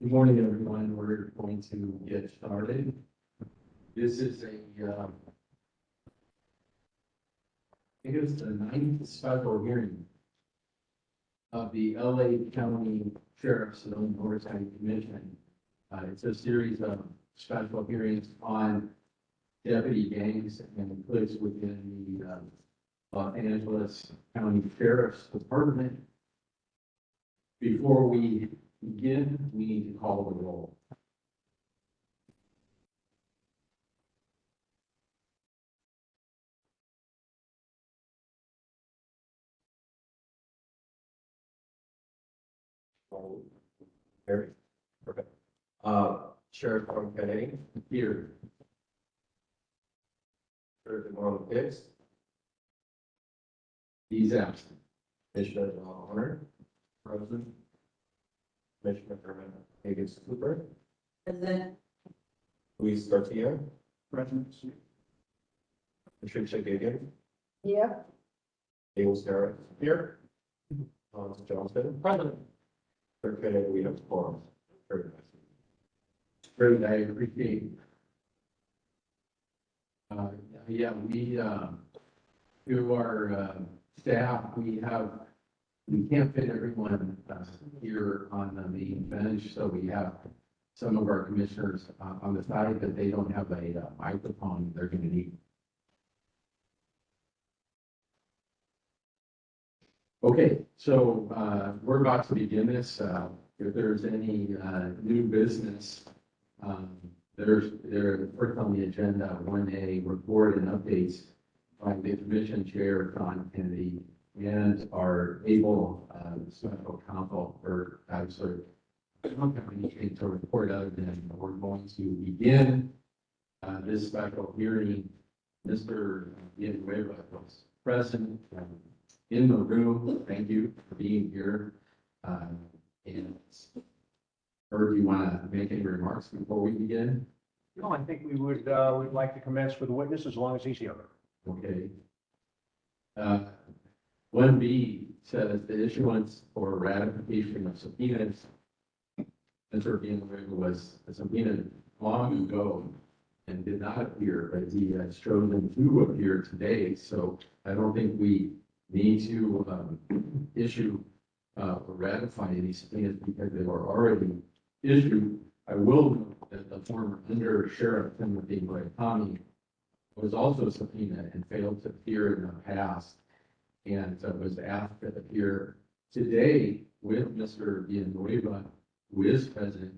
Good morning, everyone. We're going to get started. This is I think it's the 9th special hearing of the LA County Sheriff's and Oversight Commission. It's a series of special hearings on deputy gangs and includes within the Los Angeles County Sheriff's Department. Before we begin, we need to call the roll. Very perfect. Sheriff Kennedy, Here. Sheriff Norman Hicks, He's absent. Commissioner Honor, present. Commissioner Hagans Cooper, Present. Luis Garcia, Present. Patricia Giggans, Here. Able Sarah here, Hans Johnston, present. Clerk Kennedy, we have forum. Very nice. Great, I appreciate. Yeah, we, through our staff, we can't fit everyone here on the main bench, so we have some of our commissioners on the side, but they don't have a microphone they're going to need. Okay, so we're about to begin this. If there's any new business, there's first on the agenda, 1A, report and updates by the commission chair, John Kennedy, and our able special counsel, or actually, I don't have anything to report other than we're going to begin this special hearing. Mr. Villanueva was present in the room. Thank you for being here. And or do you want to make any remarks before we begin? No, I think we would, we'd like to commence with the witness as long as he's here. Okay. 1B says the issuance or ratification of subpoenas. Mr. Villanueva was subpoenaed long ago and did not appear, but he has chosen to appear today. So I don't think we need to issue or ratify any subpoenas because they were already issued. I will note that the former under Sheriff Timothy Tommy was also subpoenaed and failed to appear in the past, and was asked to appear today with Mr. Villanueva, who is present,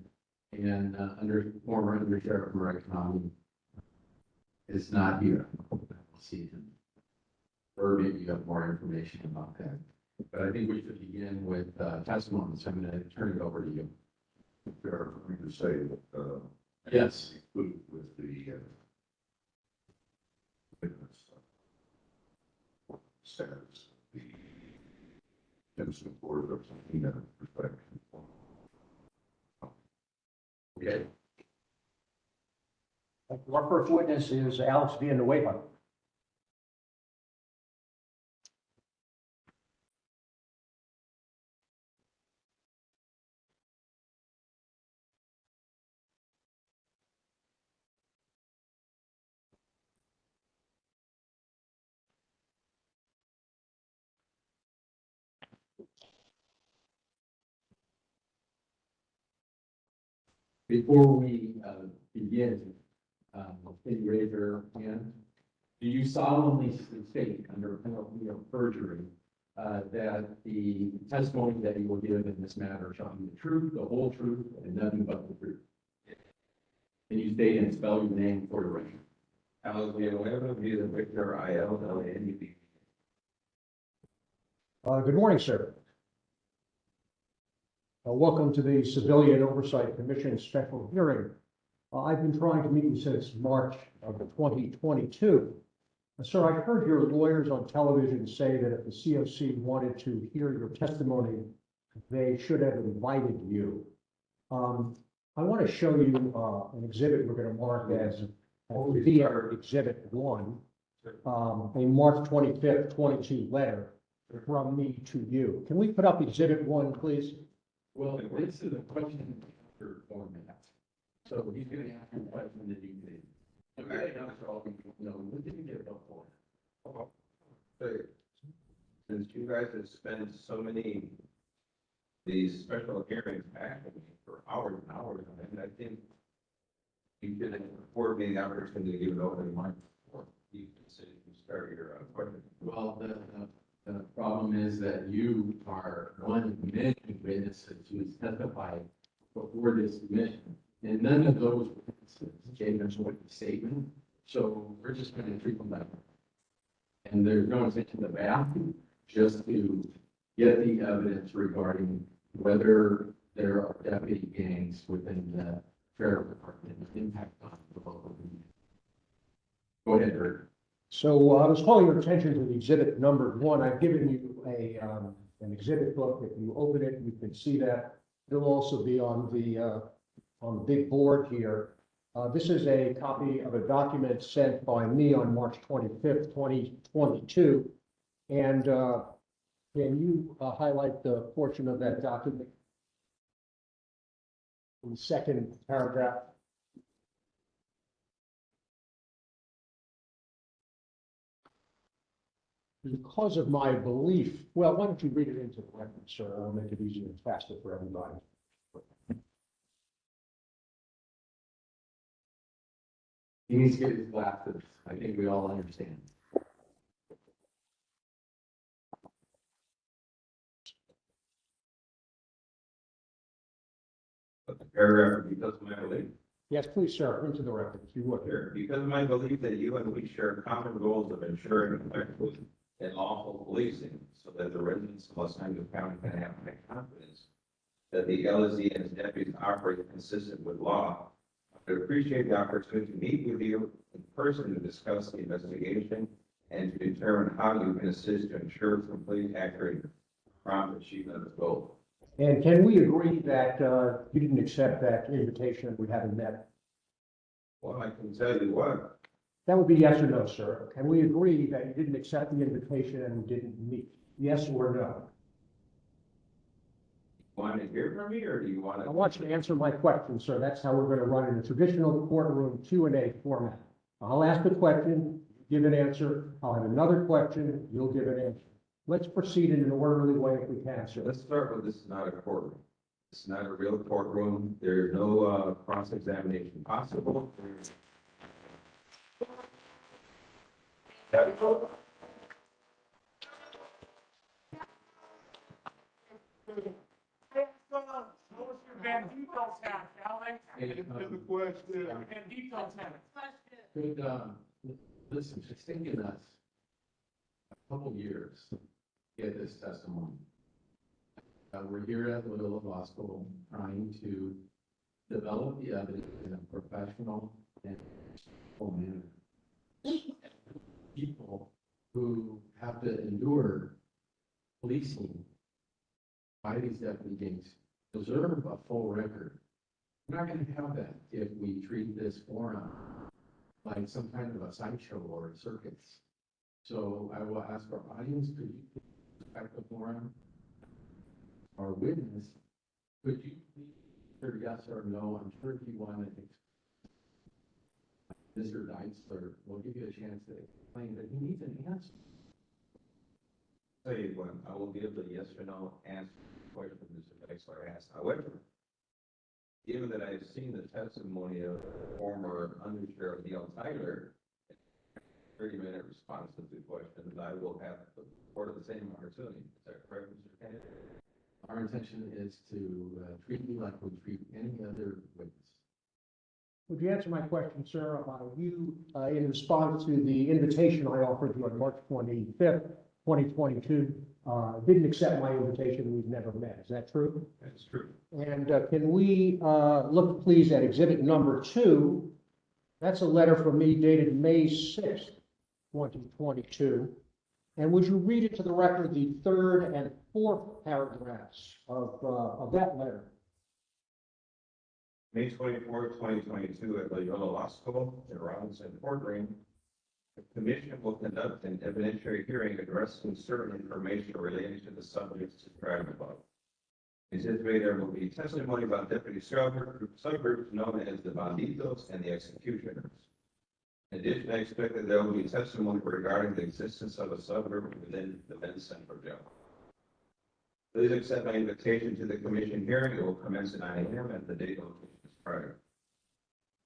and former under Sheriff Tommy is not here. We'll see him. Or maybe you have more information about that. But I think we should begin with testimony, so I'm going to turn it over to you. Sheriff, let me just say that, Yes. included with the, witness, status, the innocent board of subpoena perspective. Okay. Our first witness is Alex Villanueva. Before we begin, can you raise your hand? Do you solemnly state under penalty of perjury that the testimony that you will give in this matter shall be the truth, the whole truth, and nothing but the truth? Can you state and spell your name for the record? Alex Villanueva, be the Victor ILLANUV. Good morning, sir. Welcome to the Civilian Oversight Commission special hearing. I've been trying to meet you since March of 2022. Sir, I heard your lawyers on television say that if the COC wanted to hear your testimony, they should have invited you. I want to show you an exhibit we're going to mark as via Exhibit 1, a March 25th, 22 letter from me to you. Can we put up Exhibit 1, please? Well, this is a question your format. So he's gonna ask you a question that you can, okay, answer all, what did you get it up for? Hey, since you guys have spent so many, these special hearings back with me for hours and hours, and I think you should afford me the opportunity to give it over to Mike before you can sit and start your question. Well, the problem is that you are one of many witnesses who testified before this commission. And none of those witnesses gave us what the statement, so we're just gonna treat them that way. And they're going into the bathroom just to get the evidence regarding whether there are deputy gangs within the sheriff department impact on the local community. Go ahead, Bert. So I was calling your attention to the exhibit number 1. I've given you an exhibit book. If you open it, you can see that. It'll also be on the big board here. This is a copy of a document sent by me on March 25th, 2022. And can you highlight the portion of that document? In the second paragraph. Because of my belief, well, why don't you read it into the record, sir? I'll make it easier and faster for everybody. He needs to get his glasses. I think we all understand. But the paragraph, because of my belief, Yes, please, sir, into the record, if you would. here, because of my belief that you and we share common goals of ensuring effective and lawful policing, so that the residents of Los Angeles County can have high confidence that the LSD and its deputies operate consistent with law. I would appreciate the opportunity to meet with you in person to discuss the investigation and to determine how you can assist to ensure complete, accurate, prompt achievement of the goal. And can we agree that you didn't accept that invitation and we haven't met? Well, I can tell you what, That would be yes or no, sir. Can we agree that you didn't accept the invitation and we didn't meet? Yes or no? want to hear from me, or do you want I to? want you to answer my question, sir. That's how we're going to run in a traditional courtroom Q&A format. I'll ask a question, give an answer. I'll have another question, you'll give an answer. Let's proceed in an orderly way if we can, sir. Let's start with, this is not a courtroom. It's not a real courtroom. There's no cross-examination possible. Van Dietel's hat, Alex. Van Dietel's hat. Could, listen, it's taken us a couple years to get this testimony. We're here at Loyola Law School trying to develop the evidence in a professional and respectful manner. People who have to endure policing by these deputy gangs deserve a full record. We're not going to have that if we treat this forum like some kind of a sideshow or a circus. So I will ask our audience, could you respect the forum? Our witness, could you please answer yes or no? I'm sure if you want to, Mr. Deixler will give you a chance to explain that he needs an answer. Tell you what, I will give the yes or no answer to the question Mr. Deixler asked. However, given that I've seen the testimony of former Undersheriff Neil Tyler, 30-minute response to the questions, I will have the court of the same opportunity. Is that correct, Mr. Kennedy? Our intention is to treat you like we treat any other witness. Would you answer my question, sir? You, in response to the invitation I offered you on March 25th, 2022, didn't accept my invitation. We've never met. Is that true? That's true. And can we look, please, at exhibit number 2? That's a letter from me dated May 6th, 2022. And would you read it to the record, the 3rd and 4th paragraphs of that letter? May 24, 2022, at Loyola Law School in Robinson Courtroom, the commission will conduct an evidentiary hearing addressing certain information relating to the subjects described above. Anticipate there will be testimony about deputy subgroups known as the banditos and the executioners. In addition, I expect that there will be testimony regarding the existence of a subgroup within the Benton Central Jail. Please accept my invitation to the commission hearing. It will commence at 9 a.m. at the date location is prior.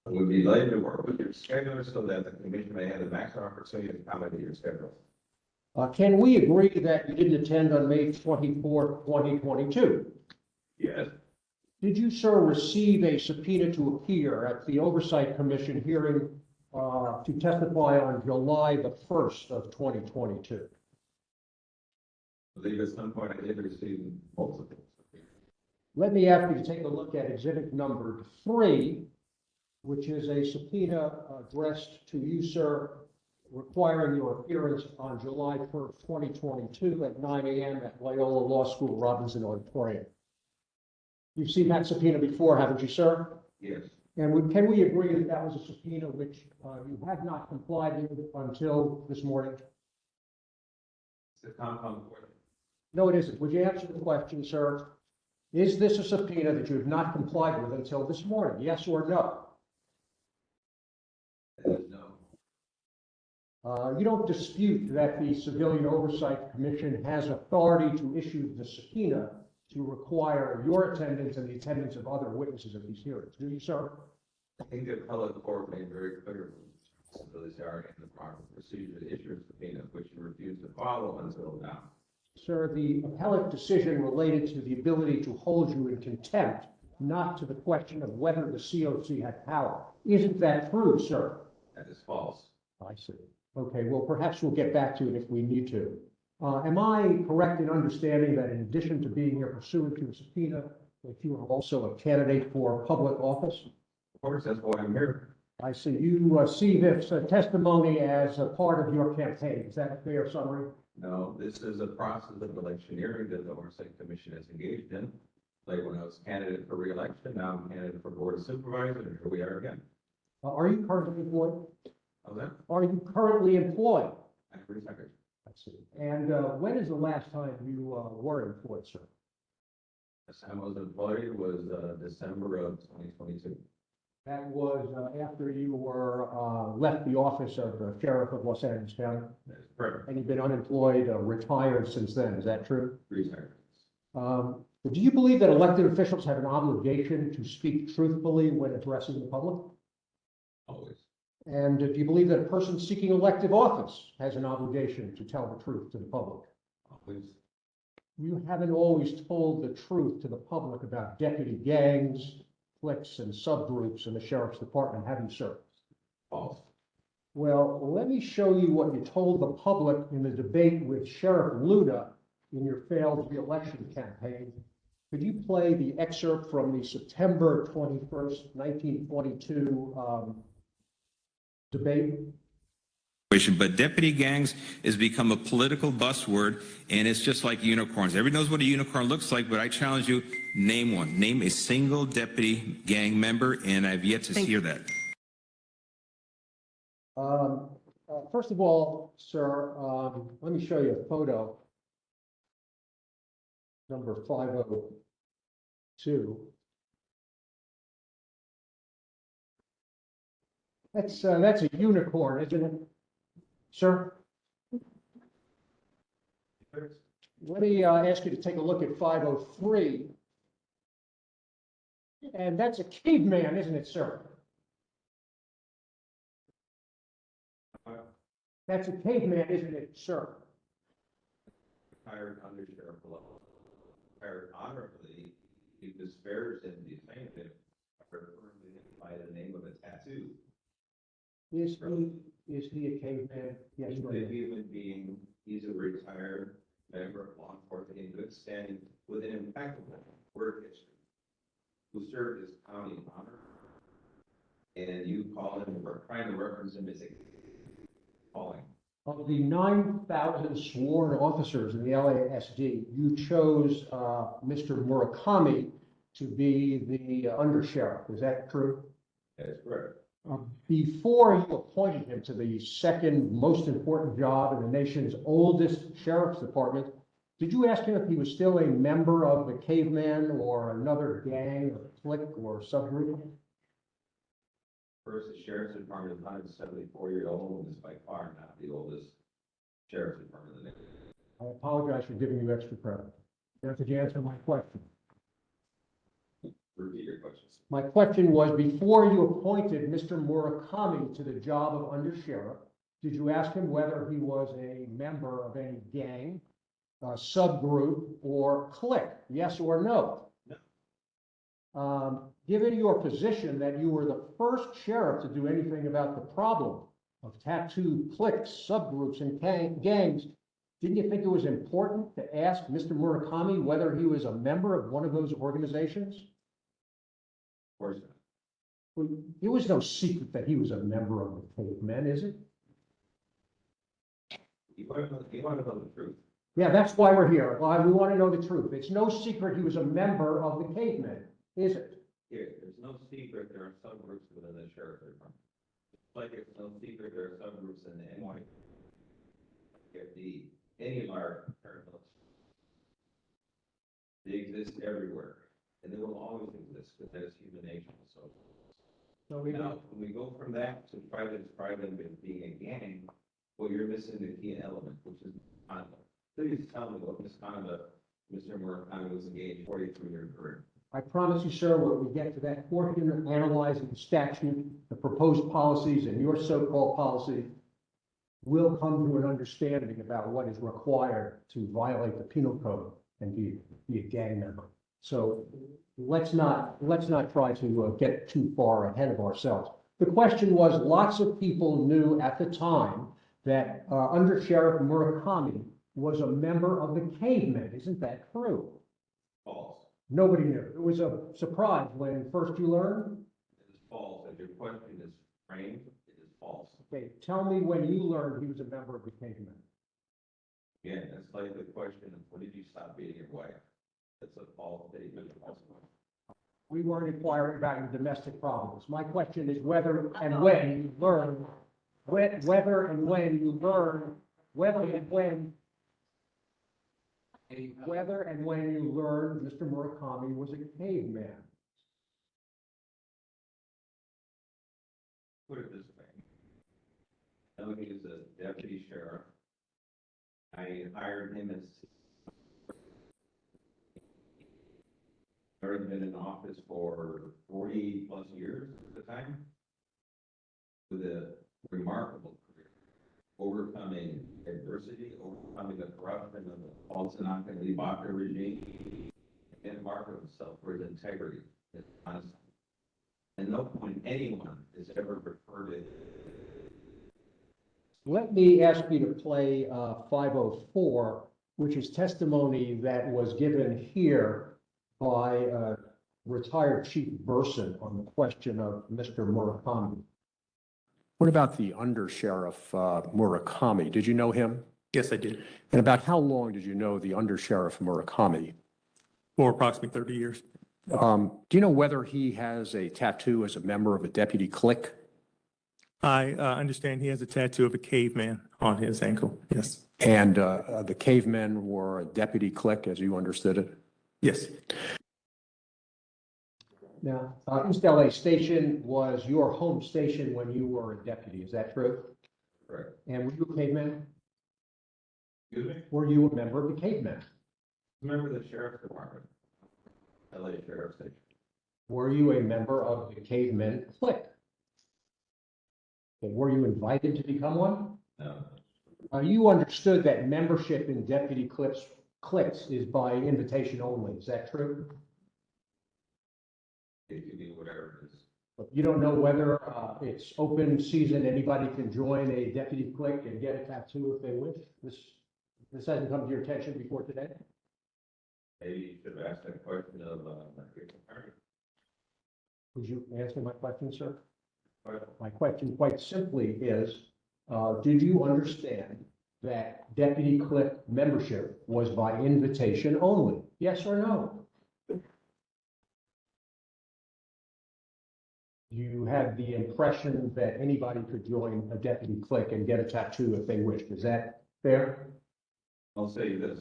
I would be delighted to work with your schedule so that the commission may have the maximum opportunity to accommodate your schedule. Can we agree that you didn't attend on May 24th, 2022? Yes. Did you, sir, receive a subpoena to appear at the Oversight Commission hearing to testify on July the 1st of 2022? I believe at some point I did receive multiple. Let me ask you to take a look at exhibit number 3, which is a subpoena addressed to you, sir, requiring your appearance on July 1st, 2022 at 9 a.m. at Loyola Law School Robinson Auditorium. You've seen that subpoena before, haven't you, sir? Yes. And can we agree that that was a subpoena which you have not complied with until this morning? It's a compound question. No, it isn't. Would you answer the question, sir? Is this a subpoena that you have not complied with until this morning? Yes or no? That is no. You don't dispute that the Civilian Oversight Commission has authority to issue the subpoena to require your attendance and the attendance of other witnesses at these hearings, do you, sir? I think the appellate court made very clear responsibilities are in the proper procedure to issue a subpoena, which you refused to follow until now. Sir, the appellate decision related to the ability to hold you in contempt, not to the question of whether the COC had power. Isn't that true, sir? That is false. I see. Okay, well, perhaps we'll get back to it if we need to. Am I correct in understanding that in addition to being here pursuant to a subpoena, that you are also a candidate for public office? Of course, that's why I'm here. I see. You see this testimony as a part of your campaign. Is that a fair summary? No, this is a process of electioneering that the Oversight Commission has engaged in. Like when I was candidate for re-election, now I'm candidate for Board of Supervisors, and here we are again. Are you currently employed? How's that? Are you currently employed? I'm retired. I see. And when is the last time you were employed, sir? Last time I was employed was December of 2022. That was after you were left the office of the Sheriff of Los Angeles County, That's correct. and you've been unemployed, retired since then. Is that true? Retired. Do you believe that elected officials have an obligation to speak truthfully when addressing the public? Always. And do you believe that a person seeking elective office has an obligation to tell the truth to the public? Always. You haven't always told the truth to the public about deputy gangs, cliques, and subgroups in the Sheriff's Department, have you, sir? False. Well, let me show you what you told the public in the debate with Sheriff Luna in your failed re-election campaign. Could you play the excerpt from the September 21st, 1922 debate? But deputy gangs has become a political buzzword, and it's just like unicorns. Everybody knows what a unicorn looks like, but I challenge you, name one. Name a single deputy gang member, and I've yet to hear that. First of all, sir, let me show you a photo. Number 502. That's a unicorn, isn't it, sir? Let me ask you to take a look at 503. And that's a caveman, isn't it, sir? That's a caveman, isn't it, sir? Retired under Sheriff level. Retired honorably. He disparaged and defamed him, referring to him by the name of a tattoo. Is he a caveman? Yes, He's or a no? human being. He's a retired member of law enforcement in good standing with an impeccable work history, who served his county in honor. And you call him, we're trying to reference him as a calling. Of the 9,000 sworn officers in the LASD, you chose Mr. Murakami to be the undersheriff. Is that true? That is correct. Before you appointed him to the second most important job in the nation's oldest sheriff's department, Did you ask him if he was still a member of the Cavemen or another gang or clique or subgroup? First, the sheriff's department is 174-year-old and is by far not the oldest sheriff's department in the nation. I apologize for giving you extra credit. Now, could you answer my question? Repeat your questions. My question was, before you appointed Mr. Murakami to the job of undersheriff, did you ask him whether he was a member of any gang, subgroup, or clique? Yes or no? No. Given your position that you were the first sheriff to do anything about the problem of tattoo cliques, subgroups, and gangs, didn't you think it was important to ask Mr. Murakami whether he was a member of one of those organizations? Of course not. Well, it was no secret that he was a member of the Cavemen, is it? You want to know the truth. Yeah, that's why we're here. Well, we want to know the truth. It's no secret he was a member of the Cavemen, is it? Here, there's no secret there are subgroups within the sheriff's department. Just like it's no secret there are subgroups in the NYPD, any of our paramilitaries. They exist everywhere, and they will always exist because that is human nature. So now, when we go from that to try to describe them as being a gang, well, you're missing the key element, which is misconduct. Please tell me what misconduct Mr. Murakami was engaged in 43-year career. I promise you, sir, when we get to that portion of analyzing the statute, the proposed policies, and your so-called policy, we'll come to an understanding about what is required to violate the penal code and be a gang member. So let's not try to get too far ahead of ourselves. The question was, lots of people knew at the time that Under Sheriff Murakami was a member of the Cavemen. Isn't that true? False. Nobody knew. It was a surprise when first you learned. It is false. If your question is framed, it is false. Okay, tell me when you learned he was a member of the Cavemen. Again, that's like the question of when did you stop beating your wife? That's a false statement. We weren't inquiring about your domestic problems. My question is whether and when you learned, whether and when you learned Mr. Murakami was a caveman. Put it this way. I know he is a deputy sheriff. I hired him as already been in office for 40 plus years at the time, with a remarkable career, overcoming adversity, overcoming the corruption of the Paulson and Ibaka regime, and market himself for his integrity, his honesty. And no point anyone has ever referred it. Let me ask you to play 504, which is testimony that was given here by retired Chief Burson on the question of Mr. Murakami. What about the undersheriff Murakami? Did you know him? Yes, I did. And about how long did you know the undersheriff Murakami? For approximately 30 years. Do you know whether he has a tattoo as a member of a deputy clique? I understand he has a tattoo of a caveman on his ankle. Yes. And the cavemen were a deputy clique, as you understood it? Yes. Now, East LA Station was your home station when you were a deputy, is that true? Correct. And were you a caveman? Excuse me? Were you a member of the cavemen? Remember the sheriff's department, LA Sheriff's Station. Were you a member of the cavemen clique? Okay, were you invited to become one? No. You understood that membership in deputy cliques is by invitation only, is that true? It could be whatever it is. But you don't know whether it's open season, anybody can join a deputy clique and get a tattoo if they wish? This hasn't come to your attention before today? Maybe you should have asked that question of my attorney. Would you answer my question, sir? But My question quite simply is, did you understand that deputy clique membership was by invitation only? Yes or no? You had the impression that anybody could join a deputy clique and get a tattoo if they wished. Is that fair? I'll say this.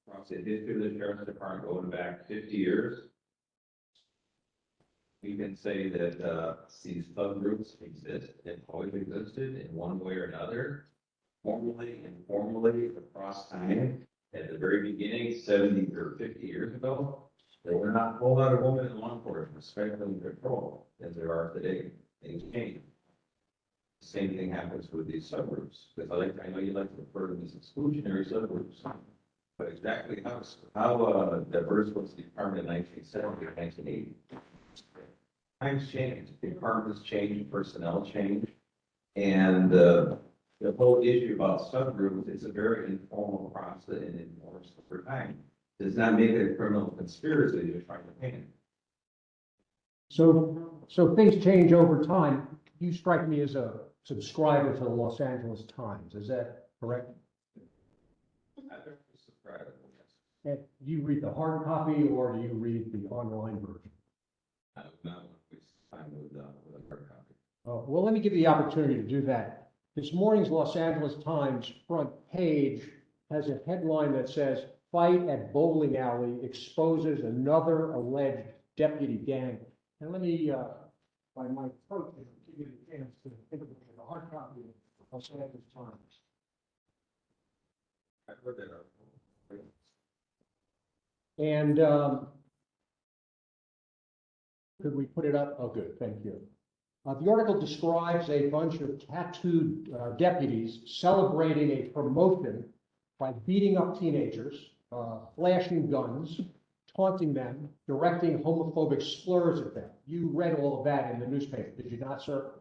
across the history of the sheriff's department going back 50 years, we can say that these subgroups exist, have always existed in one way or another, formally, informally, across time. At the very beginning, 70 or 50 years ago, there were not a whole lot of women in law enforcement, especially in patrol, as there are today. Things change. Same thing happens with these subgroups, because I know you like to refer to them as exclusionary subgroups. But exactly how diverse was the department in 1970 or 1980? Times change, departments change, personnel change, and the whole issue about subgroups is a very informal process and enforced over time. Does not make it a criminal conspiracy to try to paint. So things change over time. You strike me as a subscriber to the Los Angeles Times. Is that correct? I think it's surprising, yes. And do you read the hard copy or do you read the online version? I would not want to waste time with a hard copy. Well, let me give you the opportunity to do that. This morning's Los Angeles Times front page has a headline that says, "Fight at Bowling Alley Exposes Another Alleged Deputy Gang." And let me, by my approach, give you the chance to think of the hard copy of Los Angeles Times. I heard that article. And could we put it up? Oh, good, thank you. The article describes a bunch of tattooed deputies celebrating a promotion by beating up teenagers, flashing guns, taunting them, directing homophobic slurs at them. You read all of that in the newspaper, did you not, sir?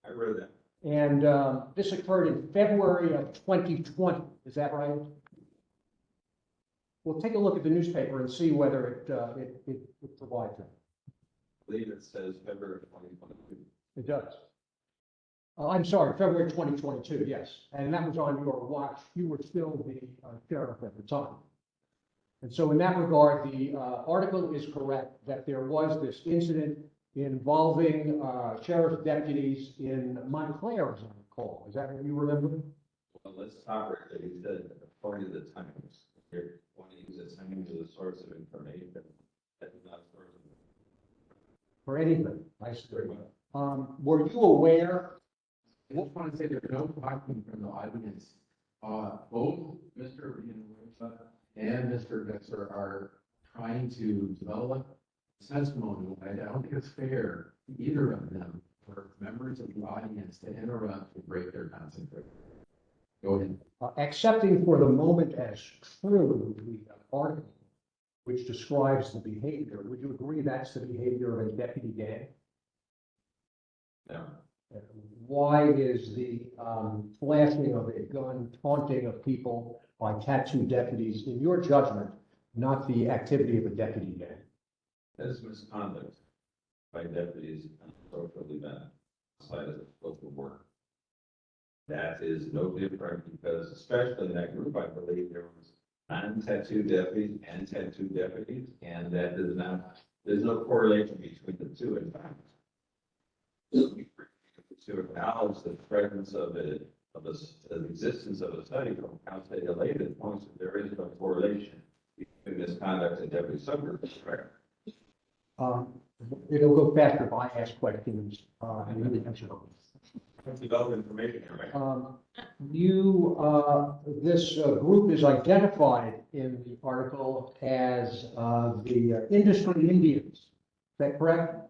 I read that. And this occurred in February of 2020, is that right? Well, take a look at the newspaper and see whether it provides that. I believe it says February 2022. It does. I'm sorry, February 2022, yes. And that was on your watch. You were still the sheriff at the time. And so in that regard, the article is correct that there was this incident involving sheriff's deputies in Montclair, as I recall. Is that what you remember? Well, let's stop right there. He said, according to the Times, you're want to use the Times as a source of information. That is not a source of For anything, I see. Were you aware? I just want to say there's no question from the audience. Both Mr. Villanueva and Mr. Deixler are trying to develop testimony. I don't think it's fair to either of them for members of the audience to interrupt and break their concentration. Go ahead. Accepting for the moment as true the article which describes the behavior, would you agree that's the behavior of a deputy gang? No. Why is the flashing of a gun, taunting of people by tattooed deputies, in your judgment, not the activity of a deputy gang? That is misconduct by deputies on a social event outside of the scope of work. That is no different because especially in that group, I believe there was non-tattooed deputies and tattooed deputies, and that does not, there's no correlation between the two in fact. To acknowledge the presence of the existence of a study from Counsel that points that there is no correlation between misconduct and deputy subgroups. It'll go faster if I ask questions and you answer them. Develop information here, right? This group is identified in the article as the industry Indians. Is that correct?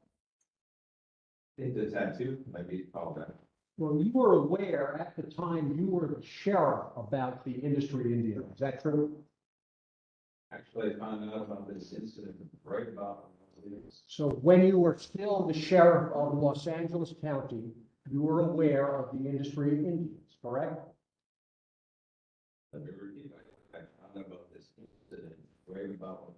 I think the tattoo might be called that. Well, you were aware at the time you were the sheriff about the industry Indians. Is that true? Actually, I found out about this incident right about. So when you were still the sheriff of Los Angeles County, you were aware of the industry Indians, correct? I found out about this incident right about.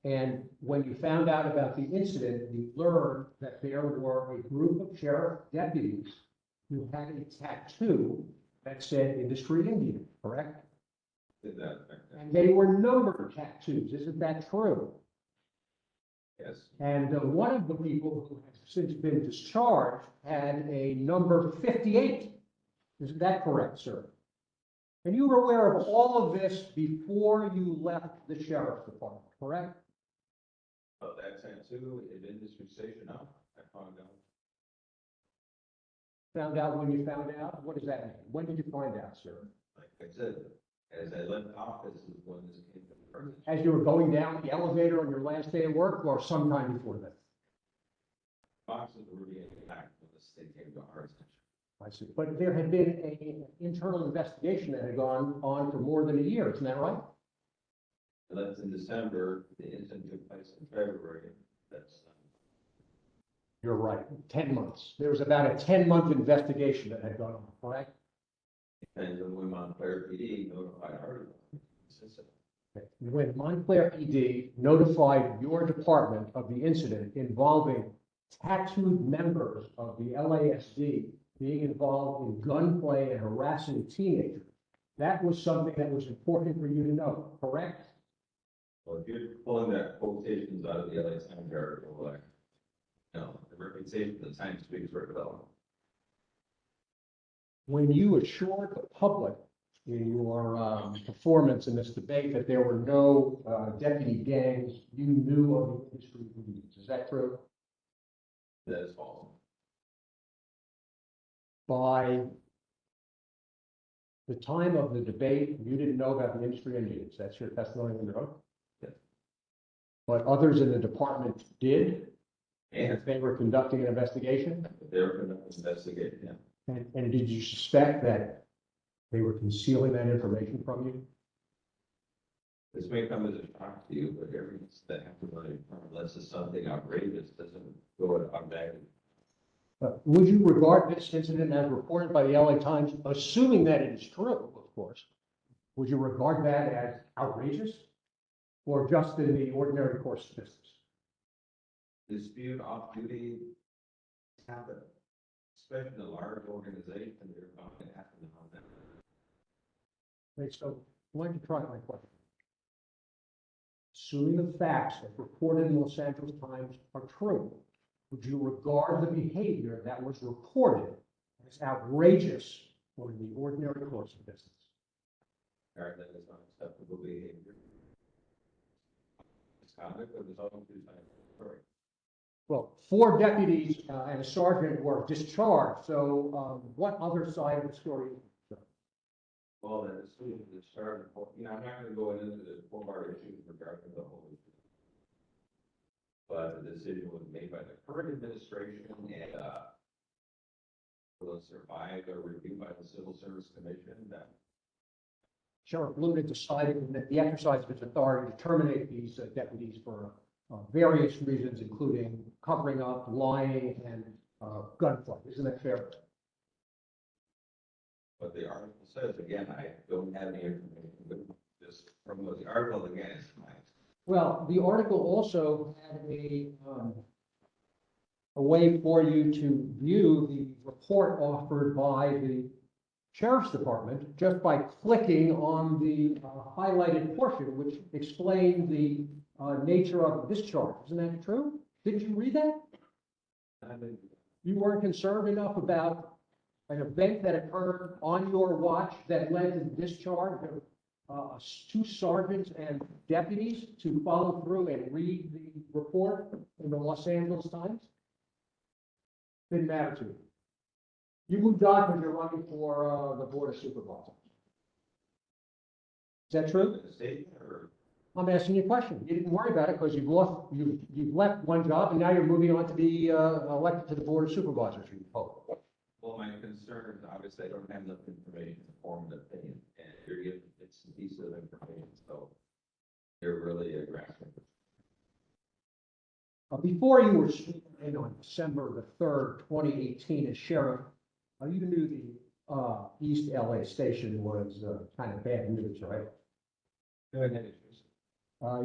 And when you found out about the incident, you learned that there were a group of sheriff deputies who had a tattoo that said industry Indian, correct? Did that. And they were numbered tattoos, isn't that true? Yes. And one of the people who has since been discharged had a number 58. Isn't that correct, sir? And you were aware of all of this before you left the sheriff's department, correct? But that time too, in industry station up, I found out. Found out when you found out? What does that mean? When did you find out, sir? Like I said, as I left office is when this came to fruition. As you were going down the elevator on your last day of work or sometime before that? Boxes were being packed when the state came to our attention. I see. But there had been an internal investigation that had gone on for more than a year, isn't that right? And that's in December, the incident took place in February, that's, You're right, 10 months. There was about a 10-month investigation that had gone on, correct? and then when Montclair PD notified our system. When Montclair PD notified your department of the incident involving tattooed members of the LASD being involved in gunplay and harassing teenagers, that was something that was important for you to know, correct? Well, if you're pulling that quotations out of the LA Times article, like, no, the reputation of the Times speaks for itself. When you assured the public in your performance in this debate that there were no deputy gangs you knew of the industry leads, is that true? That is false. By the time of the debate, you didn't know about the industry and needs. That's your testimony under oath? Yes. But others in the department did, And if they were conducting an investigation? they were going to investigate him. And did you suspect that they were concealing that information from you? This may come as a shock to you, but everything that happens on unless it's something outrageous, doesn't go automatically. Would you regard this incident as reported by the LA Times, assuming that it is true, of course, would you regard that as outrageous or just in the ordinary course of business? Dispute off duty happen, especially in a large organization, they're bound to happen on that. Okay, so why don't you try my question? Assuming the facts that reported in the Los Angeles Times are true, would you regard the behavior that was reported as outrageous or in the ordinary course of business? That is not acceptable behavior. Misconduct of the zone two times. Correct. Well, 4 deputies and a sergeant were discharged, so what other side of the story? Well, that decision to start, I'm not going to go into the 4-bar issue regarding the whole issue. But the decision was made by the current administration and, will it survive a review by the Civil Service Commission that Sheriff Luna decided that the exercise of its authority to terminate these deputies for various reasons, including covering up, lying, and gunplay. Isn't that fair? But the article says, again, I don't have any information, but just from what the article again is mine. Well, the article also had a way for you to view the report offered by the Sheriff's Department just by clicking on the highlighted portion, which explained the nature of the discharge. Isn't that true? Didn't you read that? You weren't concerned enough about an event that occurred on your watch that led to the discharge of 2 sergeants and deputies to follow through and read the report in the Los Angeles Times? Didn't matter to you. You moved on when you're running for the Board of Supervisors. Is that true? The statement or I'm asking you a question. You didn't worry about it because you've left one job and now you're moving on to be elected to the Board of Supervisors. You hope. well, my concern, obviously, I don't have enough information to form an opinion, and you're giving it's a piece of information, so they're really aggressive. Before you were sworn in on December the 3rd, 2018 as sheriff, you knew the East LA station was kind of bad news, right? Go ahead.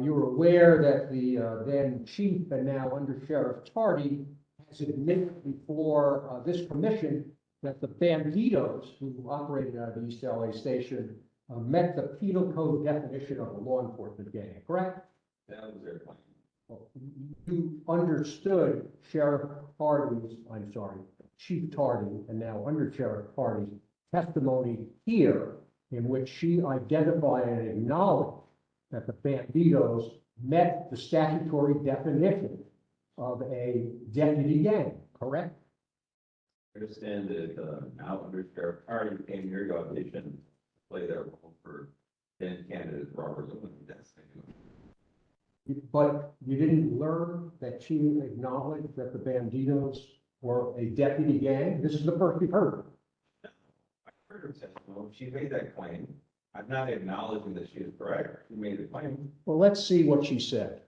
You were aware that the then chief and now under Sheriff Tardy has admitted before this commission that the banditos who operated out of the East LA station met the penal code definition of a law enforcement gang, correct? That was their plan. Well, you understood Chief Tardy, and now under Sheriff Tardy's testimony here in which she identified and acknowledged that the Bandidos met the statutory definition of a deputy gang, correct? I understand that, now under Sheriff Carter came here to audition, to play their role for then candidate Robert Lewin. That's But you didn't learn that she acknowledged that the Bandidos were a deputy gang? This is the first you've heard. I heard her testimony. She made that claim. I'm not acknowledging that she is correct. She made the claim. Well, let's see what she said.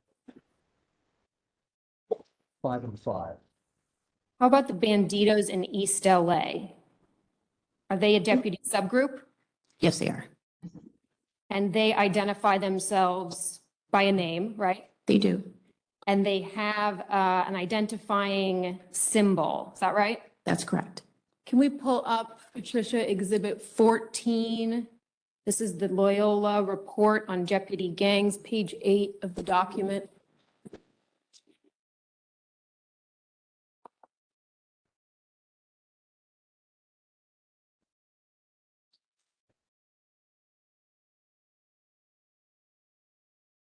5 and 5. How about the Bandidos in East LA? Are they a deputy subgroup? Yes, they are. And they identify themselves by a name, right? They do. And they have an identifying symbol. Is that right? That's correct. Can we pull up Patricia Exhibit 14? This is the Loyola report on deputy gangs, page 8 of the document.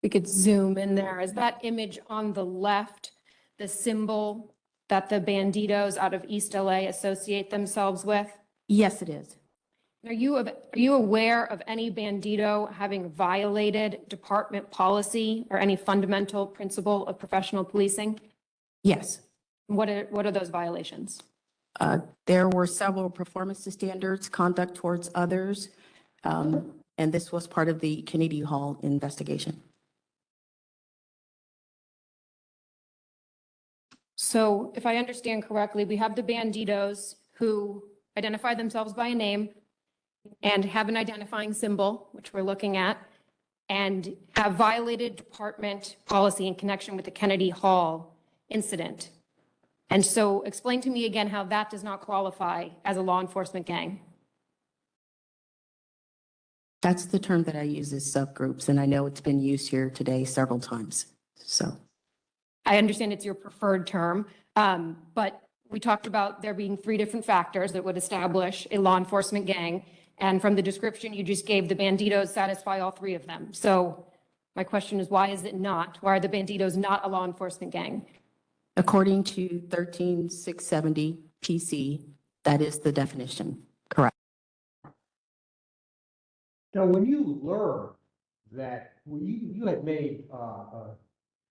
We could zoom in there. Is that image on the left, the symbol that the Bandidos out of East LA associate themselves with? Yes, it is. Are you aware of any Bandito having violated department policy or any fundamental principle of professional policing? Yes. What are those violations? There were several performance standards, conduct towards others, and this was part of the Kennedy Hall investigation. So if I understand correctly, we have the Bandidos who identify themselves by a name and have an identifying symbol, which we're looking at, and have violated department policy in connection with the Kennedy Hall incident. And so explain to me again how that does not qualify as a law enforcement gang. That's the term that I use as subgroups, and I know it's been used here today several times. So I understand it's your preferred term, but we talked about there being 3 different factors that would establish a law enforcement gang. And from the description you just gave, the Bandidos satisfy all 3 of them. So my question is, why is it not? Why are the Bandidos not a law enforcement gang? according to 13670 PC, that is the definition. Correct. Now, when you learn that, well, you had made a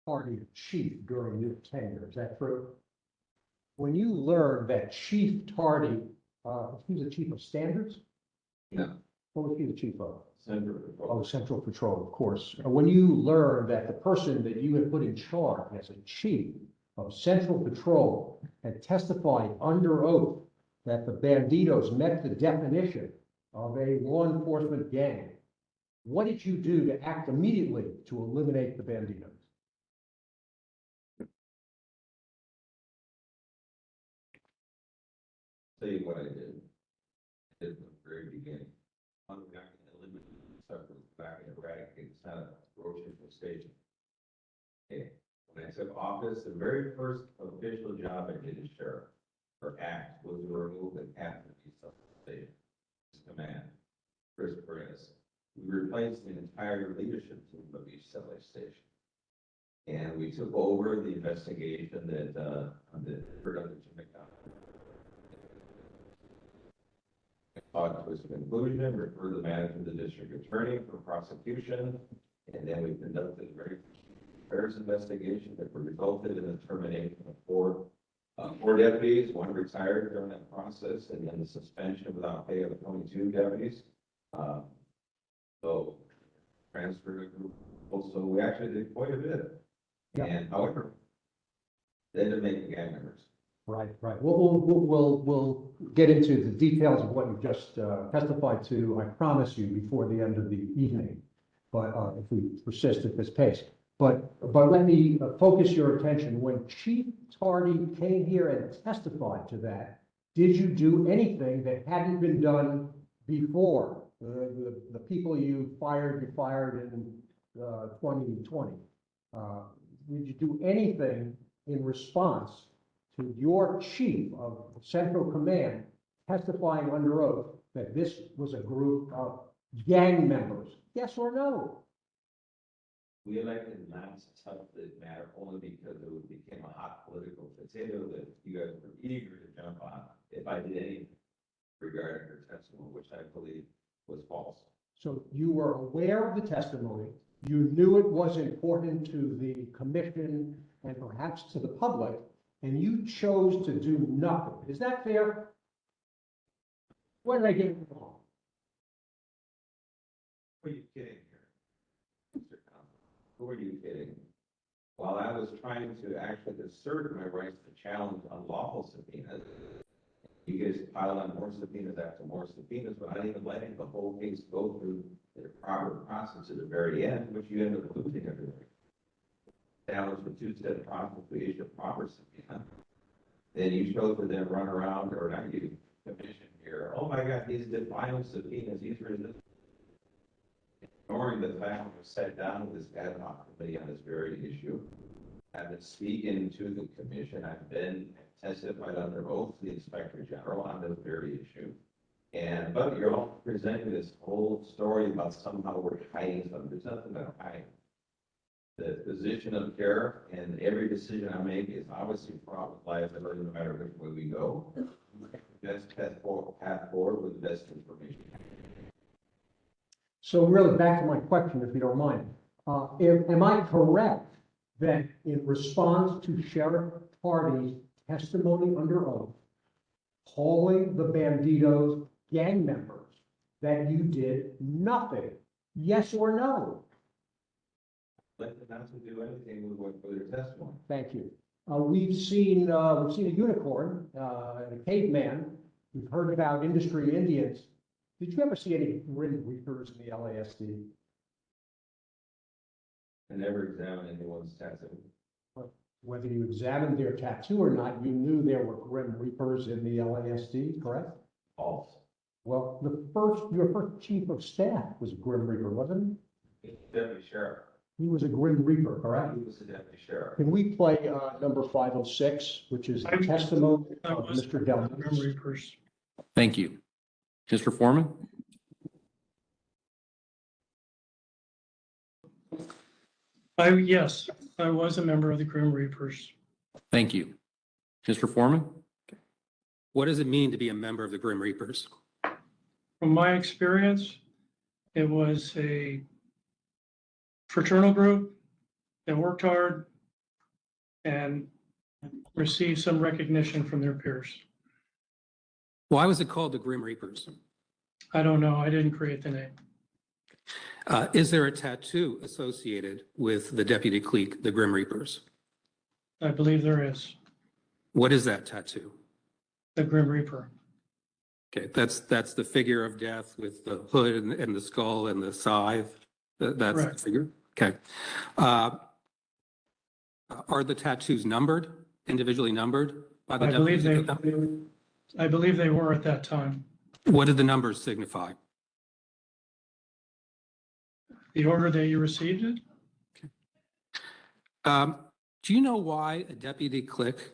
party chief during your tenure, is that true? When you learned that Chief Tardy, he was the chief of standards? No. What was he the chief of? Central Patrol. Oh, Central Patrol, of course. When you learned that the person that you had put in charge as a chief of Central Patrol had testified under oath that the Bandidos met the definition of a law enforcement gang, what did you do to act immediately to eliminate the Bandidos? Tell you what I did. I did from the very beginning. I'm not going to eliminate suffering back and eradicate. It's not a grocery station. Okay. When I took office, the very first official job I did as sheriff or act was to remove the captain of East Station. Command, Chris Perez. We replaced the entire leadership team of East LA Station. And we took over the investigation that occurred under Jim McDonald. Brought to its conclusion, referred the matter to the district attorney for prosecution, and then we conducted a very fair investigation that resulted in the termination of four deputies. One retired during that process, and then the suspension without pay of 22 deputies. So transferred a group. Also, we actually did quite a bit. Yeah. And however, they didn't make the gang members. Right. We'll get into the details of what you just testified to, I promise you, before the end of the evening. But if we persist at this pace. But let me focus your attention. When Chief Tardy came here and testified to that, did you do anything that hadn't been done before? The people you fired in 2020. Did you do anything in response to your chief of Central Command testifying under oath that this was a group of gang members? Yes or no? We elected not to touch the matter only because it became a hot political potato that you guys were eager to jump on if I did anything regarding her testimony, which I believe was false. So you were aware of the testimony, you knew it was important to the commission and perhaps to the public, and you chose to do nothing. Is that fair? What did I get wrong? Who are you kidding here, Mr. Counsel? Who are you kidding? While I was trying to actually assert my rights to challenge unlawful subpoenas, you guys piled on more subpoenas after more subpoenas, but not even letting the whole case go through the proper process to the very end, which you ended up losing everything. Established a two-step process to issue a proper subpoena. Then you chose to then run around, or not you, commission here, oh my God, these defying subpoenas, these are the ignoring the fact that we sat down with this ad hoc committee on this very issue. I've been speaking to the commission. I've been testified under oath to the Inspector General on this very issue. But you're all presenting this whole story about somehow we're hiding something. There's nothing about hiding. The position of sheriff and every decision I make is obviously fraught with liability no matter which way we go. Best path forward with the best information. So really back to my question, if you don't mind. Am I correct that in response to Sheriff Hardy's testimony under oath, calling the Bandidos gang members, that you did nothing? Yes or no? Let them not to do anything with what for their testimony. Thank you. We've seen a unicorn and a caveman. We've heard about industry Indians. Did you ever see any Grim Reapers in the LASD? I never examined anyone's tattoo. Whether you examined their tattoo or not, you knew there were Grim Reapers in the LASD, correct? False. Well, your first chief of staff was a Grim Reaper, wasn't He's the deputy sheriff. he? He was a Grim Reaper, correct? He was the deputy sheriff. Can we play number 506, which is the testimony of Mr. Del? Grim Reapers. Thank you. Mr. Foreman? Yes, I was a member of the Grim Reapers. Thank you. Mr. Foreman? What does it mean to be a member of the Grim Reapers? From my experience, it was a fraternal group that worked hard and received some recognition from their peers. Why was it called the Grim Reapers? I don't know. I didn't create the name. Is there a tattoo associated with the deputy clique, the Grim Reapers? I believe there is. What is that tattoo? The Grim Reaper. Okay, that's the figure of death with the hood and the skull and the scythe. That's the Correct. figure? Okay. Are the tattoos numbered, individually numbered by the I believe deputies? I believe they were at that time. What did the numbers signify? The order that you received it? Do you know why a deputy clique,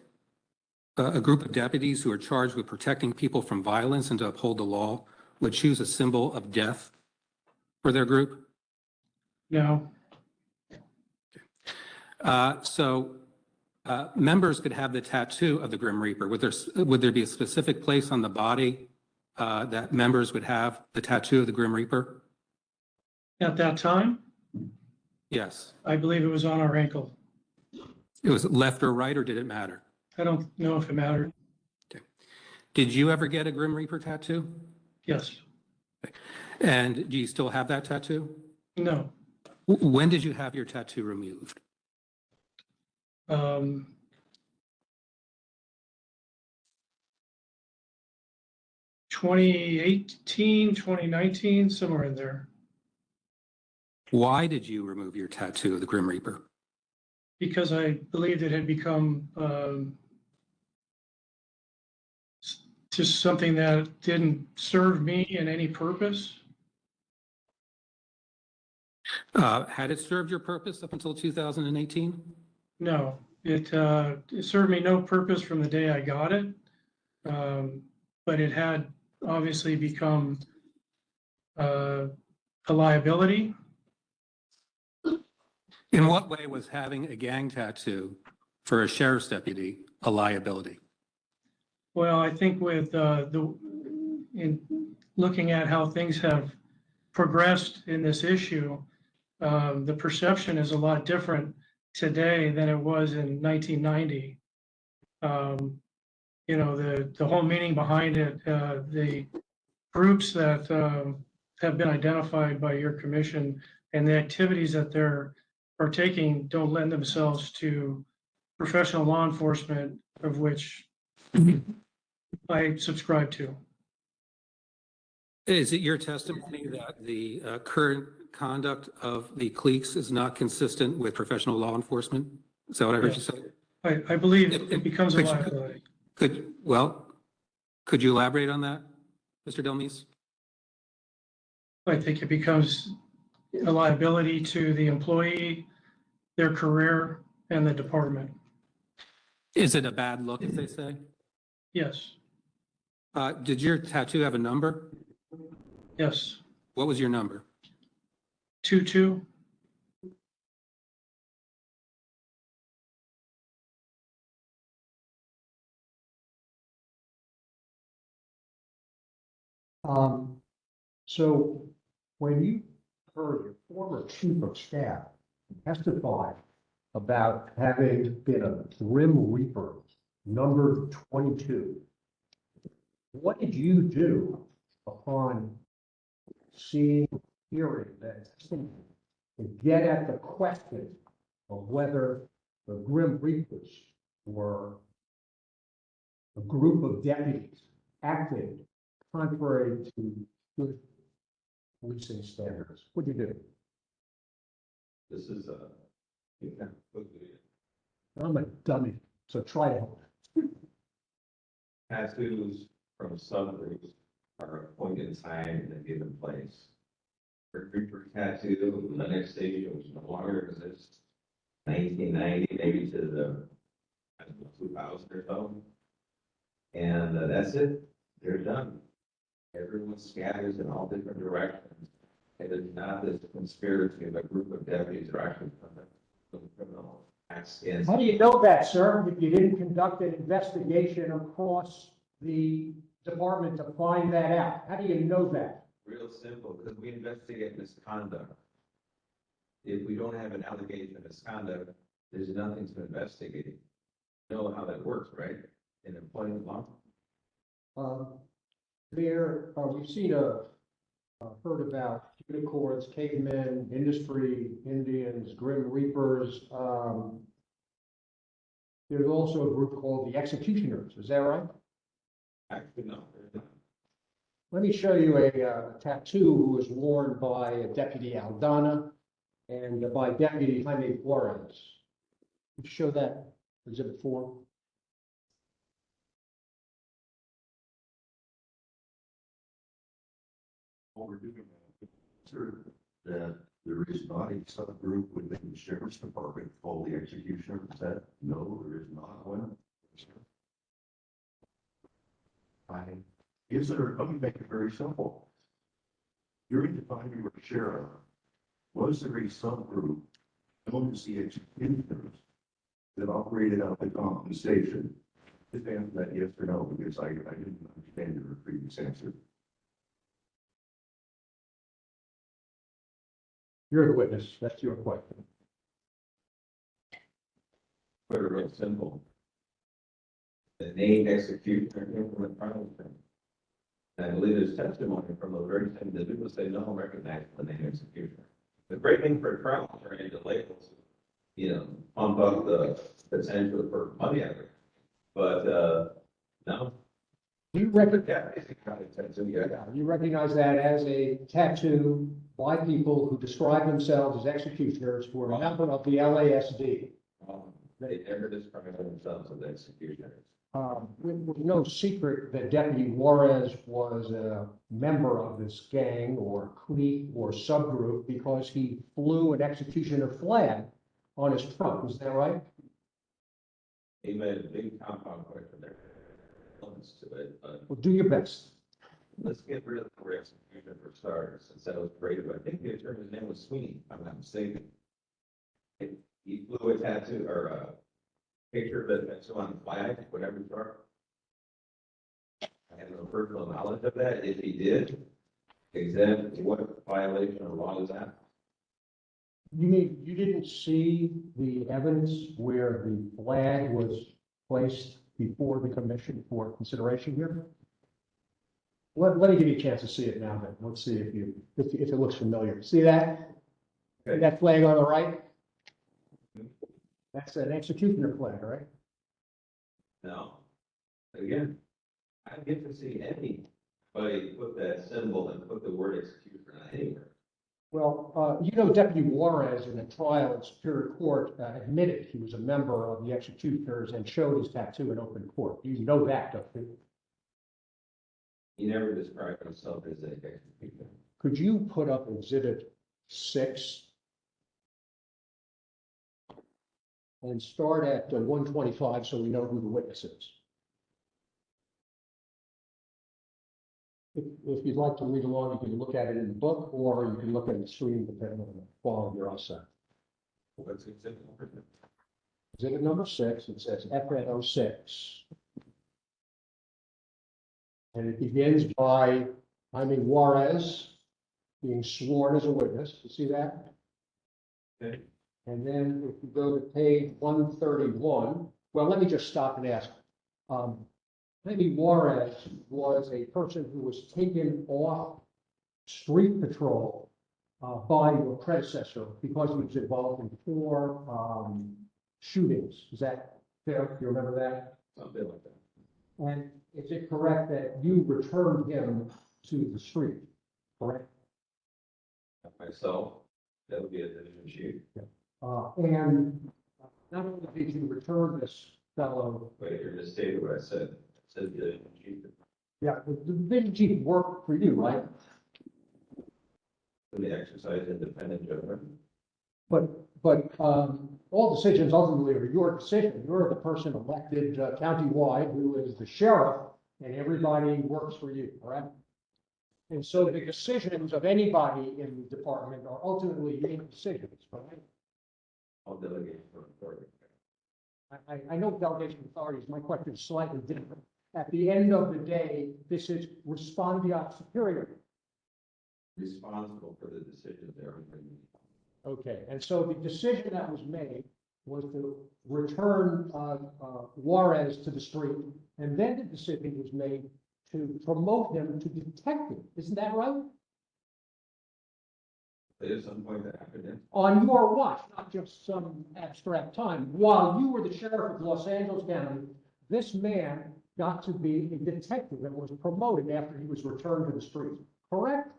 a group of deputies who are charged with protecting people from violence and to uphold the law, would choose a symbol of death for their group? No. Members could have the tattoo of the Grim Reaper. Would there be a specific place on the body that members would have the tattoo of the Grim Reaper? At that time, Yes. I believe it was on our ankle. It was left or right, or did it matter? I don't know if it mattered. Did you ever get a Grim Reaper tattoo? Yes. And do you still have that tattoo? No. When did you have your tattoo removed? 2018, 2019, somewhere in there. Why did you remove your tattoo of the Grim Reaper? Because I believed it had become just something that didn't serve me in any purpose. Had it served your purpose up until 2018? No, it served me no purpose from the day I got it. But it had obviously become a liability. In what way was having a gang tattoo for a sheriff's deputy a liability? Well, I think with in looking at how things have progressed in this issue, the perception is a lot different today than it was in 1990. You know, the whole meaning behind it, the groups that have been identified by your commission and the activities that they're partaking don't lend themselves to professional law enforcement, of which I subscribe to. Is it your testimony that the current conduct of the cliques is not consistent with professional law enforcement? Is that what I heard you say? I believe it becomes a liability. Could you elaborate on that, Mr. Delmise? I think it becomes a liability to the employee, their career, and the department. Is it a bad look, as they say? Yes, Did your tattoo have a number? yes. What was your number? 22. So when you heard your former chief of staff testify about having been a Grim Reaper, number 22, what did you do upon seeing, hearing that to get at the question of whether the Grim Reapers were a group of deputies acting contrary to good policing standards? What'd you do? This is I'm a dummy, so try to help. tattoos from subgroups are a point in time in a given place. For Reaper tattoo, the next stage was no longer exist. 1990, maybe to the 2000 or so. And that's it. They're done. Everyone scatters in all different directions. It is not this conspiracy of a group of deputies who are actually criminal acts against. How do you know that, sir, if you didn't conduct an investigation across the department to find that out? How do you know that? Real simple, because we investigate misconduct. If we don't have an allegation of misconduct, there's nothing to investigate. You know how that works, right? In employment law. We've seen heard about unicorns, cavemen, industry, Indians, Grim Reapers. There's also a group called the Executioners. Is that right? Actually, no, there's not. Let me show you a tattoo who was worn by Deputy Aldana and by Deputy Jaime Juarez. Show that exhibit 4. What we're doing now, sir, that there is not a subgroup within the sheriff's department called the executioner. Is that no, there is not one. Is there? Let me make it very simple. During the time you were sheriff, was there a subgroup known as the executioners that operated out the compensation? Just answer that yes or no, because I didn't understand your previous answer. You're the witness. That's your question. Put it real simple. The name executioner came from the trial thing. And I believe there's testimony from the very same individuals say no one recognized the name executioner. The great thing for a trial is turn into labels, pump up the potential for money out of it. But no. You recognize You recognize that as a tattoo by people who describe themselves as executioners who are a member of the LASD. They never describe themselves as executioners. It was no secret that Deputy Juarez was a member of this gang or clique or subgroup because he flew an executioner flag on his trunk. Is that right? He made a big compound question there. To it, but Well, do your best. let's get rid of the word execution for starters, since that was created. I think the attorney's name was Sweeney, if I'm not mistaken. He flew a tattoo or a picture of the tattoo on the flag, whatever you are. I have no personal knowledge of that. If he did, examine what violation of law is that? You mean, you didn't see the evidence where the flag was placed before the commission for consideration here? Let me give you a chance to see it now then. Let's see if it looks familiar. See that? Okay. That flag on the right? That's an executioner flag, right? No. Again, I get to see anybody put that symbol and put the word executioner on anywhere. Well, you know, Deputy Juarez in a trial in Superior Court admitted he was a member of the executioners and showed his tattoo in open court. You know that, don't you? He never described himself as a executioner. Could you put up Exhibit 6? And start at 125 so we know who the witness is. If you'd like to read along, you can look at it in the book, or you can look at the screen depending on the quality of your eyesight. What's exhibit number? Exhibit number 6, it says FN 06. And it begins by Jaime Juarez being sworn as a witness. You see that? Okay. And then if you go to page 131, well, let me just stop and ask. Jaime Juarez was a person who was taken off street patrol by your predecessor because he was involved in 4 shootings. Is that fair? Do you remember that? Something like that. And is it correct that you returned him to the street, correct? Myself, that would be a division chief. And not only did you return this fellow, Wait, you're just stating what I said. I said division chief. yeah, the division chief worked for you, right? For the exercise independent judgment. But all decisions ultimately are your decision. You're the person elected countywide who is the sheriff, and everybody works for you, correct? And so the decisions of anybody in the department are ultimately your decisions, correct? I'll delegate for authority. I know delegation of authorities, my question is slightly different. At the end of the day, this is respondeat superior. Responsible for the decisions everything. Okay, and so the decision that was made was to return Juarez to the street, and then the decision was made to promote him to detective. Isn't that right? At some point that happened. On your watch, not just some abstract time. While you were the sheriff of Los Angeles County, this man got to be a detective and was promoted after he was returned to the street, correct?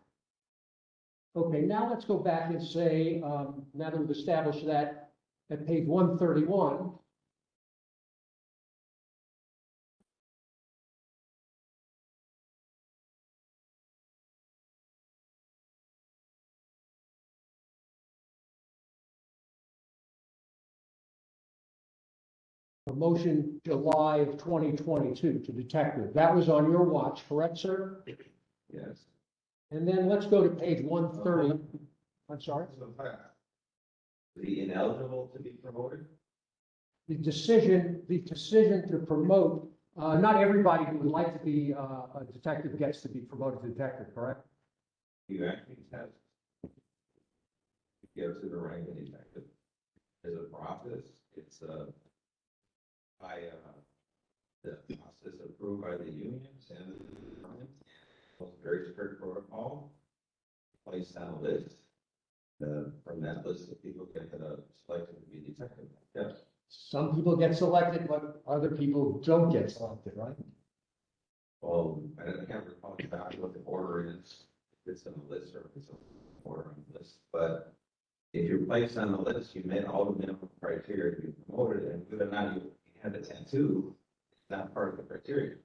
Okay, now let's go back and say, now that we've established that at page 131, promotion July of 2022 to detective. That was on your watch, correct, sir? Yes. And then let's go to page 130. I'm sorry? Is he ineligible to be promoted? The decision to promote, not everybody who would like to be a detective gets to be promoted to detective, correct? You actually has. It gives it a rank of detective. There's a process. It's by the process approved by the unions and very strict protocol. Placed on a list. From that list of people get selected to be detective. Yes. Some people get selected, but other people don't get selected, right? Well, I can't recall exactly what the order is. If it's on the list or if it's on the order on the list. But if you're placed on the list, you met all the minimum criteria to be promoted, and whether or not you had a tattoo, it's not part of the criteria.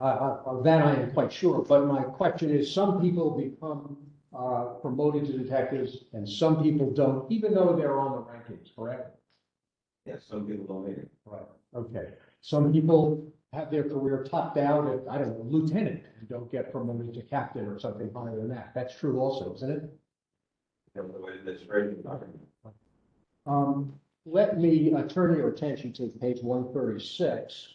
That I am quite sure, but my question is, some people become promoted to detectives and some people don't, even though they're on the rankings, correct? Yes, some people don't make it. Right. Okay. Some people have their career topped out at, I don't know, lieutenant, and don't get promoted to captain or something higher than that. That's true also, isn't it? The way that's phrased. Let me turn your attention to page 136.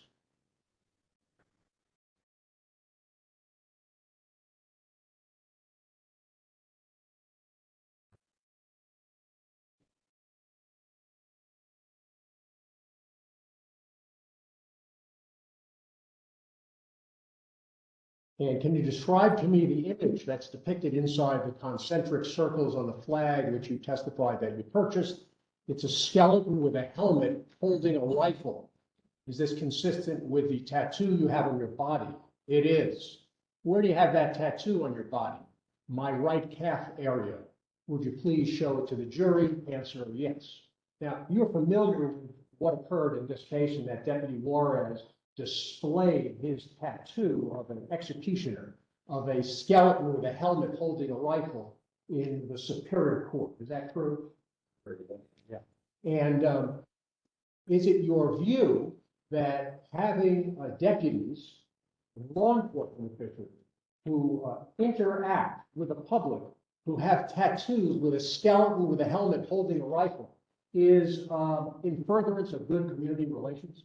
And can you describe to me the image that's depicted inside the concentric circles on the flag, which you testified that you purchased? It's a skeleton with a helmet holding a rifle. Is this consistent with the tattoo you have on your body? It is. Where do you have that tattoo on your body? My right calf area. Would you please show it to the jury? Answer yes. Now, you're familiar with what occurred in this case, and that Deputy Juarez displayed his tattoo of an executioner, of a skeleton with a helmet holding a rifle in the Superior Court. Is that true? Yeah. And is it your view that having deputies, law enforcement officials, who interact with the public, who have tattoos with a skeleton with a helmet holding a rifle, is in furtherance of good community relations?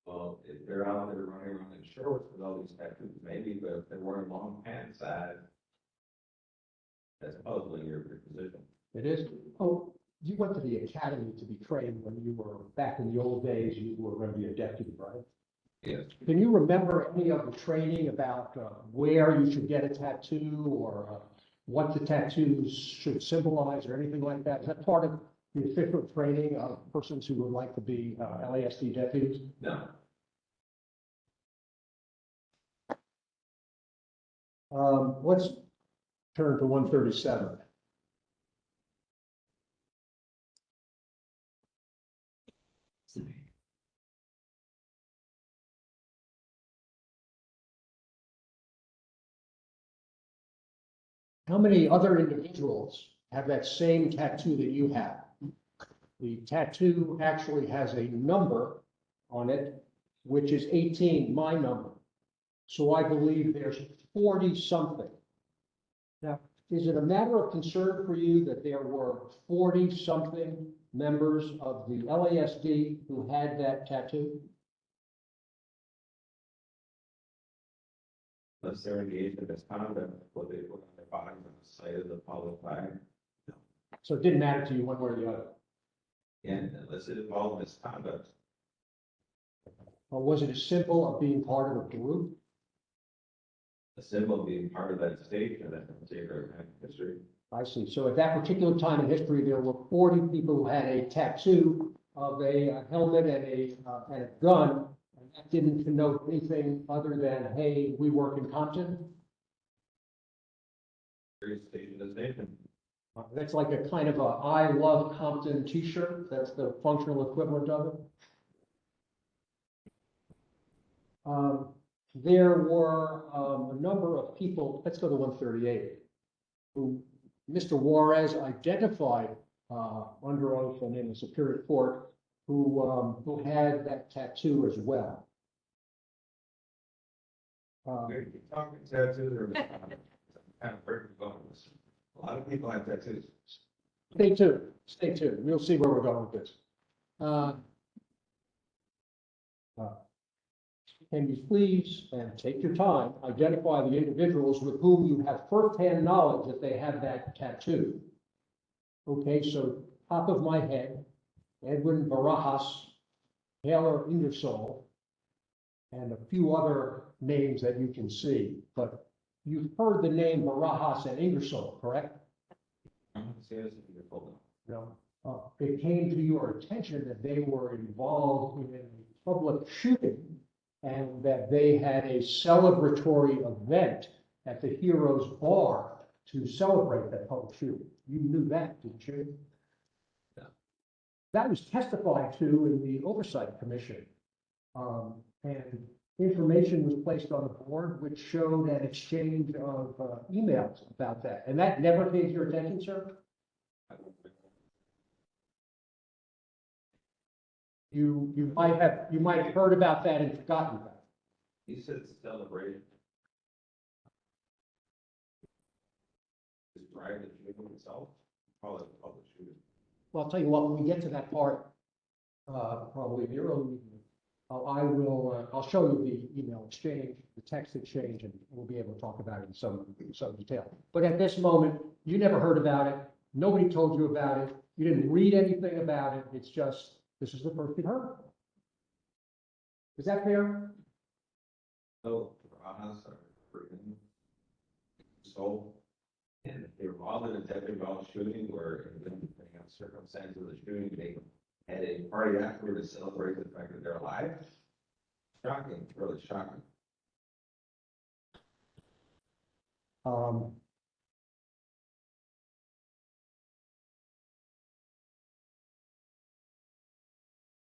Well, if they're out there running around in shorts with all these tattoos, maybe, but if they're wearing long pants, that's puzzling your position. It is. Oh, you went to the academy to be trained when you were back in the old days. You were going to be a deputy, right? Yes. Can you remember any of the training about where you should get a tattoo or what the tattoos should symbolize or anything like that? Is that part of the official training of persons who would like to be LASD deputies? No. Let's turn to 137. How many other individuals have that same tattoo that you have? The tattoo actually has a number on it, which is 18, my number. So I believe there's 40 something. Now, is it a matter of concern for you that there were 40 something members of the LASD who had that tattoo? Unless they're engaged in misconduct, what they put on their bodies on the site of the public flag. So it didn't matter to you one way or the other? And unless it involved misconduct, Or was it a symbol of being part of a group? a symbol of being part of that state and that particular time in history. I see. So at that particular time in history, there were 40 people who had a tattoo of a helmet and a gun. And that didn't connote anything other than, hey, we work in Compton. Various station to station. That's like a kind of a I love Compton t-shirt. That's the functional equivalent of it. There were a number of people, let's go to 138, who Mr. Juarez identified under oath and in the Superior Court who had that tattoo as well. We're talking tattoos or misconduct. Kind of where we're going with this. A lot of people have tattoos. Stay tuned, stay tuned. We'll see where we're going with this. Can you please, and take your time, identify the individuals with whom you have firsthand knowledge that they have that tattoo? Okay, so top of my head, Edwin Barajas, Taylor Ingersoll, and a few other names that you can see, but you've heard the name Barajas and Ingersoll, correct? No. It came to your attention that they were involved in a public shooting and that they had a celebratory event at the Heroes Bar to celebrate that public shooting. You knew that, didn't you? No. That was testified to in the Oversight Commission. And information was placed on the board which showed an exchange of emails about that. And that never came to your attention, sir? You might have heard about that and forgotten about it. He said celebrate. Describe the shooting itself, call it a public shooting. Well, I'll tell you what, when we get to that part, probably in the early evening, I'll show you the email exchange, the text exchange, and we'll be able to talk about it in some detail. But at this moment, you never heard about it. Nobody told you about it. You didn't read anything about it. It's just, this is the first you've heard. Is that fair? So, Rajas are freaking soul. And if they're involved in a deadly involved shooting where, depending on circumstances of the shooting, they had a party afterward to celebrate the fact that they're alive. Shocking, really shocking.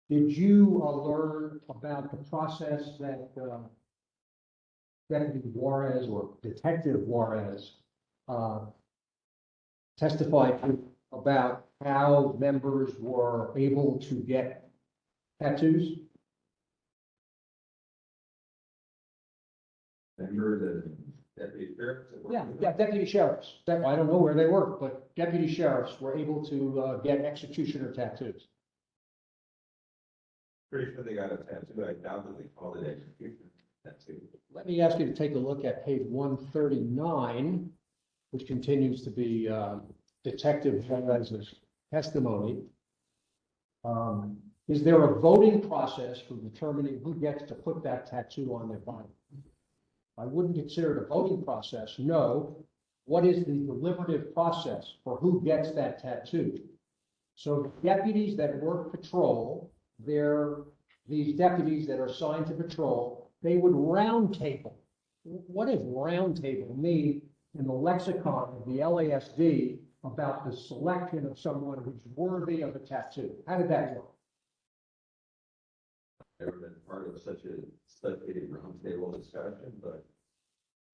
Did you learn about the process that Deputy Juarez or Detective Juarez testified to about how members were able to get tattoos? Remember the deputy sheriff? Yeah, deputy sheriffs. I don't know where they work, but deputy sheriffs were able to get executioner tattoos. Pretty sure they got a tattoo. I doubt that they called it execution tattoo. Let me ask you to take a look at page 139, which continues to be Detective Juarez's testimony. Is there a voting process for determining who gets to put that tattoo on their body? I wouldn't consider it a voting process, no. What is the deliberative process for who gets that tattoo? So the deputies that work patrol, these deputies that are assigned to patrol, they would round table. What does round table mean in the lexicon of the LASD about the selection of someone who's worthy of a tattoo? How did that work? Never been part of such a roundtable discussion, but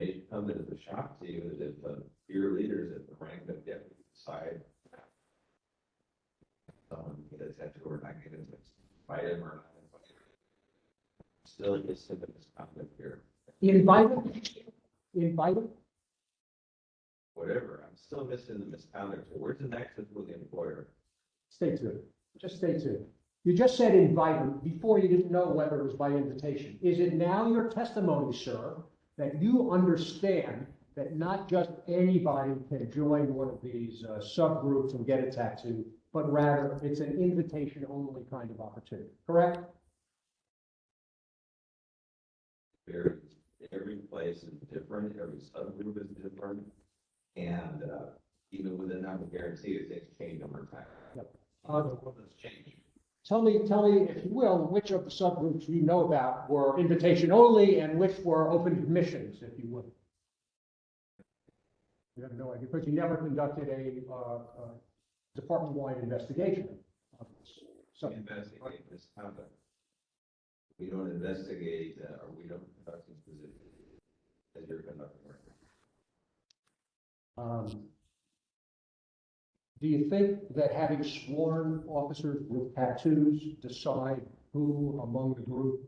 it come as a shock to you that if your leaders at the rank of deputy decide someone get a tattoo or not get it, invite him or not invite him. Still gets to the misconduct here. Invite them? Whatever, I'm still missing the misconduct here. Where's the nexus with the employer? Stay tuned. Just stay tuned. You just said invite them before you didn't know whether it was by invitation. Is it now your testimony, sir, that you understand that not just anybody can join one of these subgroups and get a tattoo, but rather it's an invitation-only kind of opportunity, correct? Every place is different, every subgroup is different, and even within that, I guarantee it takes change over time. Yep. What does change? Tell me, if you will, which of the subgroups you know about were invitation only and which were open admissions, if you would. You have no idea, because you never conducted a department-wide investigation. So, Investigate misconduct. We don't investigate, or we don't conduct these positions as you're conducting work. do you think that having sworn officers with tattoos decide who among the group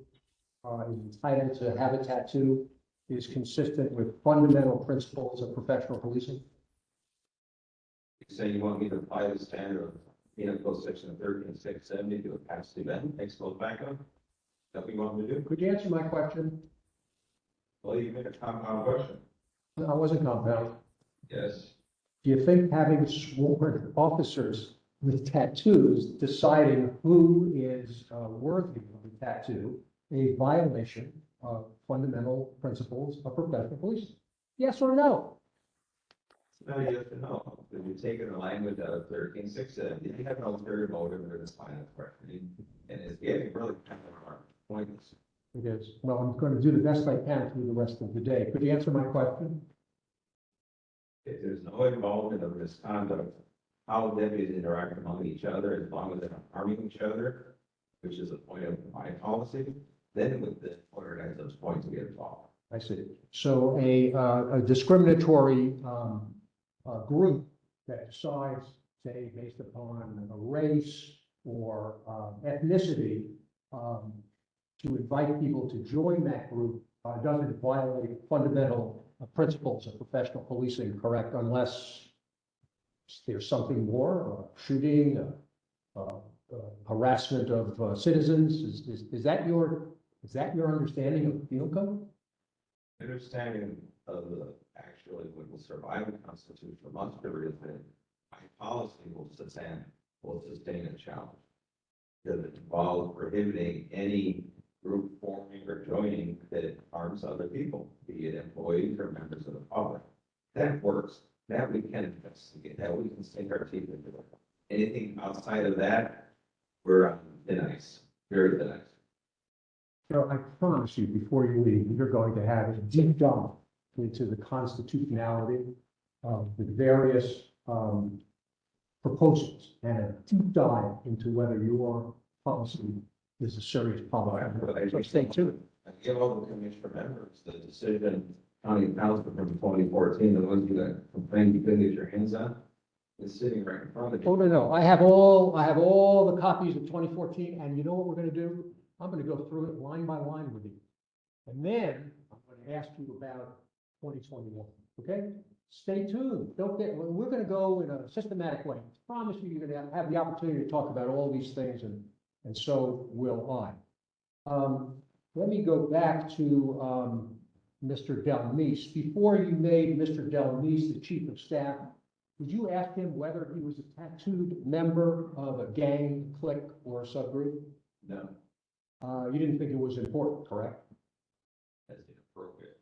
is entitled to have a tattoo is consistent with fundamental principles of professional policing? You say you want me to apply the standard of Penal Code Section 13670 to a past event, expose backup? Is that what you want me to do? Could you answer my question? Well, you made a compound question. No, I wasn't compound. Yes. Do you think having sworn officers with tattoos deciding who is worthy of a tattoo a violation of fundamental principles of professional policing? Yes or no? No, yes or no. Because you're taking the language out of 13670, you have no ulterior motive in this line of questioning, and it's getting really kind of hard. Pointless. It is. Well, I'm going to do the best I can through the rest of the day. Could you answer my question? If there's no involvement of misconduct, how deputies interact among each other, as long as they're not harming each other, which is the point of my policy, then with the employer has those points to get involved. I see. So a discriminatory group that decides, say, based upon a race or ethnicity, to invite people to join that group doesn't violate fundamental principles of professional policing, correct? Unless there's something more, shooting, harassment of citizens. Is that your understanding of the penal code? Understanding of the, actually, what will survive the constitutional muster is that my policy will sustain a challenge. Because it involves prohibiting any group forming or joining that harms other people, be it employees or members of the public. That works. That we can investigate, that we can sink our teeth into it. Anything outside of that, we're on thin ice, very thin ice. I promise you, before you leave, you're going to have a deep dive into the constitutionality of the various proposals and a deep dive into whether your policy is a serious public health. So stay tuned. I give all the commissioner members the decision, county council from 2014, the ones that complained you couldn't get your hands on, is sitting right in front of Oh, you. no. I have all the copies of 2014, and you know what we're going to do? I'm going to go through it line by line with you. And then I'm going to ask you about 2021, okay? Stay tuned. We're going to go in a systematic way. I promise you, you're going to have the opportunity to talk about all these things, and so will I. Let me go back to Mr. Delmise. Before you made Mr. Delmise the chief of staff, did you ask him whether he was a tattooed member of a gang, clique, or a subgroup? No, You didn't think it was important, correct? that's inappropriate.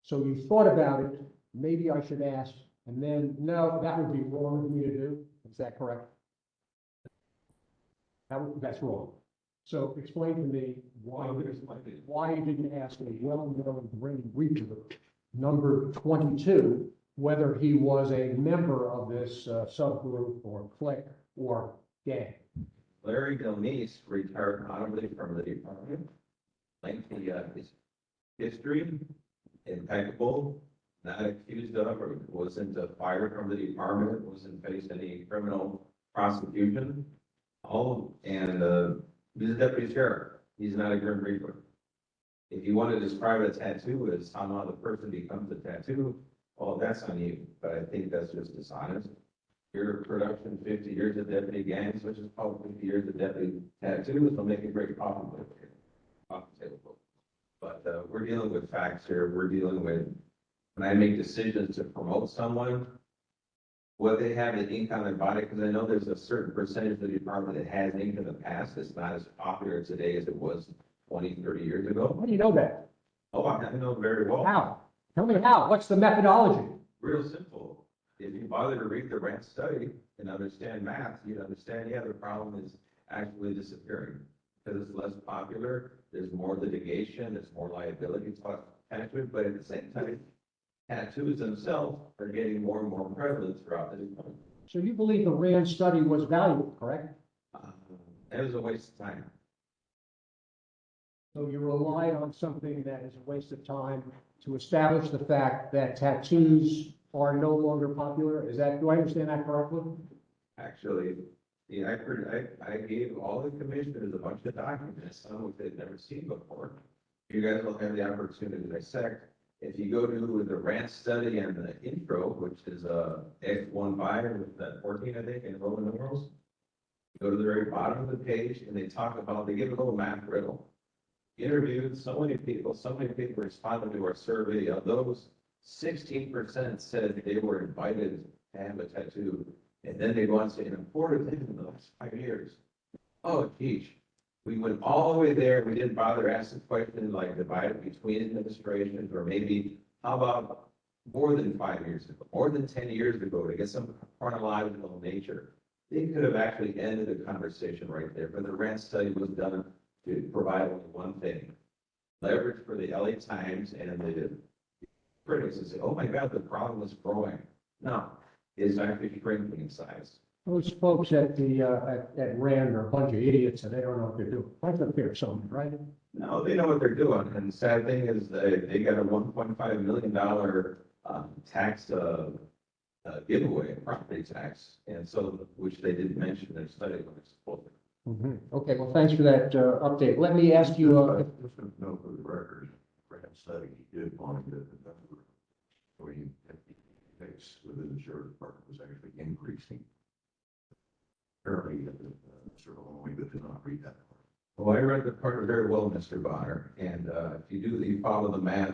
So you thought about it, maybe I should ask, and then, no, that would be wrong of me to do. Is that correct? That's wrong. So explain to me why you didn't ask a well-known Grim Reaper, number 22, whether he was a member of this subgroup or clique or gang. Larry Delmise retired honorably from the department. Lengthy history, impeccable, not accused of or wasn't fired from the department, wasn't faced any criminal prosecution. He's a deputy sheriff. He's not a Grim Reaper. If you want to describe a tattoo as somehow the person becomes a tattoo, well, that's on you. But I think that's just dishonest. Your production, 50 years of deputy gangs, which is probably 50 years of deputy tattoos, will make a great coffee table. But we're dealing with facts here. We're dealing with, when I make decisions to promote someone, what they have the ink on their body, because I know there's a certain percentage of the department that has ink in the past. It's not as popular today as it was 20, 30 years ago. How do you know that? Oh, I know very well. How? Tell me how. What's the methodology? Real simple. If you bother to read the rent study and understand math, you'd understand, the problem is actually disappearing. Because it's less popular, there's more litigation, there's more liability attached to it, but at the same time, tattoos themselves are getting more and more prevalent throughout the department. So you believe the RAND study was valuable, correct? It was a waste of time. So you relied on something that is a waste of time to establish the fact that tattoos are no longer popular? Do I understand that correctly? Actually, I gave all the commissioners a bunch of documents, some which they've never seen before. You guys will have the opportunity to dissect. If you go to the rant study and the intro, which is X15 with that 14, I think, in Roman numerals, go to the very bottom of the page and they give a little math riddle. Interviewed so many people responded to our survey. Of those, 16% said they were invited to have a tattoo. And then they go on to say an important thing in the last 5 years. Oh, geez. We went all the way there. We didn't bother asking questions like divided between administrations, or maybe how about more than 5 years ago, more than 10 years ago, to get some chronological nature. They could have actually ended the conversation right there, but the rant study was done to provide only one thing: leverage for the LA Times and the critics to say, oh my God, the problem is growing. No, it's actually shrinking in size. Those folks at RAND are a bunch of idiots and they don't know what they're doing. That's up here somewhere, right? No, they know what they're doing. And the sad thing is they got a $1.5 million tax giveaway, property tax. And so, which they didn't mention in their study when it's supposed to. Okay, well, thanks for that update. Let me ask you, Just a note for the record, Brad study did find that the number of intakes within the sheriff's department was actually increasing. Apparently, Mr. Maloney did not read that part. Well, I read the part very well, Mr. Bonner, and if you follow the math,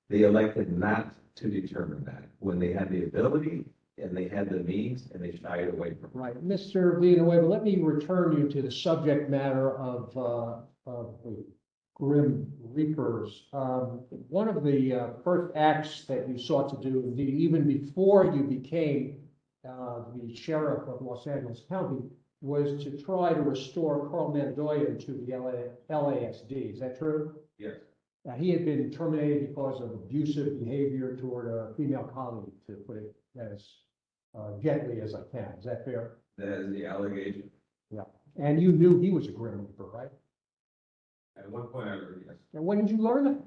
they elected not to determine that when they had the ability and they had the means and they shied away from it. right, Mr. Villanueva, let me return you to the subject matter of the Grim Reapers. One of the first acts that you sought to do, indeed, even before you became the sheriff of Los Angeles County, was to try to restore Carl Mandoya to the LASD. Is that true? Yes. He had been terminated because of abusive behavior toward a female colleague, to put it as gently as I can. Is that fair? That is the allegation. Yeah. And you knew he was a Grim Reaper, right? At one point, I learned, yes, And when did you learn that?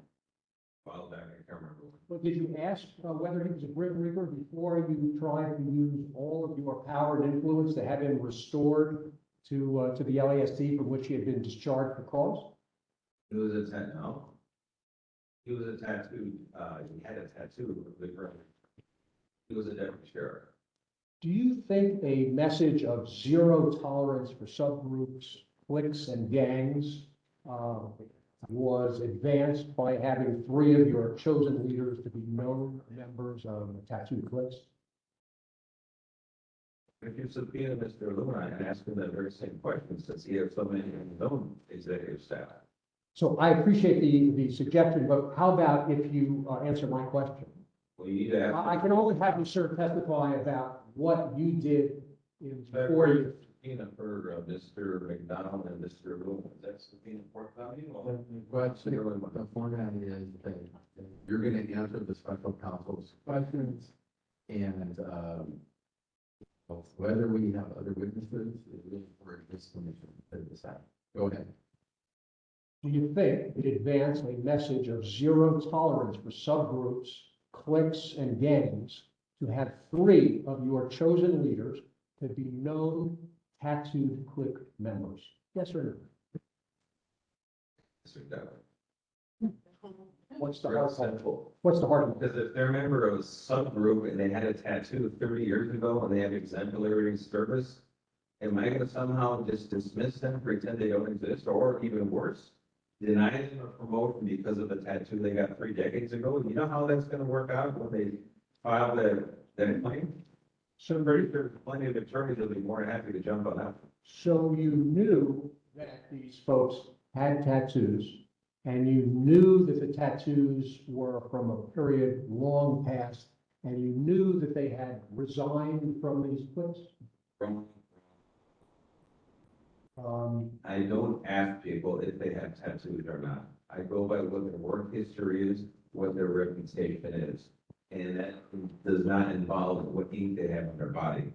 while back, I can't remember. Well, did you ask whether he was a Grim Reaper before you tried to use all of your power and influence to have him restored to the LASD from which he had been discharged for cause? It was a no. He was a tattooed, he had a tattoo of the Grim. He was a deputy sheriff. Do you think a message of zero tolerance for subgroups, cliques, and gangs was advanced by having 3 of your chosen leaders to be known members of the tattooed cliques? If you subpoena Mr. Luna and ask him that very same question, since he has so many known executive staff. So I appreciate the suggestion, but how about if you answer my question? Well, you need to ask. I can only have you, sir, testify about what you did before you. Subpoena for Mr. McDonald and Mr. Luna. That's subpoena forthcoming. The format is that you're going to answer the special counsel's questions, and whether we have other witnesses is really for this commission to decide. Go ahead. Do you think it advanced a message of zero tolerance for subgroups, cliques, and gangs to have 3 of your chosen leaders to be known tattooed clique members? Yes or no? Mr. Devlin. What's the Real hard part? simple. What's the hard part? Because if they're a member of a subgroup and they had a tattoo 30 years ago and they have exemplary service, am I gonna somehow just dismiss them, pretend they don't exist, or even worse, deny them a promotion because of a tattoo they got 3 decades ago? You know how that's gonna work out when they file that claim? So I'm pretty sure plenty of attorneys will be more than happy to jump on that. So you knew that these folks had tattoos, and you knew that the tattoos were from a period long past, and you knew that they had resigned from these cliques? I don't ask people if they have tattoos or not. I go by what their work history is, what their reputation is. And that does not involve what ink they have on their body.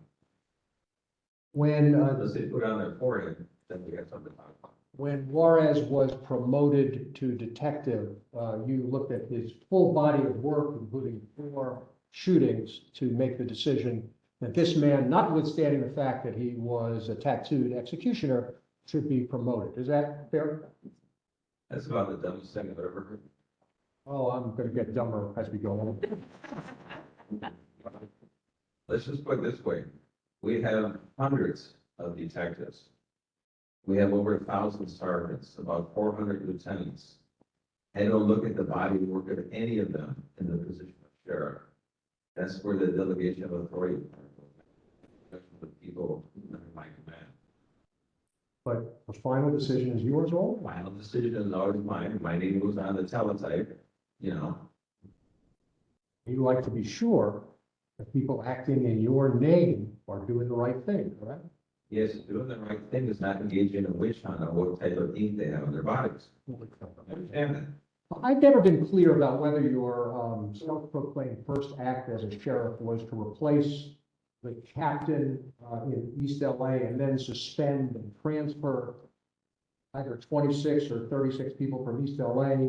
When, Unless they put it on their forehead, then we got something to talk about. when Juarez was promoted to detective, you looked at his full body of work, including 4 shootings, to make the decision that this man, notwithstanding the fact that he was a tattooed executioner, should be promoted. Is that fair? That's about the dumbest thing I've ever heard. Oh, I'm going to get dumber as we go along. Let's just put it this way. We have hundreds of detectives. We have over 1,000 sergeants, about 400 lieutenants. I don't look at the body work of any of them in the position of sheriff. That's where the delegation of authority, the people under my command. But the final decision is yours all? Final decision is always mine. My name goes on the teletype, you know. You like to be sure that people acting in your name are doing the right thing, correct? Yes, doing the right thing is not engaging in a witch hunt on what type of ink they have on their bodies. I understand that. I've never been clear about whether your self-proclaimed first act as a sheriff was to replace the captain in East LA and then suspend and transfer either 26 or 36 people from East LA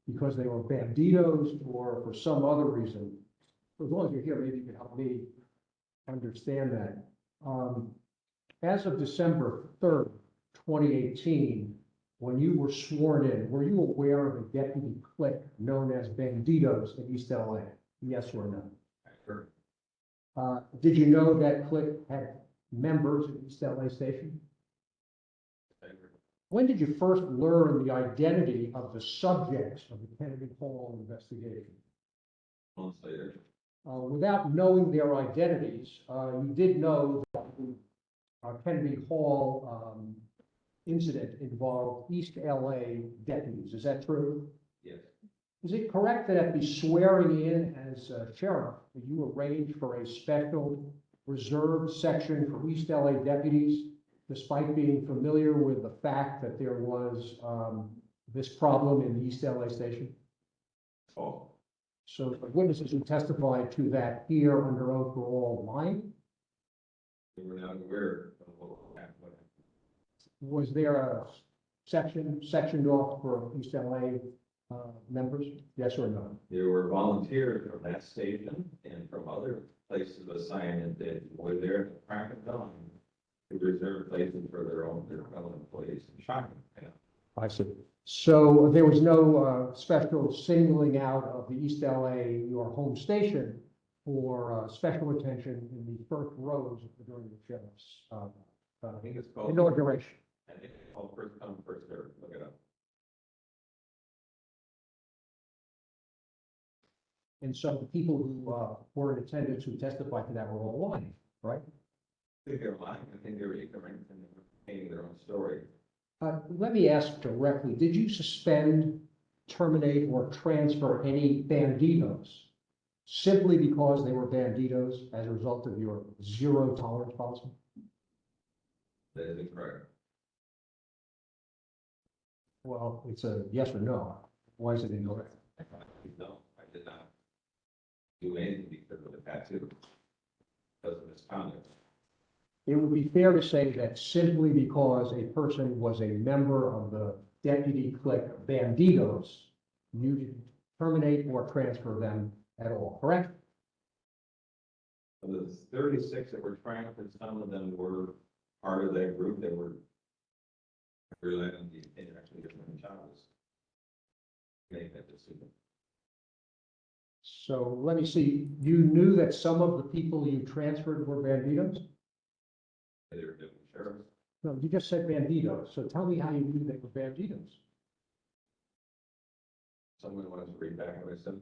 because they were banditos or for some other reason. As long as you're here, maybe you can help me understand that. As of December 3rd, 2018, when you were sworn in, were you aware of a deputy clique known as Banditos in East LA? Yes or no? I heard. Did you know that clique had members in East LA Station? I heard. When did you first learn the identity of the subjects of the Kennedy Hall investigation? Months later. Without knowing their identities, you did know that the Kennedy Hall incident involved East LA deputies. Is that true? Yes. Is it correct that at the swearing in as sheriff, that you arranged for a special reserved section for East LA deputies, despite being familiar with the fact that there was this problem in the East LA station? Oh, So the witnesses who testified to that here under oath were all lying? we were not aware of what happened. Was there a sectioned off for East LA members? Yes or no? There were volunteers from that station and from other places of assignment that were there at the crack of dawn to reserve places for their fellow employees. Shocking, you know. I see. So there was no special singling out of the East LA, your home station, for special attention in the first rows during the sheriff's I think it's called. inauguration. I think it's called first come, first served. Look it up. And so the people who were in attendance who testified to that were all lying, right? I think they were lying. I think they were ignorant and they were painting their own story. Let me ask directly, did you suspend, terminate, or transfer any banditos simply because they were banditos as a result of your zero tolerance policy? That is incorrect. Well, it's a yes or no. Why is it incorrect? No, I did not do anything because of the tattoo, because of misconduct. It would be fair to say that simply because a person was a member of the deputy clique banditos, you didn't terminate or transfer them at all, correct? Of the 36 that were transferred, some of them were part of that group that were relying on the interaction of different jobs. Make that decision. So let me see, you knew that some of the people you transferred were banditos? They were different sheriffs. No, you just said banditos, so tell me how you knew they were banditos. Someone wants to read back what I said.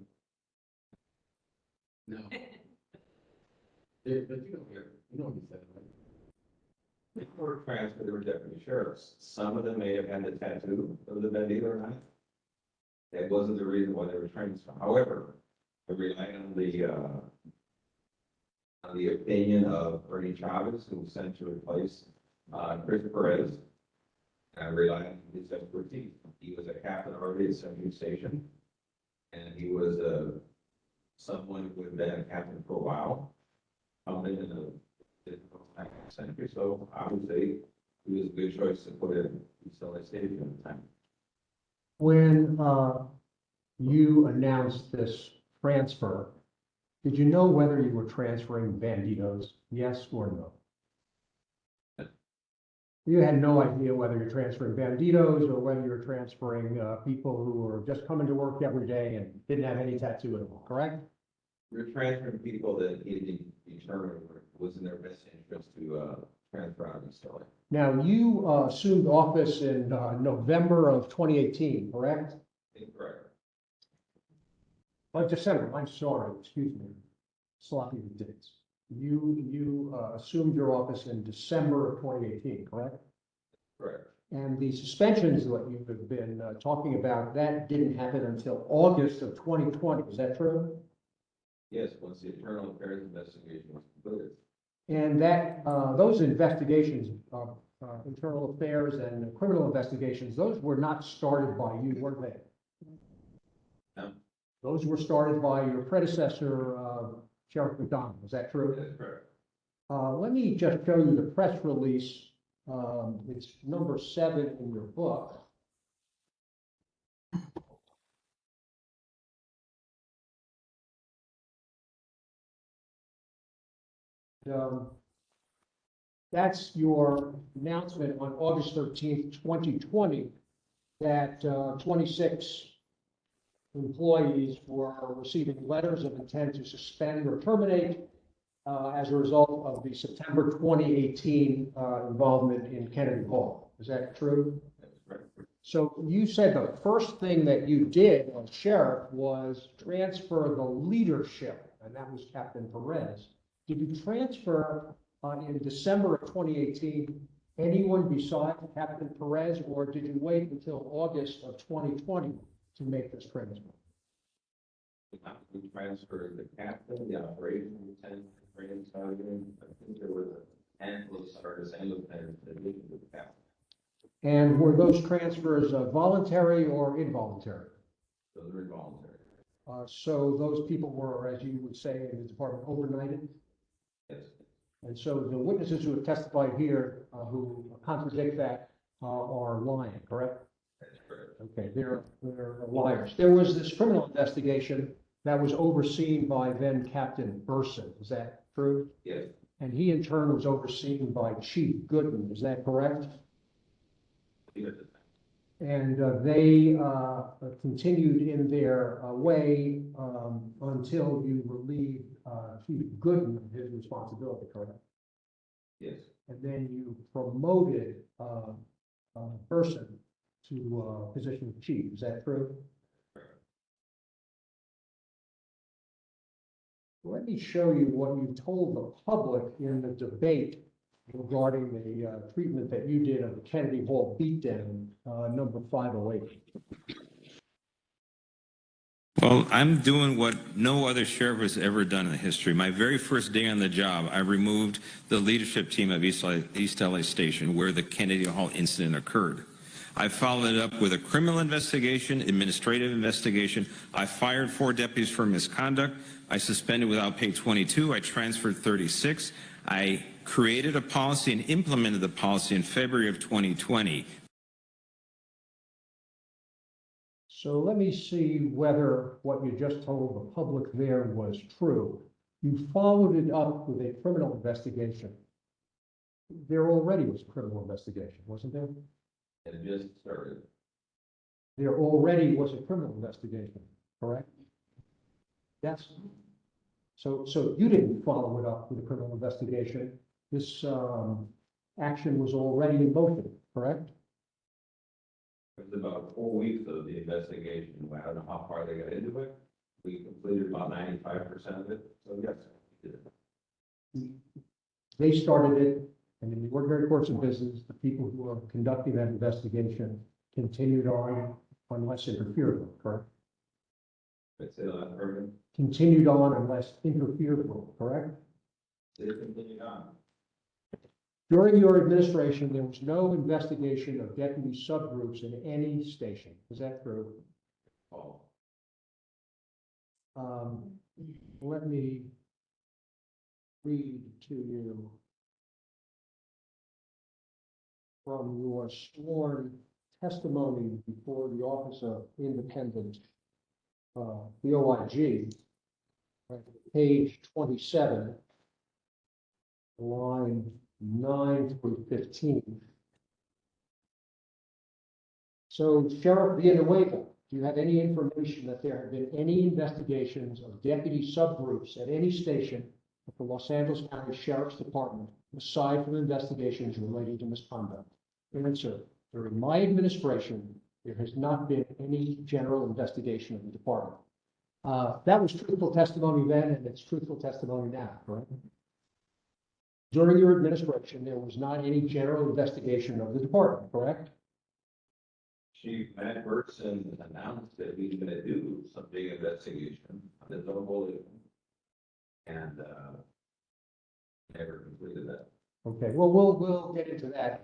No. But you know what he said, right? They were transferred, they were deputy sheriffs. Some of them may have had the tattoo of the bandito or not. That wasn't the reason why they were transferred. However, I relied on the opinion of Bernie Chavez, who was sent to replace Chris Perez. And I relied on his expertise. He was a captain already at Century Station, and he was someone who had been a captain for a while, coming in the Century. So obviously, he was a good choice to put in East LA Station at the time. When you announced this transfer, did you know whether you were transferring banditos, yes or no? You had no idea whether you're transferring banditos or whether you're transferring people who were just coming to work every day and didn't have any tattoo at all, correct? We're transferring people that he determined was in their best interest to transfer out of East LA. Now, you assumed office in November of 2018, correct? Incorrect. December, I'm sorry, excuse me, sloppy with dates. You assumed your office in December of 2018, correct? Correct. And the suspensions that you have been talking about, that didn't happen until August of 2020, is that true? Yes, once the internal affairs investigation was completed. And that, those investigations, internal affairs and criminal investigations, those were not started by you, were they? No. Those were started by your predecessor, Sheriff McDonald, is that true? That's correct. Let me just show you the press release. It's number 7 in your book. That's your announcement on August 13th, 2020, that 26 employees were receiving letters of intent to suspend or terminate as a result of the September 2018 involvement in Kennedy Hall. Is that true? That's correct. So you said the first thing that you did as sheriff was transfer the leadership, and that was Captain Perez. Did you transfer in December of 2018 anyone besides Captain Perez, or did you wait until August of 2020 to make this transfer? We transferred the captain, the operations lieutenant, the training sergeant. I think there was a handful of sergeants and lieutenants in addition to the captain. And were those transfers voluntary or involuntary? Those are involuntary. So those people were, as you would say in the department, overnighted? Yes. And so the witnesses who have testified here who contradict that are lying, correct? That's correct. Okay, they're liars. There was this criminal investigation that was overseen by then Captain Burson. Is that true? Yes. And he in turn was overseen by Chief Gooden. Is that correct? Yes. And they continued in their way until you relieved Chief Gooden of his responsibility, correct? Yes. And then you promoted Burson to position of chief. Is that true? Let me show you what you told the public in the debate regarding the treatment that you did of the Kennedy Hall beatdown, number 508. Well, I'm doing what no other sheriff has ever done in the history. My very first day on the job, I removed the leadership team of East LA Station where the Kennedy Hall incident occurred. I followed it up with a criminal investigation, administrative investigation. I fired 4 deputies for misconduct. I suspended without pay 22. I transferred 36. I created a policy and implemented the policy in February of 2020. So let me see whether what you just told the public there was true. You followed it up with a criminal investigation. There already was a criminal investigation, wasn't there? It just started. There already was a criminal investigation, correct? Yes. So you didn't follow it up with a criminal investigation. This action was already in motion, correct? It was about 4 weeks of the investigation. I don't know how far they got into it. We completed about 95% of it. So yes, we did it. They started it, and in the ordinary course of business, the people who are conducting that investigation continued on unless interfered with, correct? Let's say that Irma, Continued on unless interfered with, correct? they continued on. During your administration, there was no investigation of deputy subgroups in any station. Is that true? Oh, Let me read to you from your sworn testimony before the Office of Independent, the OIG, page 27, line 9 through 15. So Sheriff Villanueva, do you have any information that there have been any investigations of deputy subgroups at any station of the Los Angeles County Sheriff's Department aside from investigations relating to misconduct? Answer, during my administration, there has not been any general investigation of the department. That was truthful testimony then, and it's truthful testimony now, correct? During your administration, there was not any general investigation of the department, correct? Chief Matt Bertson announced that he's going to do some big investigation on his own bullying. And never completed that. Okay, well, we'll get into that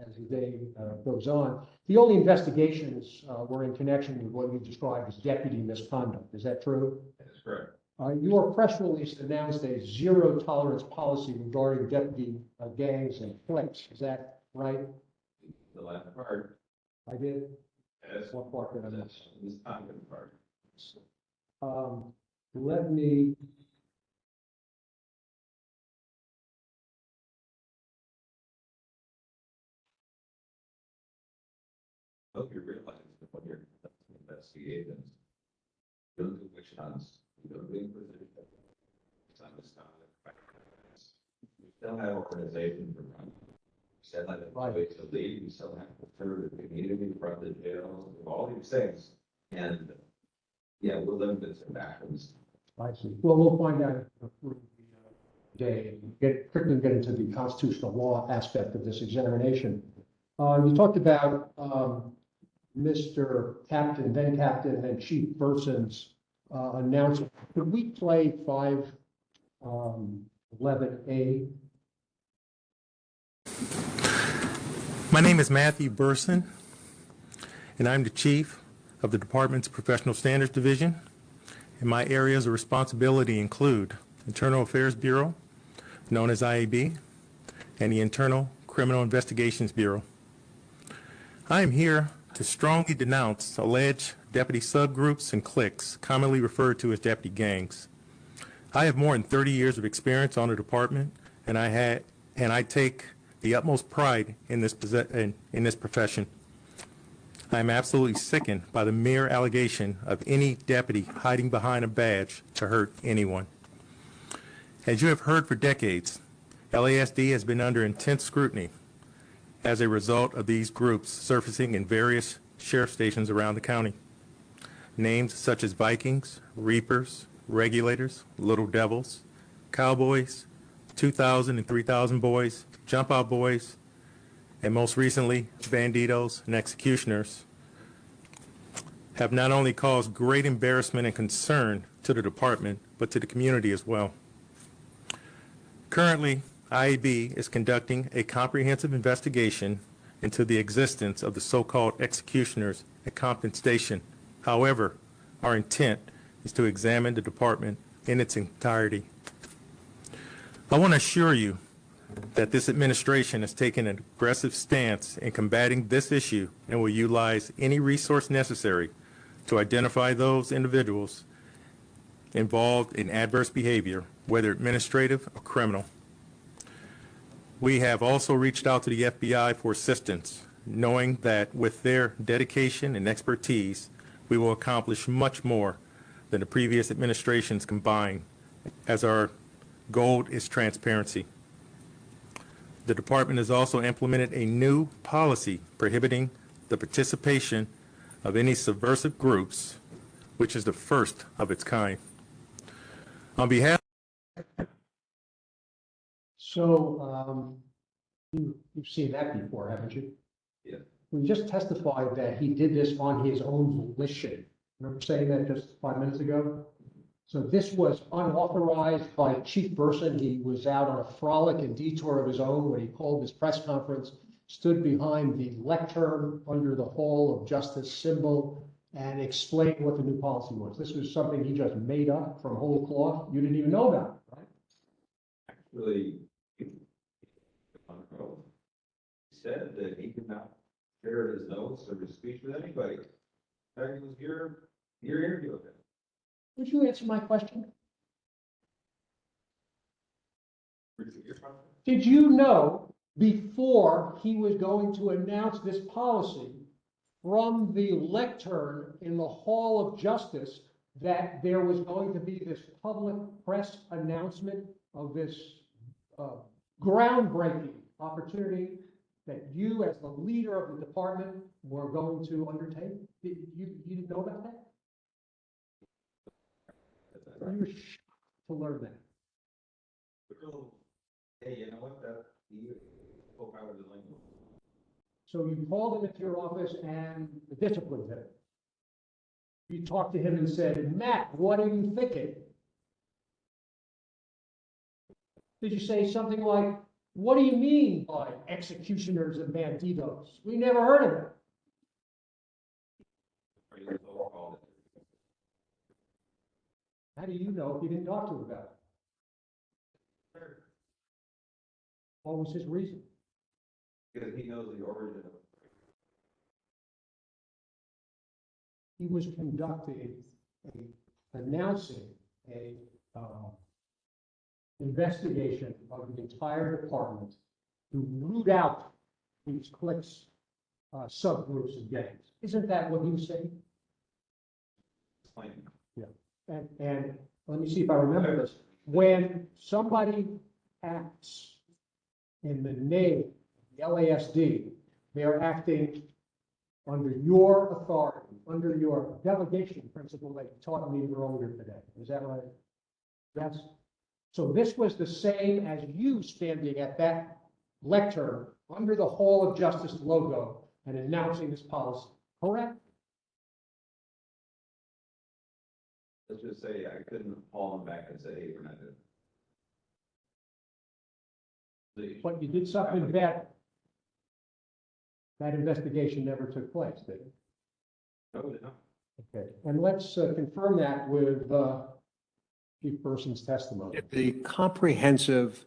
as the day goes on. The only investigations were in connection with what you described as deputy misconduct. Is that true? That's correct. Your press release announced a zero tolerance policy regarding deputy gangs and cliques. Is that right? The last part. I did. Yes. What part did I miss? This content part. Let me hope you realize that when you're investigating, you don't do witch hunts, you don't do inquisition. It's understanding. We still have organizations to run. We still have employees to lead, we still have to serve the community, run the jails, all these things. And, yeah, we're limited to that. I see. Well, we'll find out through the day and quickly get into the constitutional law aspect of this examination. You talked about Mr. Captain, then Chief Burson's announcement. Could we play 511A? My name is Matthew Burson, and I'm the Chief of the Department's Professional Standards Division. And my areas of responsibility include Internal Affairs Bureau, known as IAB, and the Internal Criminal Investigations Bureau. I am here to strongly denounce alleged deputy subgroups and cliques, commonly referred to as deputy gangs. I have more than 30 years of experience on the department, and I take the utmost pride in this profession. I am absolutely sickened by the mere allegation of any deputy hiding behind a badge to hurt anyone. As you have heard for decades, LASD has been under intense scrutiny as a result of these groups surfacing in various sheriff stations around the county. Names such as Vikings, Reapers, Regulators, Little Devils, Cowboys, 2,000 and 3,000 Boys, Jump Out Boys, and most recently, Banditos and Executioners, have not only caused great embarrassment and concern to the department, but to the community as well. Currently, IAB is conducting a comprehensive investigation into the existence of the so-called executioners at Compton Station. However, our intent is to examine the department in its entirety. I want to assure you that this administration has taken an aggressive stance in combating this issue and will utilize any resource necessary to identify those individuals involved in adverse behavior, whether administrative or criminal. We have also reached out to the FBI for assistance, knowing that with their dedication and expertise, we will accomplish much more than the previous administrations combined, as our goal is transparency. The department has also implemented a new policy prohibiting the participation of any subversive groups, which is the first of its kind. On behalf So you've seen that before, haven't you? Yeah. We just testified that he did this on his own volition. Remember saying that just 5 minutes ago? So this was unauthorized by Chief Burson. He was out on a frolic and detour of his own when he called this press conference, stood behind the lectern under the Hall of Justice symbol, and explained what the new policy was. This was something he just made up from whole cloth. You didn't even know about it, right? Actually, he said that he could not share his notes or his speech with anybody. That was your interview with him. Would you answer my question? Did you know before he was going to announce this policy from the lectern in the Hall of Justice that there was going to be this public press announcement of this groundbreaking opportunity that you, as the leader of the department, were going to undertake? You didn't know about that? You were shocked to learn that. Hey, you know what? He spoke out of his language. So you called him into your office and disciplined him. You talked to him and said, Matt, what are you thinking? Did you say something like, what do you mean by executioners and banditos? We never heard of it. How do you know if you didn't talk to him about it? What was his reason? Because he knows the origin of it. He was announcing a investigation of the entire department to root out these cliques subgroups of gangs. Isn't that what he was saying? Explain. And let me see if I remember this. When somebody acts in the name of the LASD, they're acting under your authority, under your delegation principle that you taught me earlier today. Is that right? Yes. So this was the same as you standing at that lectern under the Hall of Justice logo and announcing this policy, correct? Let's just say I couldn't call them back and say, hey, we're not doing it. But you did something better. That investigation never took place, did it? No, no. Okay, and let's confirm that with Chief Person's testimony. The comprehensive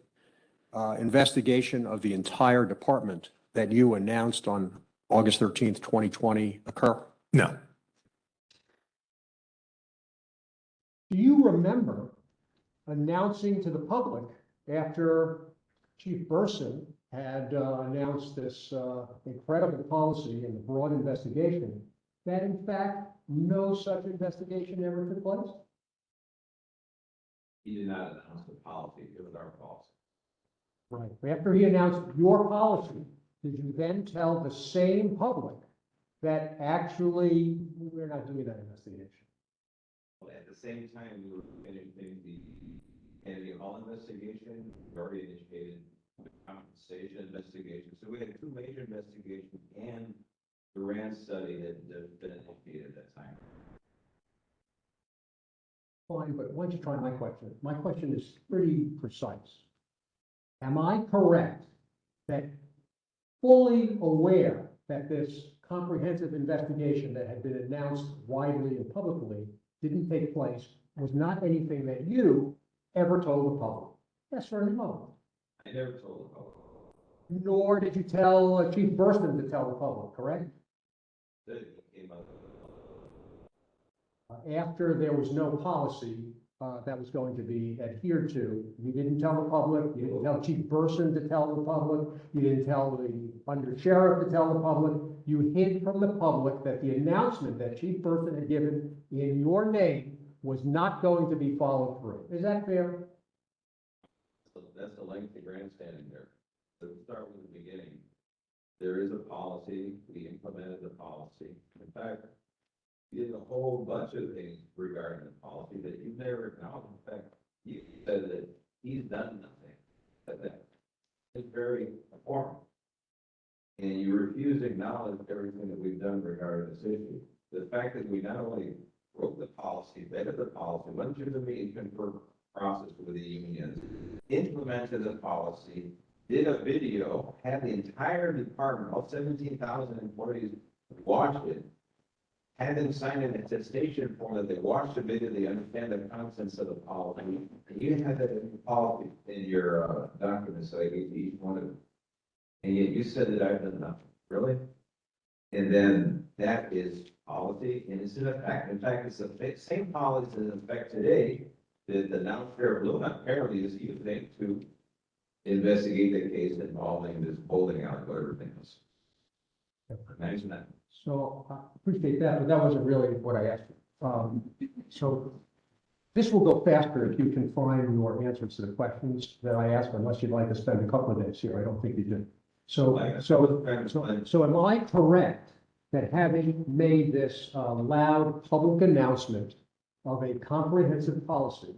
investigation of the entire department that you announced on August 13th, 2020 occur? No. Do you remember announcing to the public after Chief Burson had announced this incredible policy and the broad investigation that in fact no such investigation ever took place? He did not announce the policy, it was our policy. Right. After he announced your policy, did you then tell the same public that actually we're not doing that investigation? Well, at the same time, we were finishing the Kennedy Hall investigation, we already initiated the compensation investigation. So we had two major investigations and the RAND study that been initiated at that time. Fine, but why don't you try my question? My question is pretty precise. Am I correct that fully aware that this comprehensive investigation that had been announced widely and publicly didn't take place was not anything that you ever told the public? Yes or no? I never told the public. Nor did you tell Chief Burstyn to tell the public, correct? That it came out. After there was no policy that was going to be adhered to, you didn't tell the public, you didn't tell Chief Burstyn to tell the public, you didn't tell the under sheriff to tell the public, you hid from the public that the announcement that Chief Burstyn had given in your name was not going to be followed through. Is that fair? So that's the lengthy grandstanding there. So to start with the beginning, there is a policy, we implemented the policy. In fact, we did a whole bunch of things regarding the policy that you've never acknowledged. In fact, you said that he's done nothing. That is very important. And you refuse to acknowledge everything that we've done regarding this issue. The fact that we not only wrote the policy, vetted the policy, went through the meeting for process with the unions, implemented the policy, did a video, had the entire department, all 17,000 employees watch it, had them sign an attestation form that they watched the video, they understand the contents of the policy. And you had that in the policy in your documents, so I gave to each one of them. And yet you said that I've done nothing, really? And then that is policy, and it's in effect. In fact, it's the same policy in effect today that the now Sheriff Luna apparently is using to investigate the case involving this bowling alley, whatever thing was. Imagine that. So I appreciate that, but that wasn't really what I asked you. So this will go faster if you can find your answers to the questions that I asked, unless you'd like to spend a couple of days here. I don't think you do. So am I correct that having made this loud public announcement of a comprehensive policy,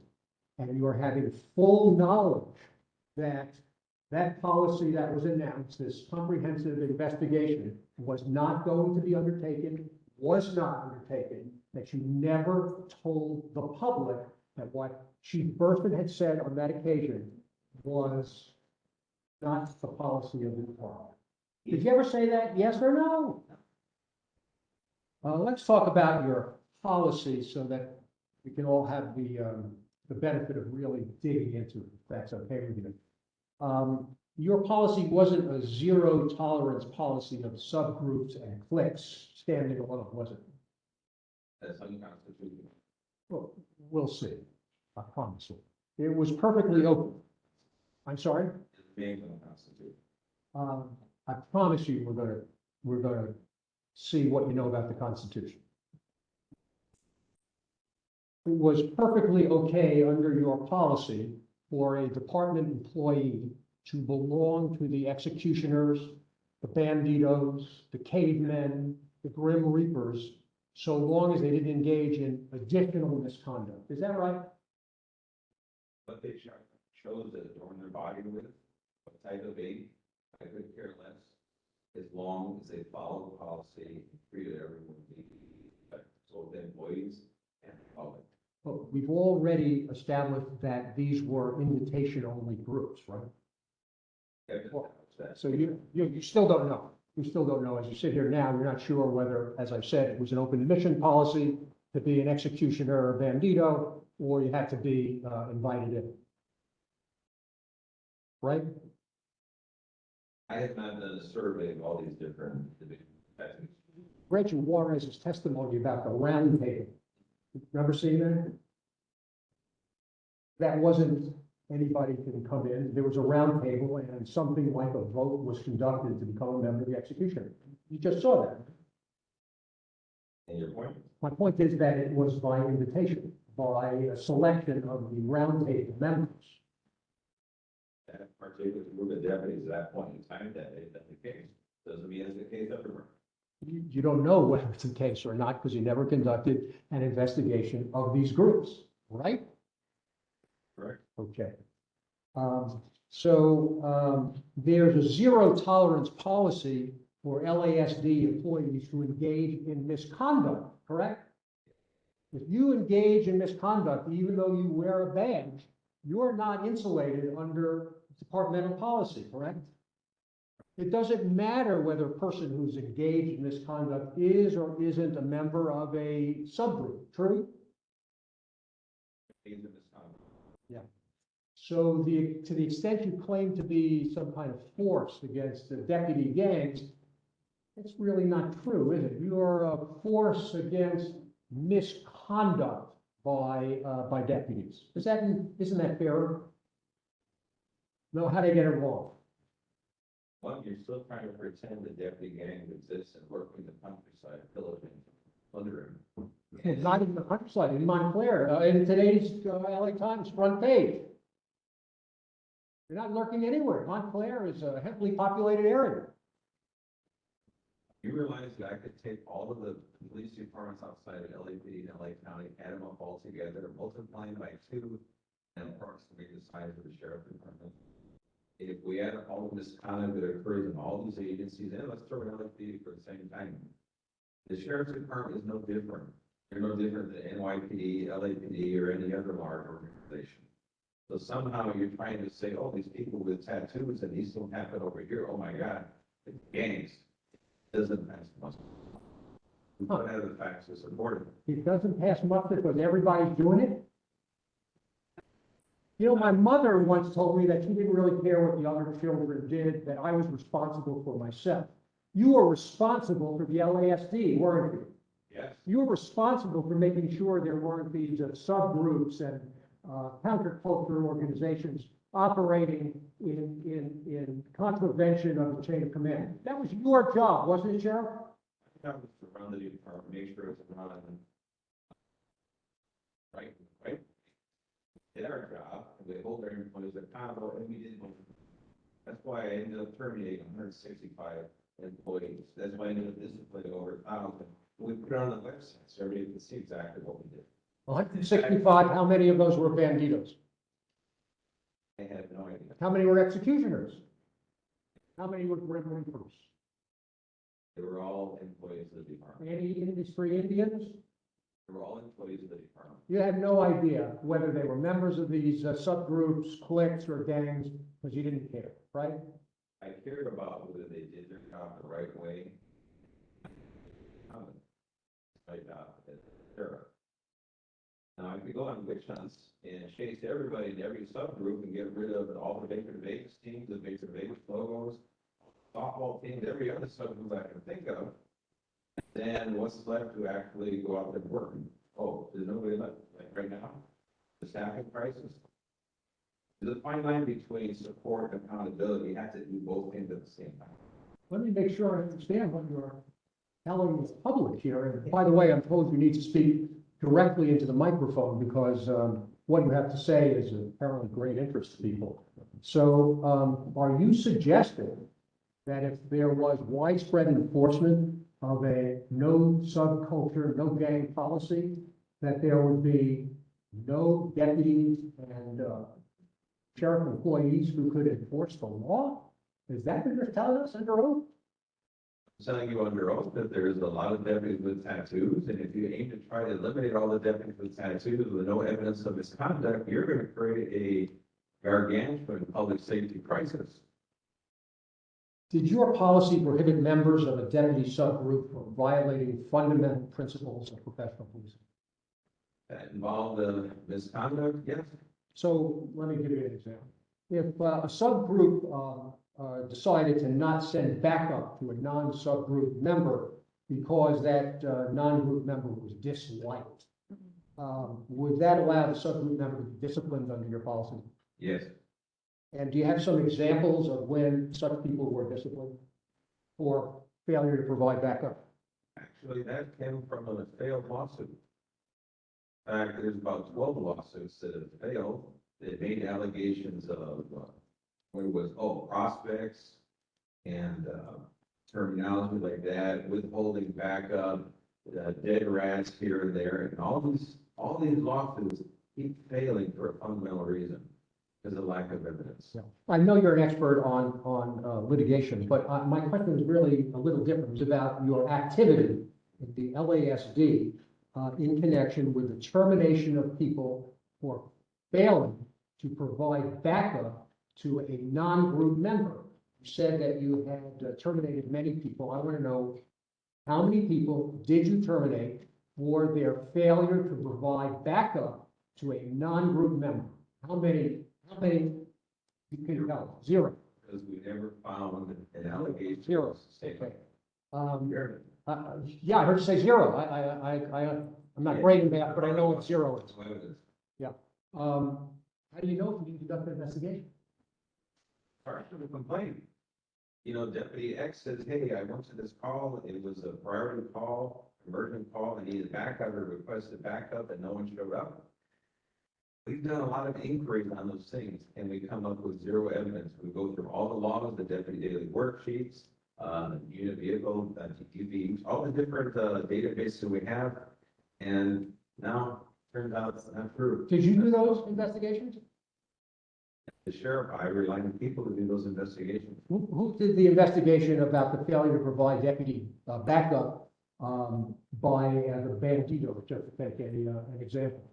and you are having full knowledge that that policy that was announced, this comprehensive investigation, was not going to be undertaken, was not undertaken, that you never told the public that what Chief Burstyn had said on that occasion was not the policy of the department? Did you ever say that, yes or no? Let's talk about your policy so that we can all have the benefit of really digging into it, if that's okay with you. Your policy wasn't a zero tolerance policy of subgroups and cliques standing alone, was it? That's unconstitutional. Well, we'll see. I promise you. It was perfectly open. I'm sorry? It's being unconstitutional. I promise you we're going to we're going to see what you know about the Constitution. It was perfectly okay under your policy for a department employee to belong to the executioners, the banditos, the cavemen, the grim reapers, so long as they didn't engage in additional misconduct. Is that right? What they chose to adorn their body with, what type of bait, I could care less, as long as they followed the policy and treated everyone equally, so the employees and the public. But we've already established that these were invitation-only groups, right? So you still don't know. You still don't know. As you sit here now, you're not sure whether, as I said, it was an open admission policy to be an executioner or bandito, or you had to be invited in. Right? I have not done a survey of all these different divisions. Read Juarez's testimony about the round table. Remember seeing that? That wasn't anybody can come in. There was a round table and something like a vote was conducted to become a member of the execution. You just saw that. And your point? My point is that it was by invitation, by a selection of the round table members. That particular group of deputies at that point in time, that is the case. Doesn't mean it's the case everywhere. You don't know whether it's the case or not because you never conducted an investigation of these groups, right? Correct. Okay. There's a zero tolerance policy for LASD employees who engage in misconduct, correct? If you engage in misconduct, even though you wear a badge, you're not insulated under departmental policy, correct? It doesn't matter whether a person who's engaged in misconduct is or isn't a member of a subgroup, true? Yeah. So to the extent you claim to be some kind of force against the deputy gangs, it's really not true, is it? You're a force against misconduct by deputies. Isn't that fair? No, how do you get it wrong? One, you're still trying to pretend the deputy gang exists and working the countryside, pillaging, plundering. Not in the countryside, in Montclair, in today's LA Times front page. You're not lurking anywhere. Montclair is a heavily populated area. You realize that I could take all of the police departments outside of LAPD and LA County, add them up all together, multiply them by 2, and approximate the size of the sheriff department. If we add up all of this conduct that occurs in all these agencies, and let's throw in LAPD for the same time. The sheriff's department is no different. They're no different than NYPD, LAPD, or any other large organization. So somehow you're trying to say, oh, these people with tattoos and these don't happen over here. Oh my God, it's gangs. It doesn't pass muster. We don't have the facts to support it. It doesn't pass muster because everybody's doing it. You know, my mother once told me that she didn't really care what the other children did, that I was responsible for myself. You were responsible for the LASD, weren't you? Yes. You were responsible for making sure there weren't these subgroups and counterculture organizations operating in contravention of the chain of command. That was your job, wasn't it, Sheriff? That was to run the department, make sure it's run right. Did our job, and we hold our employees accountable, and we didn't. That's why I ended up terminating 165 employees. That's why I ended up disciplining over 1,000. We put it on the website so everybody can see exactly what we did. 165, how many of those were banditos? I have no idea. How many were executioners? How many were grim reapers? They were all employees of the department. Any industry Indians? They were all employees of the department. You had no idea whether they were members of these subgroups, cliques, or gangs, because you didn't care, right? I cared about whether they did their job the right way. My job as sheriff. Now, I could go on witch hunts and chase everybody in every subgroup and get rid of all the Baker Vegas teams, the Baker Vegas logos, softball teams, every other subgroup I can think of. Then what's left to actually go out there and work? Oh, there's nobody left, like right now, the staffing crisis. There's a fine line between support and accountability. You have to do both things at the same time. let me make sure I understand what you're telling the public here. And by the way, I'm told you need to speak directly into the microphone because what you have to say is apparently great interest to people. So are you suggesting that if there was widespread enforcement of a no subculture, no gang policy, that there would be no deputies and sheriff employees who could enforce the law? Is that what you're telling us under oath? I'm telling you under oath that there's a lot of deputies with tattoos, and if you aim to try to eliminate all the deputies with tattoos with no evidence of misconduct, you're going to create a gargantuan public safety crisis. Did your policy prohibit members of a deputy subgroup from violating fundamental principles of professional policing? That involved misconduct, yes. So let me give you an example. If a subgroup decided to not send backup to a non-subgroup member because that non-group member was disliked, would that allow the subgroup member to be disciplined under your policy? Yes. And do you have some examples of when such people were disciplined for failure to provide backup? Actually, that came from a failed lawsuit. In fact, there's about 12 lawsuits that have failed. They made allegations of what it was, prospects and terminology like that, withholding backup, dead rats here and there, and all these lawsuits keep failing for a fundamental reason. There's a lack of evidence. Yeah. I know you're an expert on litigation, but my question is really a little different. It's about your activity in the LASD in connection with the termination of people for failing to provide backup to a non-group member. You said that you had terminated many people. I want to know how many people did you terminate for their failure to provide backup to a non-group member? How many? You can tell. Zero. Because we never found an allegation. Zero. Okay. Okay. Yeah, I heard you say zero. I'm not great in that, but I know what zero is. Yeah. How do you know if you conduct an investigation? Part of the complaint. You know, Deputy X says, hey, I went to this call. It was a priority call, emergent call. I needed backup or requested backup and no one showed up. We've done a lot of inquiries on those things and we come up with zero evidence. We go through all the laws, the deputy daily worksheets, unit vehicle, TQB, all the different databases that we have. And now turns out it's not true. Did you do those investigations? The sheriff, I rely on people to do those investigations. Who did the investigation about the failure to provide deputy backup by the Bandito, just to take an example?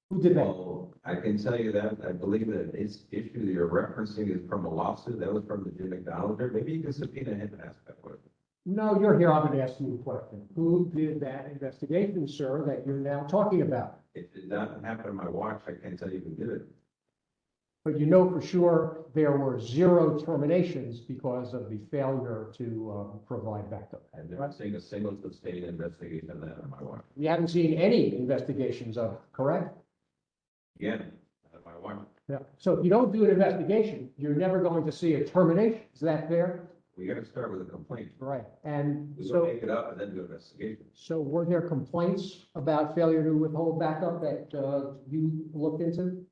Who did that? Well, I can tell you that I believe that this issue that you're referencing is from a lawsuit that was from the Jim McDonald. Or maybe you can subpoena him and ask that question. No, you're here. I'm going to ask you a question. Who did that investigation, sir, that you're now talking about? It did not happen on my watch. I can't tell you who did it. But you know for sure there were zero terminations because of the failure to provide backup. I've never seen a single sustained investigation of that on my watch. You haven't seen any investigations of it, correct? Again, not on my watch. Yeah. So if you don't do an investigation, you're never going to see a termination. Is that fair? We got to start with a complaint. Right. And We so, will make it up and then do an investigation. so were there complaints about failure to withhold backup that you looked into?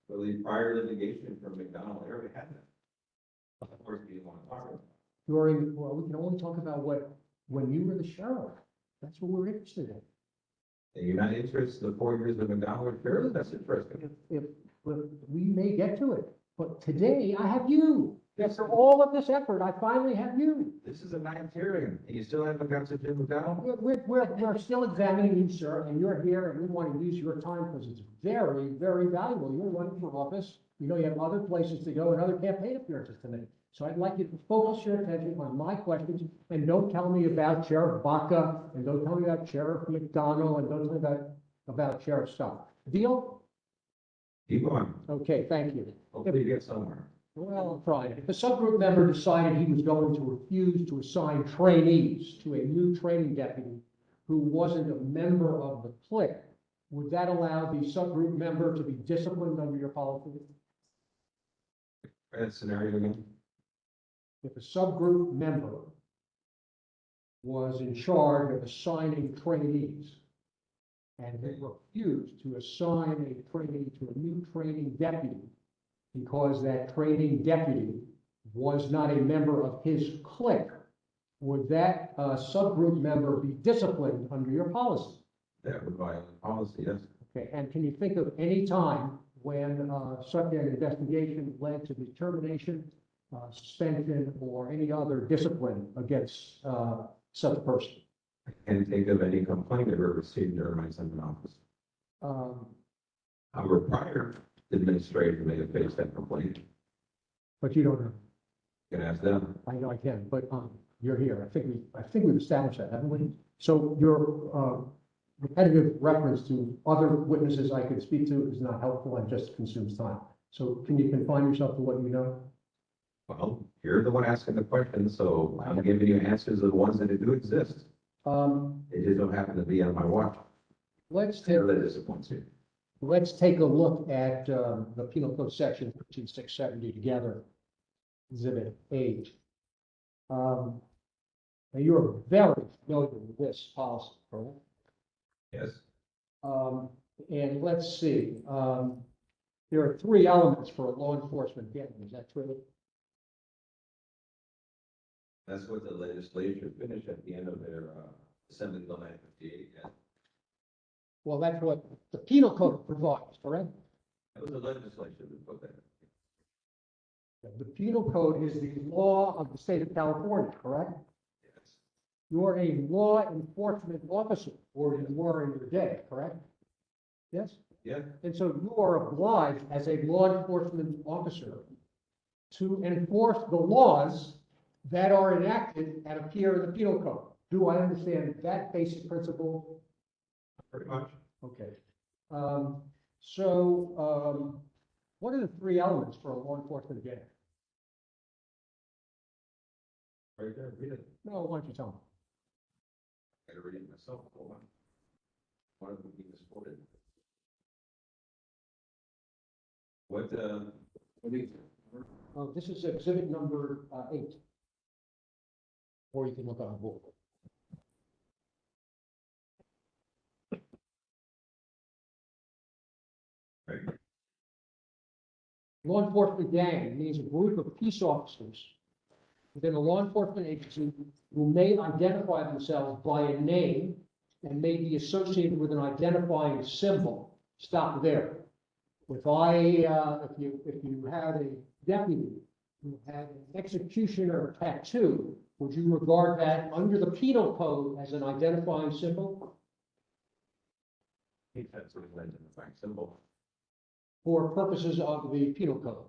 Well, the prior litigation from McDonald area had that. Of course, we didn't want to talk about it. Well, we can only talk about when you were the sheriff. That's what we're interested in. And you're not interested in the 4 years of McDonald sheriff? That's interesting. If we may get to it, but today I have you. After all of this effort, I finally have you. This is a ninth hearing, and you still haven't got to Jim McDonald? We're still examining you, sir, and you're here, and we want to use your time because it's very, very valuable. You're running for office. You know, you have other places to go and other campaign appearances to make. So I'd like you to focus your attention on my questions, and don't tell me about Sheriff Baca, and don't tell me about Sheriff McDonald, and don't tell me about Sheriff stuff. Deal? Keep going. Okay, thank you. Hopefully you get somewhere. Well, I'm trying. If a subgroup member decided he was going to refuse to assign trainees to a new training deputy who wasn't a member of the clique, would that allow the subgroup member to be disciplined under your policy? That scenario again? If a subgroup member was in charge of assigning trainees. And they refused to assign a trainee to a new training deputy because that training deputy was not a member of his clique. Would that subgroup member be disciplined under your policy? That would violate policy, yes. Okay, and can you think of any time when such an investigation led to determination, suspension, or any other discipline against such a person? I can't think of any complaint ever received during my time in office. Our prior administrator may have faced that complaint. But you don't know. You can ask them. I know I can, but you're here. I think we've established that, haven't we? So your repetitive reference to other witnesses I could speak to is not helpful and just consumes time. So can you confine yourself to what you know? Well, you're the one asking the question, so I'm giving you answers of the ones that do exist. They just don't happen to be on my watch. Let's take That disappoints you. Let's take a look at the Penal Code Section 13670 together, Exhibit H. Now, you're very familiar with this policy, correct? Yes. And let's see, there are 3 elements for a law enforcement getting, is that true? That's what the legislature finished at the end of their Assembly Bill 958. Yeah. Well, that's what the Penal Code provides, correct? That was the legislature that put that. The Penal Code is the law of the state of California, correct? Yes. You're a law enforcement officer, or you were in your day, correct? Yes? Yeah. And so you are obliged as a law enforcement officer to enforce the laws that are enacted and appear in the penal code. Do I understand that basic principle? Pretty much. Okay. What are the 3 elements for a law enforcement getting? Right there, read it. No, why don't you tell me? I gotta read it myself. Hold on. One of them being misquoted. What do you? This is exhibit number 8. Or you can look on the board. Right. Law enforcement gang means a group of peace officers within a law enforcement agency who may identify themselves by a name and may be associated with an identifying symbol. Stop there. If you had a deputy who had an executioner tattoo, would you regard that under the penal code as an identifying symbol? I think that's what an identifying symbol. For purposes of the penal code?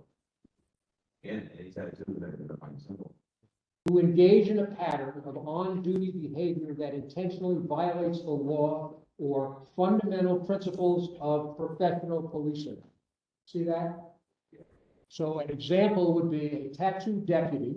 And any tattoo is an identifying symbol. Who engage in a pattern of on-duty behavior that intentionally violates the law or fundamental principles of professional policing. See that? So an example would be a tattooed deputy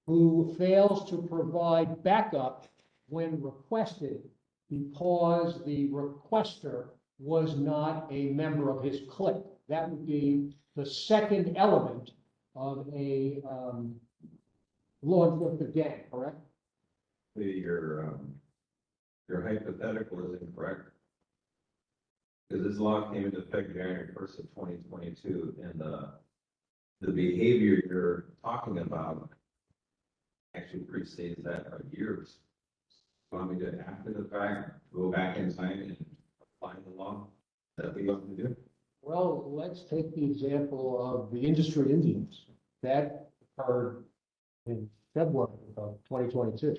who fails to provide backup when requested because the requester was not a member of his clique. That would be the second element of a law enforcement gang, correct? Your hypothetical is incorrect. Because this law came into effect January 1st of 2022, and the behavior you're talking about actually precedes that by years. So I mean, after the fact, go back in time and apply the law that we want to do. Well, let's take the example of the industry Indians. That occurred in February of 2022.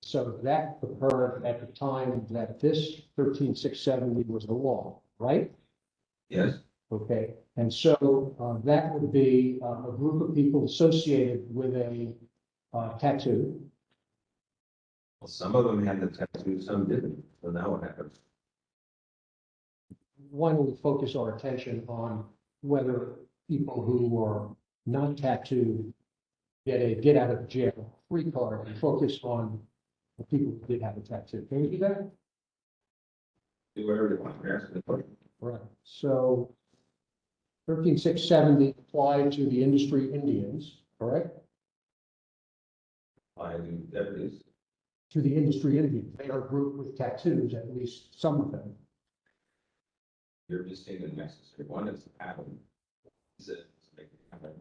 So that occurred at the time that this 13670 was the law, right? Yes. Okay, and so that would be a group of people associated with a tattoo. Well, some of them had the tattoo, some didn't. So now what happens? Why don't we focus our attention on whether people who are not tattooed get a get out of jail free card and focus on the people who did have a tattoo. Can you do that? Do whatever you want. You're asking the question. Right. So 13670 applied to the industry Indians, correct? Apply to deputies. to the industry interviews. They are grouped with tattoos, at least some of them. You're just saying the necessary. One is pattern. This is make it happen.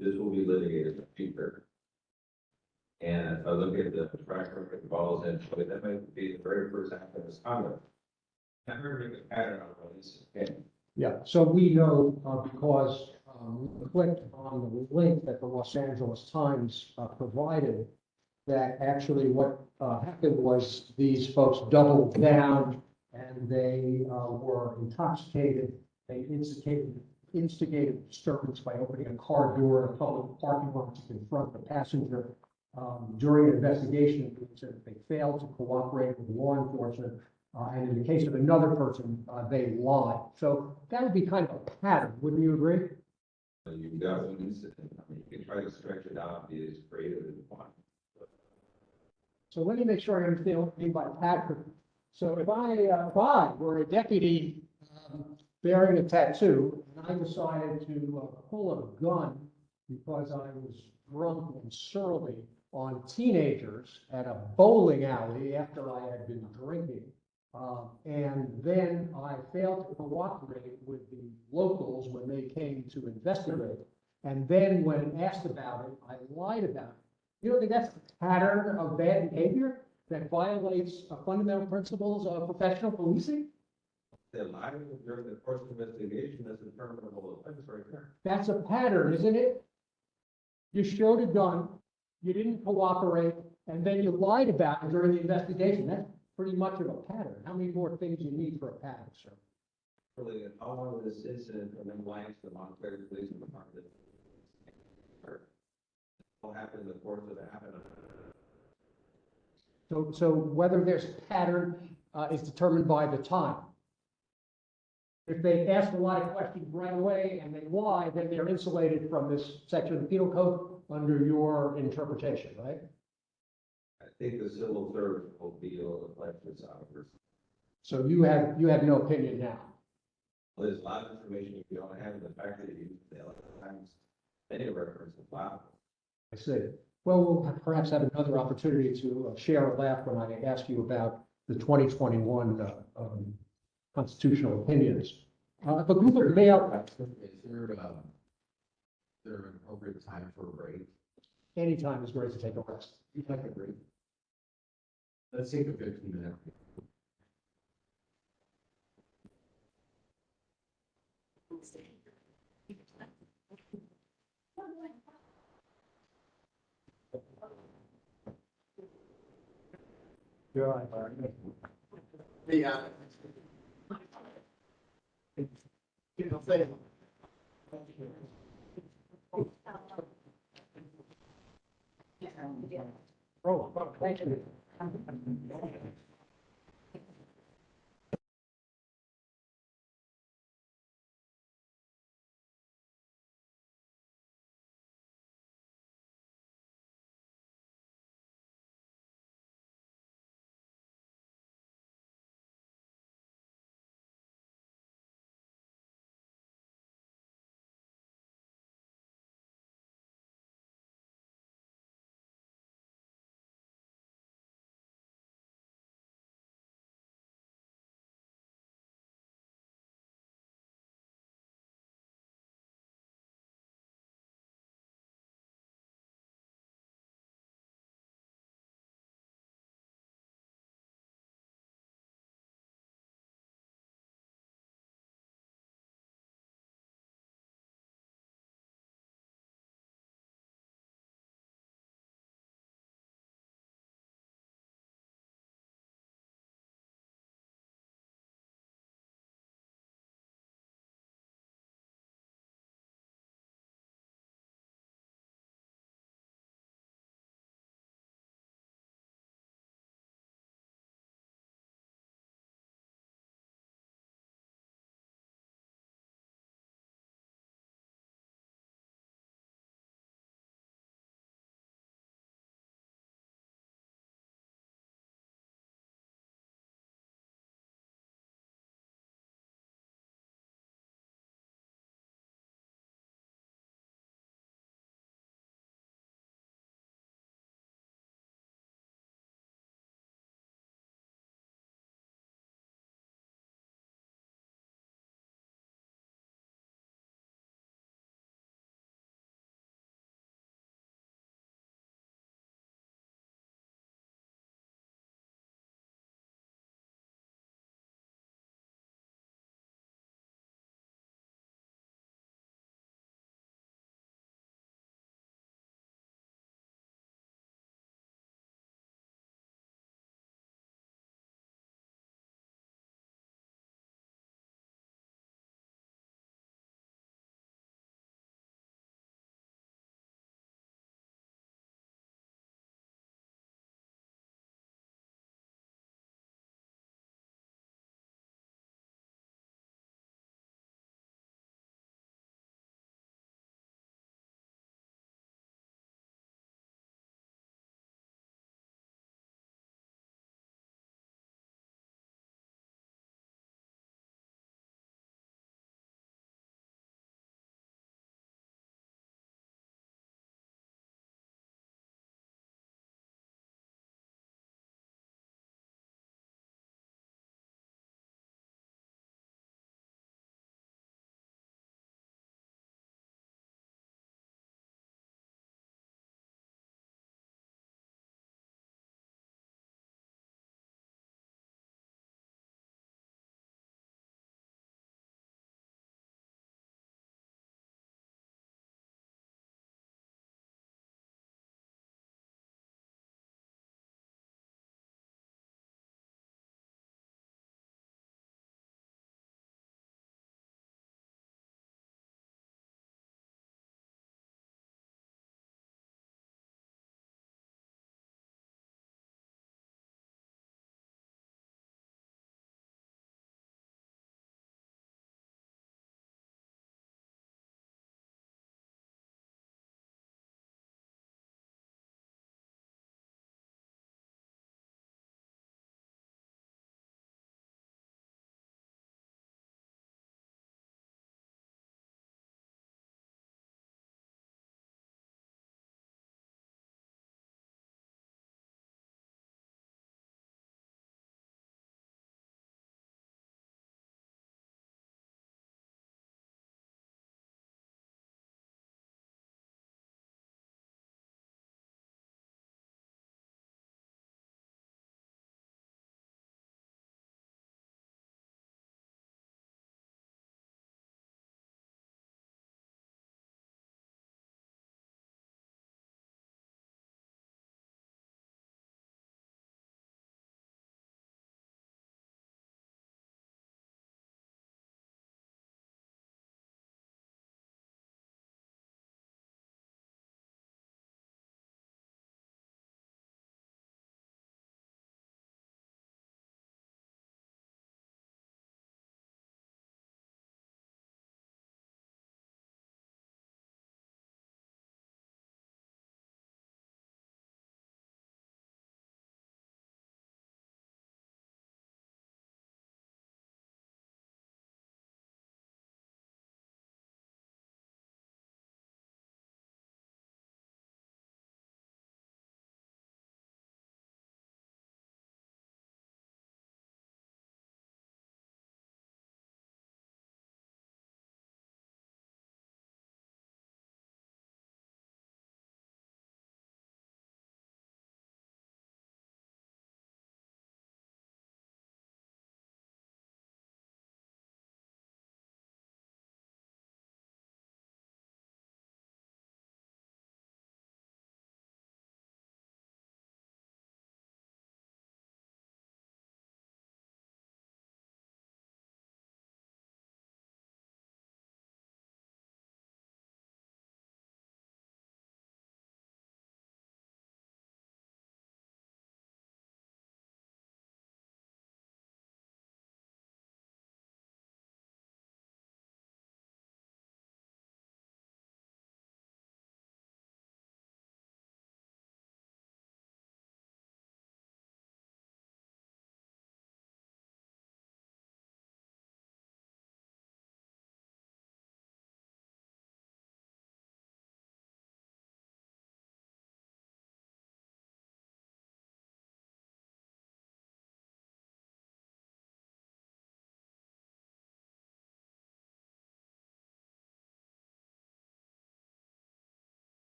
This will be litigated in the future. And if I look at the track record of balls and show that might be the very first act of misconduct. Never make a pattern out of this. Okay. Yeah, so we know because we clicked on the link that the Los Angeles Times provided, that actually what happened was these folks doubled down and they were intoxicated. They instigated disturbance by opening a car door in a public parking lot to confront the passenger. During an investigation, it said that they failed to cooperate with law enforcement. And in the case of another person, they lied. So that would be kind of a pattern, wouldn't you agree? You've got one incident. I mean, you can try to stretch it out, be as creative as you want. So let me make sure I understand what you mean by pattern. So if I were a deputy bearing a tattoo, and I decided to pull a gun because I was drunk and surly on teenagers at a bowling alley after I had been drinking, and then I failed to cooperate with the locals when they came to investigate, and then when asked about it, I lied about it. You don't think that's a pattern of bad behavior that violates fundamental principles of professional policing? The lying during the course of investigation is a terminable offense right there. That's a pattern, isn't it? You showed a gun, you didn't cooperate, and then you lied about it during the investigation. That's pretty much of a pattern. How many more things do you need for a pattern, sir? Really, how long of this incident from then lying to the Montclair Police Department? What happened in the course of the happening? So whether there's a pattern is determined by the time. If they ask a lot of questions right away and they lie, then they're insulated from this section of the penal code under your interpretation, right? I think the civil service will be able to flesh this out. So you have no opinion now. Well, there's a lot of information you don't have, the fact that you times any reference to file. I see. Well, we'll perhaps have another opportunity to share a laugh when I ask you about the 2021 constitutional opinions. If a group of male, Is there an appropriate time for a break? anytime is great to take a rest. You'd like a break? Let's take a 15-minute. You're right. Yeah. Thank you.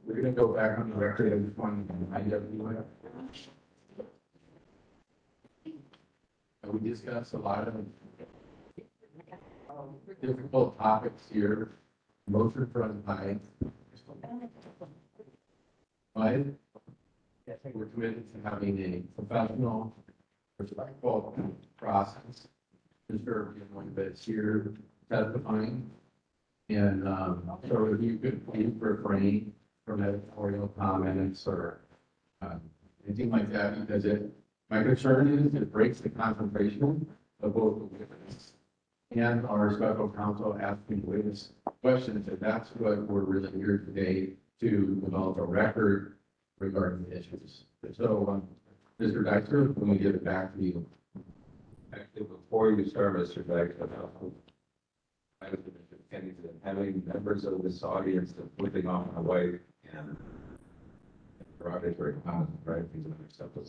We're gonna go back on the record. I just wanted to remind everyone. We discussed a lot of difficult topics here, motion front by. But we're committed to having a professional, respectful process. Mr. Villanueva is here testifying. And so if you could please refrain from editorial comments or anything like that, because my concern is it breaks the concentration of both the witness and our special counsel asking witness questions. And that's what we're really here today to develop a record regarding the issues. So, Mr. Deixler, when we give it back to you. Actually, before you start, Mr. Deixler, I was having members of this audience that flipping off my wife and derogatory comments, right? These are unacceptable.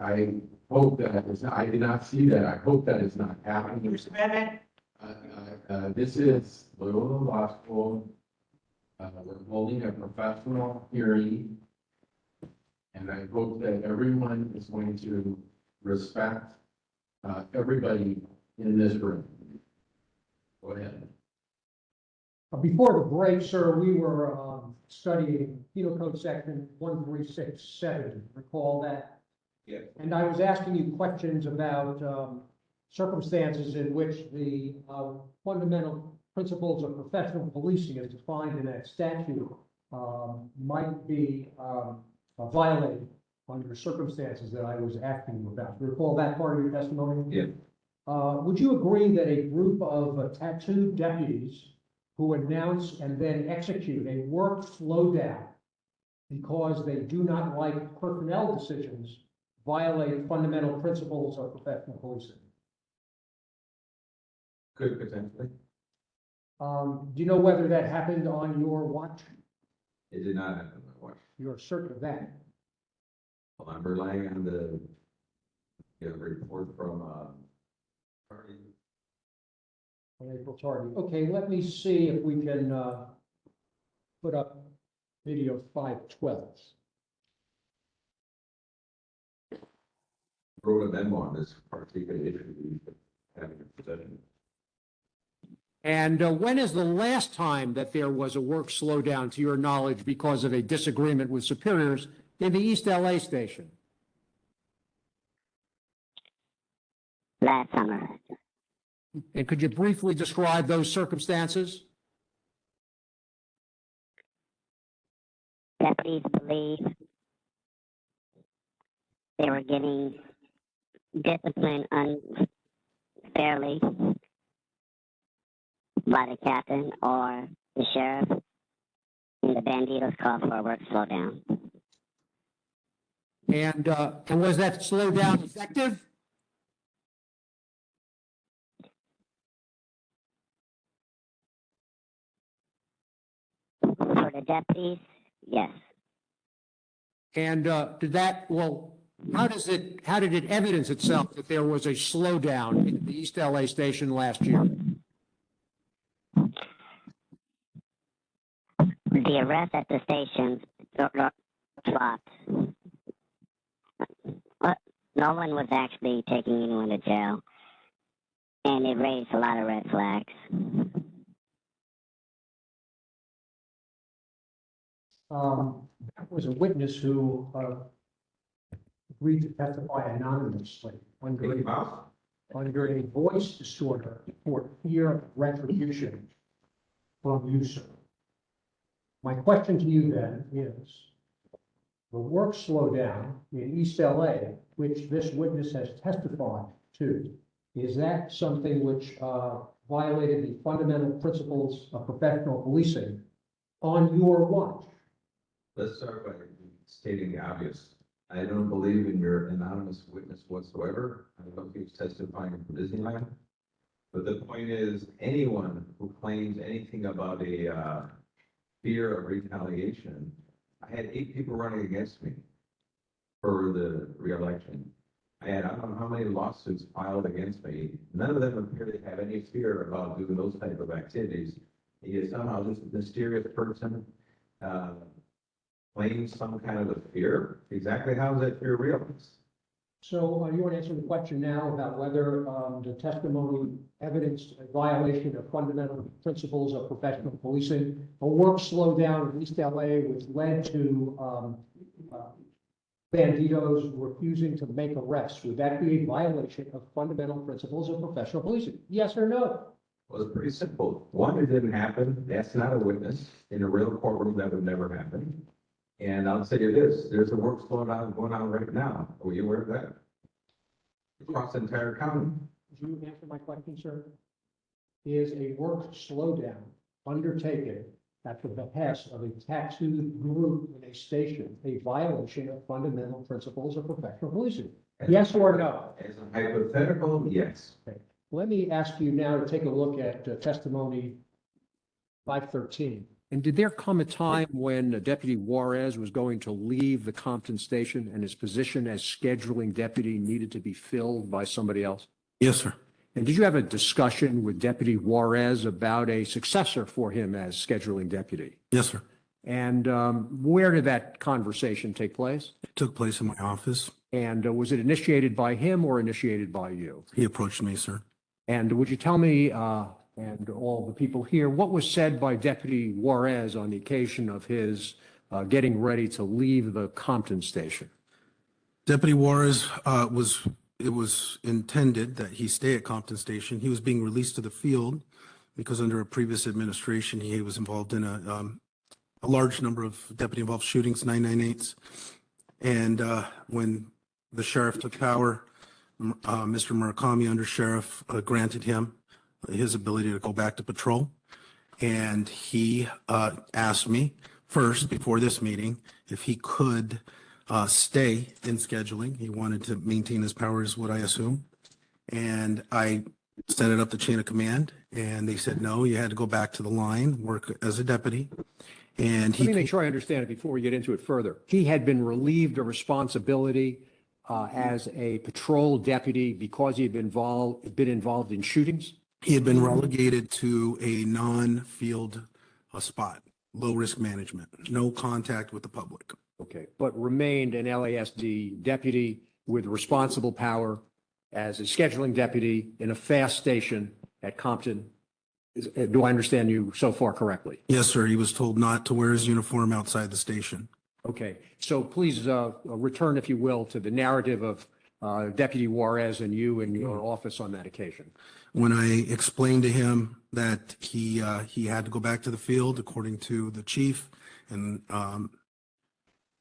I hope that it's not, I did not see that. I hope that it's not happening. This is Loyola Law School. We're holding a professional hearing. And I hope that everyone is going to respect everybody in this room. Go ahead. Before the break, sir, we were studying Penal Code Section 1367. Recall that? Yes. And I was asking you questions about circumstances in which the fundamental principles of professional policing as defined in that statute might be violated under circumstances that I was asking you about. Do you recall that part of your testimony? Yeah. Would you agree that a group of tattooed deputies who announce and then execute a work slowdown because they do not like personnel decisions violate fundamental principles of professional policing? Could potentially. Do you know whether that happened on your watch? It did not happen on my watch. You're certain of that? Well, I'm relying on the report from Party. On April tardy. Okay, let me see if we can put up video 512. Wrote a memo on this particular issue having a possession. And when is the last time that there was a work slowdown, to your knowledge, because of a disagreement with superiors in the East LA station? Last summer. And could you briefly describe those circumstances? Deputies believe they were getting disciplined unfairly by the captain or the sheriff, and the banditos called for a work slowdown. And was that slowdown effective? For the deputies, yes. And how did it evidence itself that there was a slowdown in the East LA station last year? The arrest at the station dropped. No one was actually taking anyone to jail, and it raised a lot of red flags. That was a witness who agreed to testify anonymously under a voice disorder for fear of retribution from you, sir. My question to you then is, the work slowdown in East LA, which this witness has testified to, is that something which violated the fundamental principles of professional policing on your watch? Let's start by stating the obvious. I don't believe in your anonymous witness whatsoever. I don't think he's testifying for Disneyland. But the point is, anyone who claims anything about a fear of retaliation, I had 8 people running against me for the re-election. And I don't know how many lawsuits filed against me. None of them appear to have any fear about doing those type of activities. He is somehow this mysterious person, claims some kind of a fear. Exactly how is that fear realized? So you want to answer the question now about whether the testimony evidenced a violation of fundamental principles of professional policing, a work slowdown in East LA, which led to banditos refusing to make arrests? Would that be a violation of fundamental principles of professional policing? Yes or no? Well, it's pretty simple. One, it didn't happen. That's not a witness. In a real courtroom, that would never happen. And I'll say it is, there's a work slowdown going on right now. Are you aware of that? Across the entire county. Did you answer my question, sir? Is a work slowdown undertaken at the behest of a tattooed group in a station a violation of fundamental principles of professional policing? Yes or no? As a hypothetical, yes. Okay. Let me ask you now to take a look at testimony 513. And did there come a time when Deputy Juarez was going to leave the Compton station and his position as scheduling deputy needed to be filled by somebody else? Yes, sir. And did you have a discussion with Deputy Juarez about a successor for him as scheduling deputy? Yes, sir. And where did that conversation take place? It took place in my office. And was it initiated by him or initiated by you? He approached me, sir. And would you tell me, and all the people here, what was said by Deputy Juarez on the occasion of his getting ready to leave the Compton station? Deputy Juarez it was intended that he stay at Compton Station. He was being released to the field because under a previous administration, he was involved in a large number of deputy-involved shootings, 998s. And when the sheriff took power, Mr. Murakami, under sheriff, granted him his ability to go back to patrol. And he asked me first, before this meeting, if he could stay in scheduling. He wanted to maintain his powers, what I assume. And I set it up the chain of command, and they said, no, you had to go back to the line, work as a deputy. And Let me make sure I understand it before we get into it further. He had been relieved of responsibility as a patrol deputy because he had been involved in shootings? He had been relegated to a non-field spot, low-risk management, no contact with the public. Okay, but remained an LASD deputy with responsible power as a scheduling deputy in a fast station at Compton. Do I understand you so far correctly? Yes, sir. He was told not to wear his uniform outside the station. Okay, so please return, if you will, to the narrative of Deputy Juarez and you and your office on that occasion. When I explained to him that he had to go back to the field, according to the chief, and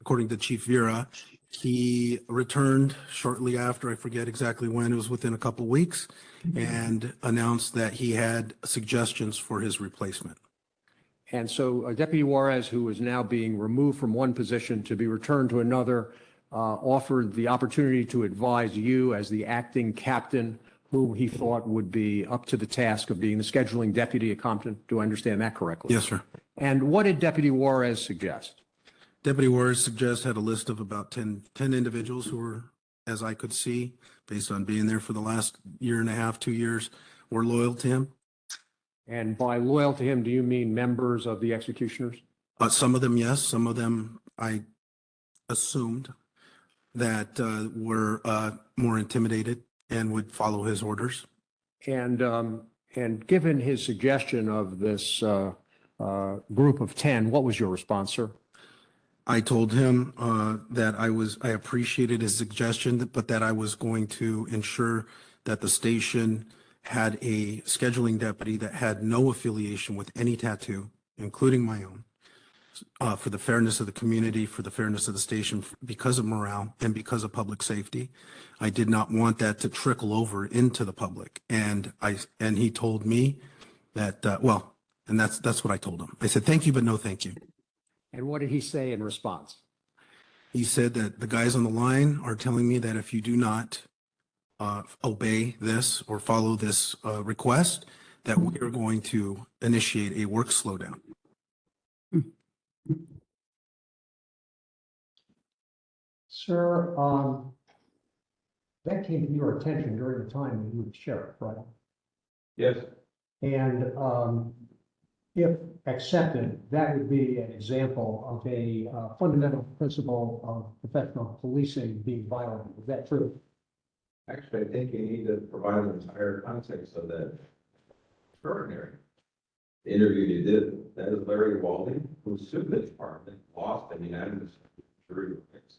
according to Chief Vera, he returned shortly after, I forget exactly when, it was within a couple of weeks, and announced that he had suggestions for his replacement. And so Deputy Juarez, who is now being removed from one position to be returned to another, offered the opportunity to advise you as the acting captain, who he thought would be up to the task of being the scheduling deputy at Compton. Do I understand that correctly? Yes, sir. And what did Deputy Juarez suggest? Deputy Juarez had a list of about 10 individuals who were, as I could see, based on being there for the last year and a half, 2 years, were loyal to him. And by loyal to him, do you mean members of the executioners? Some of them, yes. Some of them, I assumed that were more intimidated and would follow his orders. And given his suggestion of this group of 10, what was your response, sir? I told him that I appreciated his suggestion, but that I was going to ensure that the station had a scheduling deputy that had no affiliation with any tattoo, including my own, for the fairness of the community, for the fairness of the station, because of morale and because of public safety. I did not want that to trickle over into the public. And he told me that, and that's what I told him. I said, thank you, but no thank you. And what did he say in response? He said that the guys on the line are telling me that if you do not obey this or follow this request, that we are going to initiate a work slowdown. Sir, That came to your attention during the time that you were sheriff, right? Yes, And if accepted, that would be an example of a fundamental principle of professional policing being violated. Is that true? actually, I think you need to provide an entire context of that. Extraordinary. The interview you did, that is Larry Walden, who sued the department, lost an unanimous jury verdicts,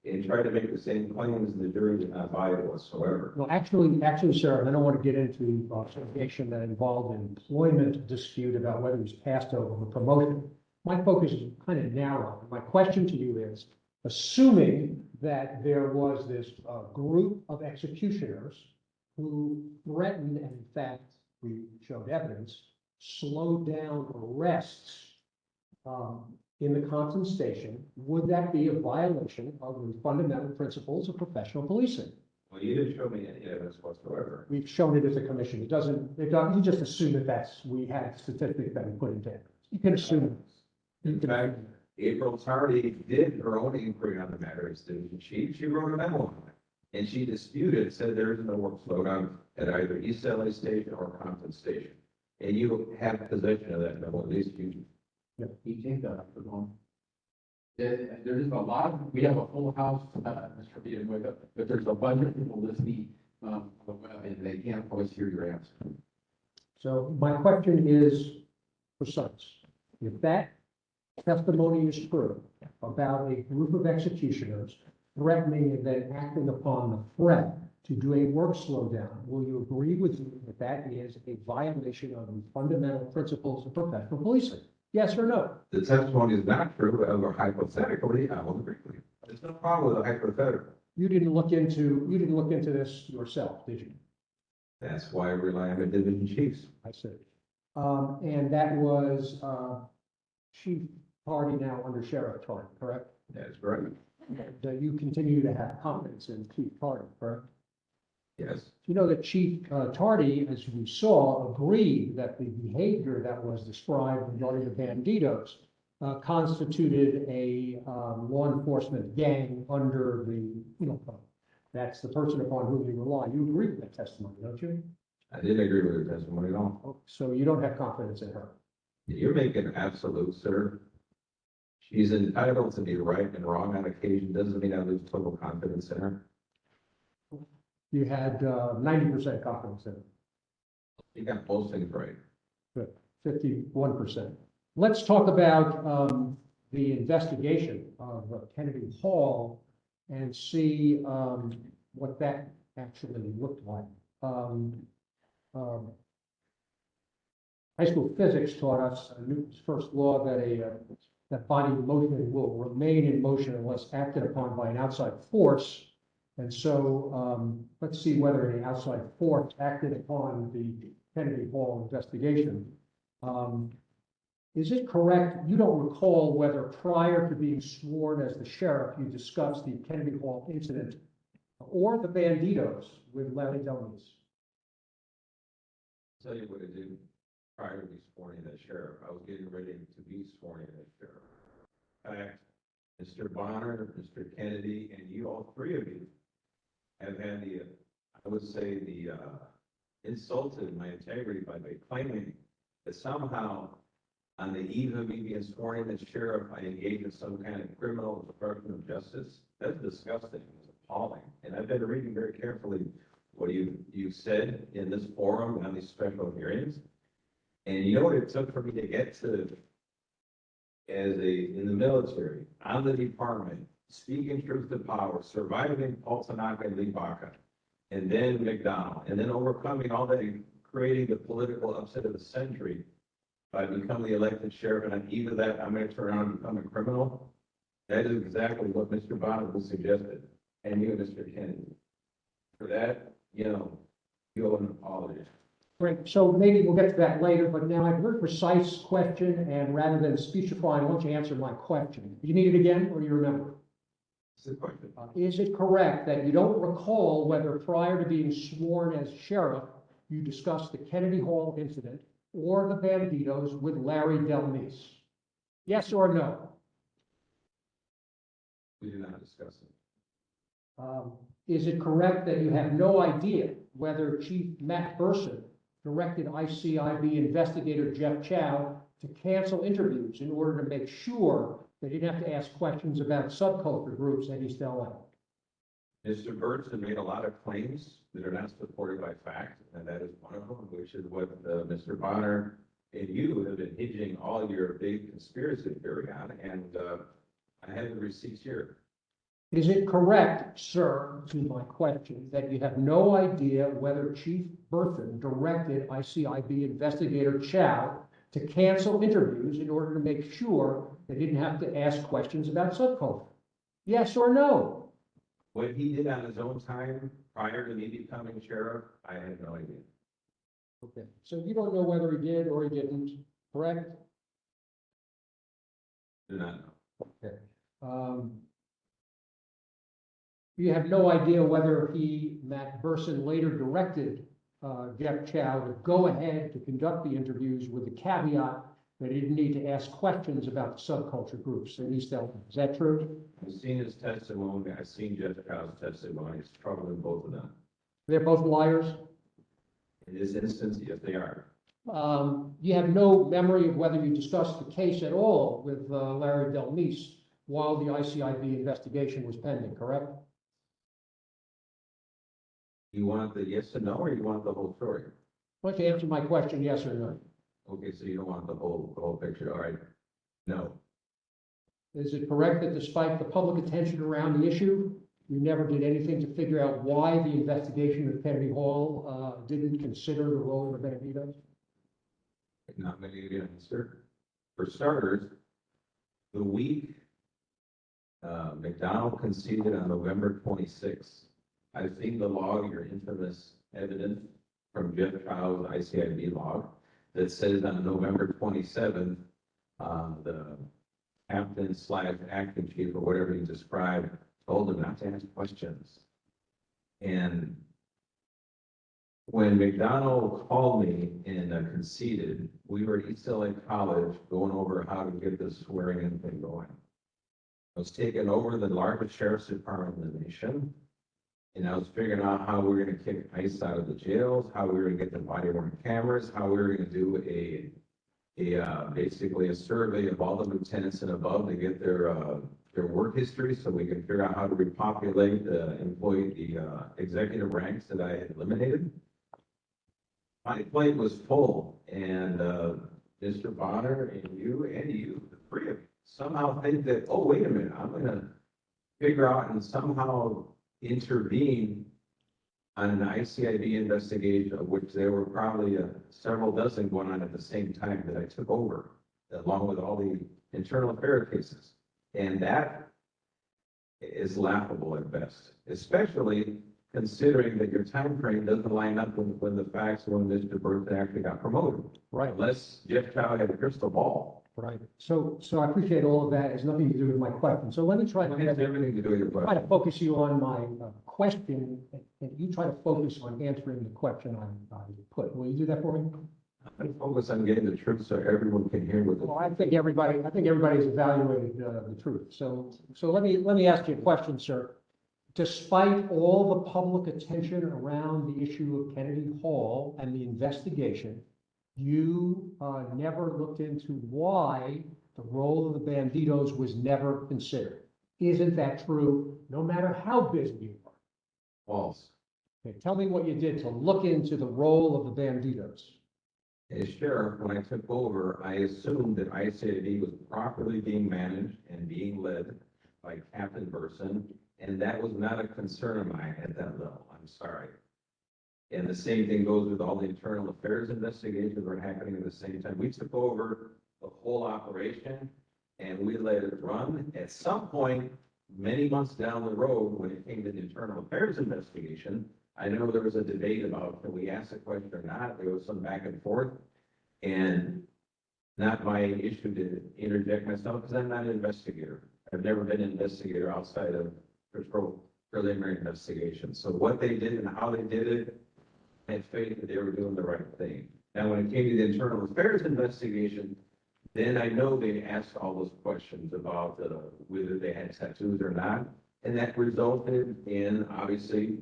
and tried to make the same claims, and the jury did not buy it whatsoever. No, actually, sir, I don't want to get into litigation that involved an employment dispute about whether he was passed over for promotion. My focus is kind of narrow. My question to you is, assuming that there was this group of executioners who threatened, and in fact, we showed evidence, slowed down arrests in the Compton station, would that be a violation of the fundamental principles of professional policing? Well, you didn't show me any evidence whatsoever. We've shown it as a commission. It doesn't, you just assume that we had statistics that we put into it. You can assume. In fact, April Tardy did her own inquiry on the matter as division chief. She wrote a memo on it. And she disputed, said there is no work slowdown at either East LA Station or Compton Station. And you have possession of that memo, at least you. You take that up for long. There's a lot of, we have a full house, Mr. Villanueva, but there's a bunch of people listening, on the web, and they can't always hear your answer. So my question is precise. If that testimony is true about a group of executioners threatening and then acting upon the threat to do a work slowdown, will you agree with me that that is a violation of the fundamental principles of professional policing? Yes or no? The testimony is not true, or hypothetically, I will agree with you. There's no problem with a hypothetical. You didn't look into this yourself, did you? That's why I rely on the division chiefs. I see. And that was Chief Tardy now under Sheriff Tardy, correct? That's correct. And you continue to have confidence in Chief Tardy, correct? Yes. You know that Chief Tardy, as we saw, agreed that the behavior that was described regarding the banditos constituted a law enforcement gang under the penal code. That's the person upon whom you rely. You agree with that testimony, don't you? I didn't agree with her testimony at all. Oh, so you don't have confidence in her? You're making absolute, sir. She's entitled to be right and wrong on occasion. Doesn't mean I lose total confidence in her. You had 90% confidence in her. You got most things right. Good, 51%. Let's talk about the investigation of Kennedy Hall and see what that actually looked like. High school physics taught us Newton's first law that body motion will remain in motion unless acted upon by an outside force. And so let's see whether any outside force acted upon the Kennedy Hall investigation. Is it correct, you don't recall whether prior to being sworn as the sheriff, you discussed the Kennedy Hall incident or the banditos with Larry Delmas? I'll tell you what I did prior to be sworn in as sheriff. I was getting ready to be sworn in as sheriff. In fact, Mr. Bonner, Mr. Kennedy, and you, all three of you, have had the, I would say, the insulted my integrity by claiming that somehow on the eve of me being sworn in as sheriff, I engaged in some kind of criminal obstruction of justice. That's disgusting. It's appalling. And I've been reading very carefully what you said in this forum on these special hearings. And you know what it took for me to get to, in the military, on the department, speaking truth to power, surviving Altanaka and Libaka, and then McDonald, and then overcoming all that, creating the political upset of the century by becoming the elected sheriff, and on eve of that, I'm going to turn around and become a criminal. That is exactly what Mr. Bonner suggested, and you, Mr. Kennedy. For that, you owe an apology. Great, so maybe we'll get to that later, but now I have a very precise question, and rather than speechifying, I want you to answer my question. You need it again, or you remember? Is it correct that you don't recall whether prior to being sworn as sheriff, you discussed the Kennedy Hall incident or the banditos with Larry Delmas? Yes or no? We did not discuss it. Is it correct that you have no idea whether Chief Matt Burson directed ICIB investigator Jeff Chow to cancel interviews in order to make sure they didn't have to ask questions about subculture groups at East LA? Mr. Burton made a lot of claims that are not supported by fact, and that is one of them, which is what Mr. Bonner and you have been hinging all your big conspiracy theory on, and I have the receipts here. Is it correct, sir, to my question, that you have no idea whether Chief Burton directed ICIB investigator Chow to cancel interviews in order to make sure they didn't have to ask questions about subculture? Yes or no? What he did on his own time prior to me becoming sheriff, I had no idea. Okay, so you don't know whether he did or he didn't, correct? Do not know. Okay. You have no idea whether he, Matt Burson, later directed Jeff Chow to go ahead to conduct the interviews with the caveat that he didn't need to ask questions about the subculture groups in East LA. Is that true? I've seen his testimony, I've seen Jeff Chow's testimony, it's troubling both of them. They're both liars. In this instance, yes, they are. You have no memory of whether you discussed the case at all with Larry Delmise while the ICIB investigation was pending, correct? You want the yes and no, or you want the whole story? Why don't you answer my question, yes or no? Okay, so you don't want the whole picture, all right? No. Is it correct that despite the public attention around the issue, you never did anything to figure out why the investigation of Kennedy Hall didn't consider the role of the Banditos? Not many of you answer. For starters, the week McDonald conceded on November 26th, I've seen the log, your infamous evidence from Jeff Chow's ICIB log that says on November 27th, the captain / acting chief or whatever you described told him not to ask questions. And when McDonald called me and conceded, we were at East LA College going over how to get this swearing in thing going. I was taking over the largest sheriff's department in the nation. And I was figuring out how we were going to kick ICE out of the jails, how we were going to get the body worn cameras, how we were going to do basically a survey of all the lieutenants and above to get their work history, so we can figure out how to repopulate the executive ranks that I had eliminated. My plate was full, and Mr. Bonner and you, the three of you, somehow think that, oh, wait a minute, I'm going to figure out and somehow intervene on an ICIB investigation, of which there were probably several dozen going on at the same time that I took over, along with all the internal affairs cases. And that is laughable at best, especially considering that your time frame doesn't line up with when the facts when Mr. Burton actually got promoted. Right. Unless Jeff Chow had a crystal ball. Right. So I appreciate all of that. It has nothing to do with my question. So let me try It has everything to do with your try question. to focus you on my question, and you try to focus on answering the question I put. Will you do that for me? I'm focused on getting the truth so everyone can hear what the. Well, I think everybody's evaluated the truth. So let me ask you a question, sir. Despite all the public attention around the issue of Kennedy Hall and the investigation, you never looked into why the role of the Banditos was never considered. Isn't that true? No matter how busy you are. False. Okay, tell me what you did to look into the role of the Banditos. As sheriff, when I took over, I assumed that ICID was properly being managed and being led by Captain Burson, and that was not a concern of mine at that level. I'm sorry. And the same thing goes with all the internal affairs investigations that were happening at the same time. We took over the whole operation and we let it run. At some point, many months down the road, when it came to the internal affairs investigation, I know there was a debate about, can we ask a question or not? There was some back and forth. And not my issue to interject myself because I'm not an investigator. I've never been an investigator outside of preliminary investigation. So what they did and how they did it, I had faith that they were doing the right thing. Now, when it came to the internal affairs investigation, then I know they asked all those questions about whether they had tattoos or not. And that resulted in, obviously,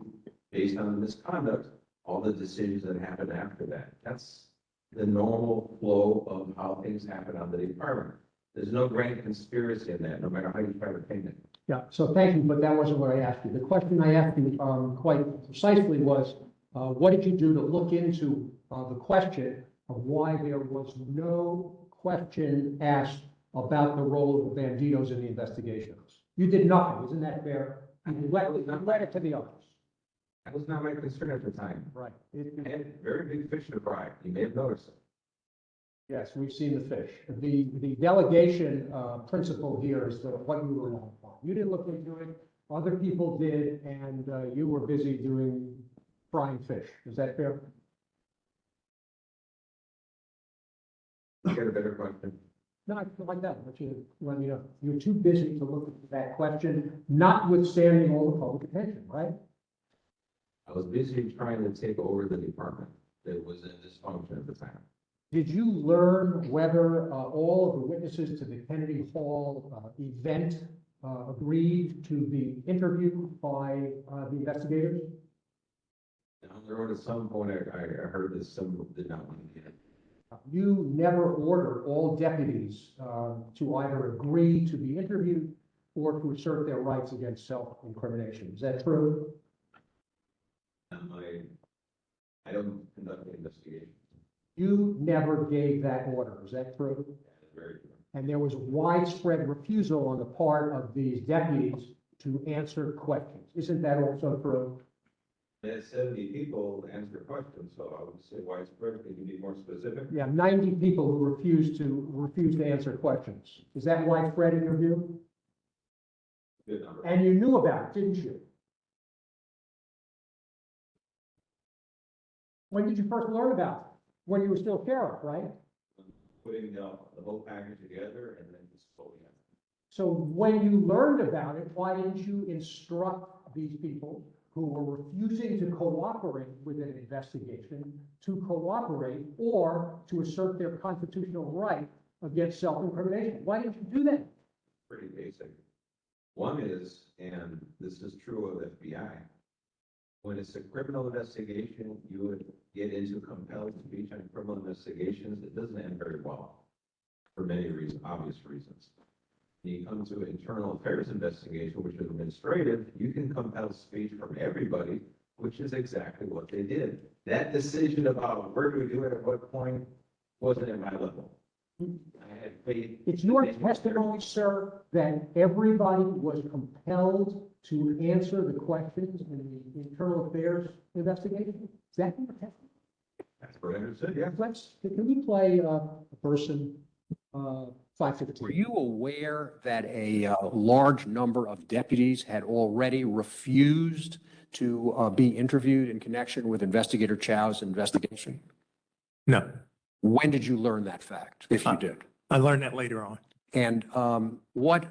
based on the misconduct, all the decisions that happened after that. That's the normal flow of how things happen on the department. There's no grand conspiracy in that, no matter how you try to paint it. Yeah, so thank you, but that wasn't what I asked you. The question I asked you quite precisely was, what did you do to look into the question of why there was no question asked about the role of the Banditos in the investigations? You did nothing, isn't that fair? You let it to the others. That was not my concern at the time. Right. I had very big fish to fry. You may have noticed it. Yes, we've seen the fish. The delegation principle here is what you were on. You didn't look into it, other people did, and you were busy doing frying fish. Is that fair? You got a better question? No, I feel like that, but when you're too busy to look at that question, notwithstanding all the public attention, right? I was busy trying to take over the department that was in dysfunction at the time. Did you learn whether all of the witnesses to the Kennedy Hall event agreed to be interviewed by the investigators? Down the road at some point, I heard that some did not want to get it. You never ordered all deputies to either agree to be interviewed or to assert their rights against self-incrimination. Is that true? I don't conduct the investigation. You never gave that order. Is that true? That is very true. And there was widespread refusal on the part of these deputies to answer questions. Isn't that also true? They had 70 people answer questions, so I would say widespread. Can you be more specific? Yeah, 90 people who refused to answer questions. Is that widespread in your view? Good number. And you knew about it, didn't you? When did you first learn about it? When you were still sheriff, right? Putting the whole package together and then just folding it. So when you learned about it, why didn't you instruct these people who were refusing to cooperate with an investigation to cooperate or to assert their constitutional right against self-incrimination? Why didn't you do that? Pretty basic. One is, and this is true of FBI, when it's a criminal investigation, you would get into compelled speech on criminal investigations. It doesn't end very well for many reasons, obvious reasons. When you come to internal affairs investigation, which is administrative, you can compel speech from everybody, which is exactly what they did. That decision about where do we do it at what point wasn't at my level. I had faith. It's your testimony, sir, that everybody was compelled to answer the questions in the internal affairs investigation? Is that your testimony? That's what I understood, yeah. Can we play a person 515? Were you aware that a large number of deputies had already refused to be interviewed in connection with Investigator Chow's investigation? No, When did you learn that fact, if you did? I learned that later on. And what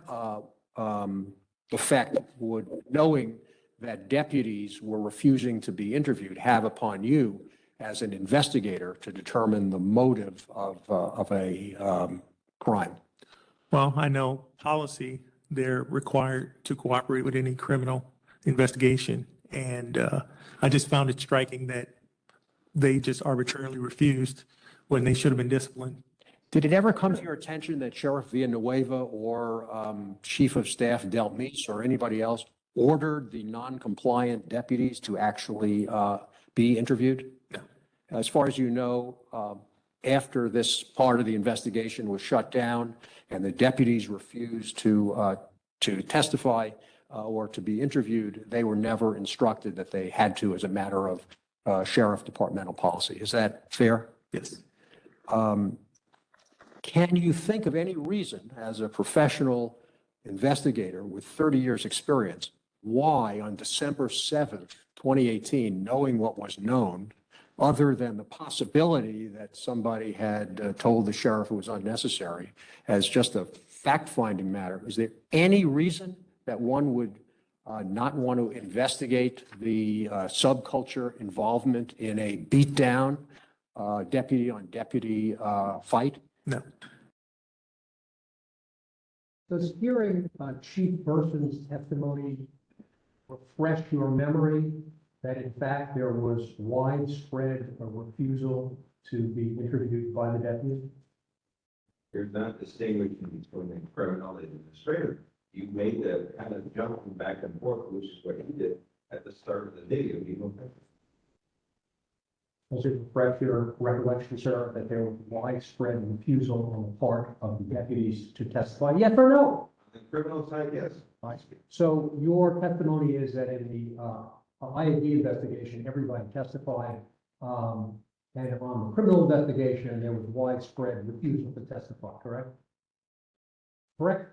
effect would knowing that deputies were refusing to be interviewed have upon you as an investigator to determine the motive of a crime? Well, I know policy, they're required to cooperate with any criminal investigation. And I just found it striking that they just arbitrarily refused when they should have been disciplined. Did it ever come to your attention that Sheriff Villanueva or Chief of Staff Del Mise or anybody else ordered the non-compliant deputies to actually be interviewed? No. As far as you know, after this part of the investigation was shut down and the deputies refused to testify or to be interviewed, they were never instructed that they had to as a matter of sheriff departmental policy. Is that fair? Yes. Can you think of any reason, as a professional investigator with 30 years' experience, why on December 7th, 2018, knowing what was known, other than the possibility that somebody had told the sheriff it was unnecessary, as just a fact-finding matter, is there any reason that one would not want to investigate the subculture involvement in a beatdown, deputy-on-deputy fight? No. Does hearing Chief Burson's testimony refresh your memory that in fact there was widespread refusal to be interviewed by the deputy? You're not distinguishing between the criminal and administrative. You made the kind of jumping back and forth, which is what you did at the start of the video. Does it refresh your recollection, sir, that there was widespread refusal on the part of the deputies to testify? Yes or no? On the criminal side, yes. So your testimony is that in the IAB investigation, everybody testified, and on the criminal investigation, there was widespread refusal to testify, correct? Correct?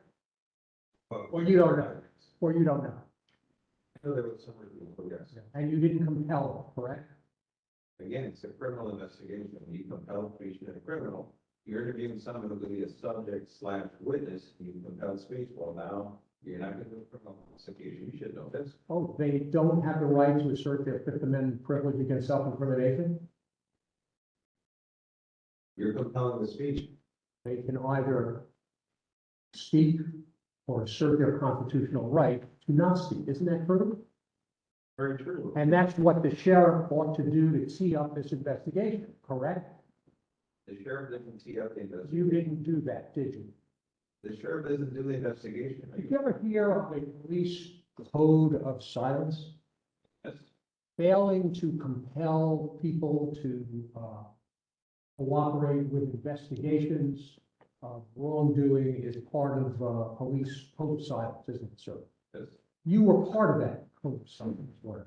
Or you don't know? Or you don't know? I know there was some refusal, yes. And you didn't compel them, correct? Again, it's a criminal investigation. When you compel speech in a criminal, you're interviewing someone who could be a subject/witness, you compel speech. Well, now you're not going to do a criminal investigation. You should know this. Oh, they don't have the right to assert their Fifth Amendment privilege against self-incrimination? You're compelling the speech. They can either speak or assert their constitutional right to not speak. Isn't that true? Very true. And that's what the sheriff ought to do to tee up this investigation, correct? The sheriff didn't tee up the investigation. You didn't do that, did you? The sheriff doesn't do the investigation. Did you ever hear of a police code of silence? Yes. Failing to compel people to cooperate with investigations of wrongdoing is part of police code of silence, isn't it, sir? Yes. You were part of that code of silence, were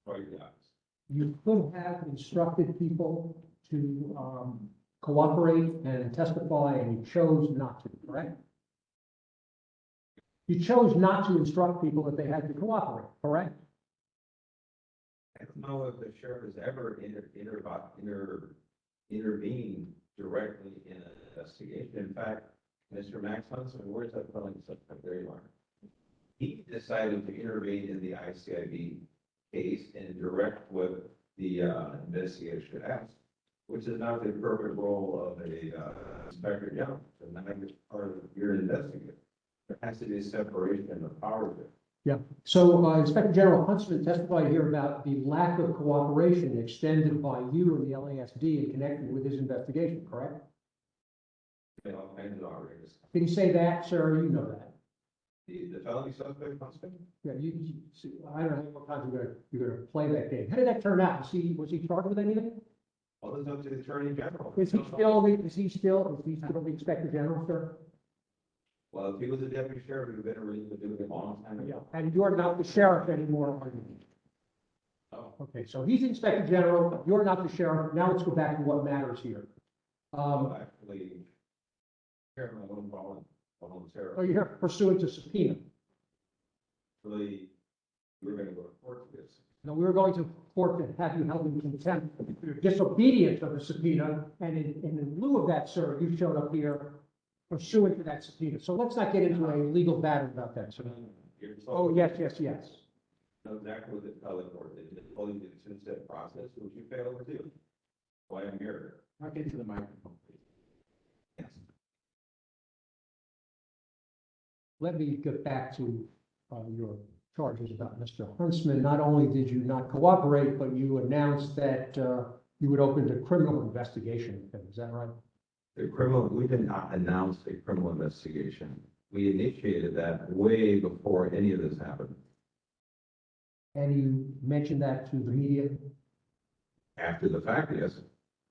Right, yes. you could have instructed people to cooperate and testify, and you chose not to, correct? You chose not to instruct people that they had to cooperate, correct? I don't know if the sheriff has ever intervened directly in an investigation. In fact, Mr. Max Huntsman, where's that fellow? There you are. He decided to intervene in the ICIB case and direct what the investigator should ask, which is not the appropriate role of a inspector general. So now you're part of your investigator. There has to be a separation of powers there. Yeah. So Inspector General Huntsman testified here about the lack of cooperation extended by you and the LASD in connection with his investigation, correct? All kinds of outrages. Did he say that, sir? You know that. The felony suspect, Huntsman? Yeah, I don't know how many times you're gonna play that game. How did that turn out? Was he charged with anything? Well, it's up to the attorney general. Is he still the Inspector General, sir? Well, if he was a deputy sheriff, he'd been really doing it a long time ago. And you're not the sheriff anymore, are you? Oh. Okay, so he's Inspector General, you're not the sheriff. Now let's go back to what matters here. Actually, chairman, I wouldn't volunteer. So you're pursuant to subpoena. Really, we're going to go to court for this. No, we were going to court to have you held in contempt for your disobedience of the subpoena, and in lieu of that, sir, you showed up here pursuant to that subpoena. So let's not get into a legal battle about that, sir. Oh, yes. You know exactly what the appellate court did. They told you the two-step process, which you failed to do. Why I'm here. I'll get to the microphone, please. Yes. Let me get back to your charges about Mr. Huntsman. Not only did you not cooperate, but you announced that you would open a criminal investigation with him. Is that right? We did not announce a criminal investigation. We initiated that way before any of this happened. And you mentioned that to the media After the fact, yes.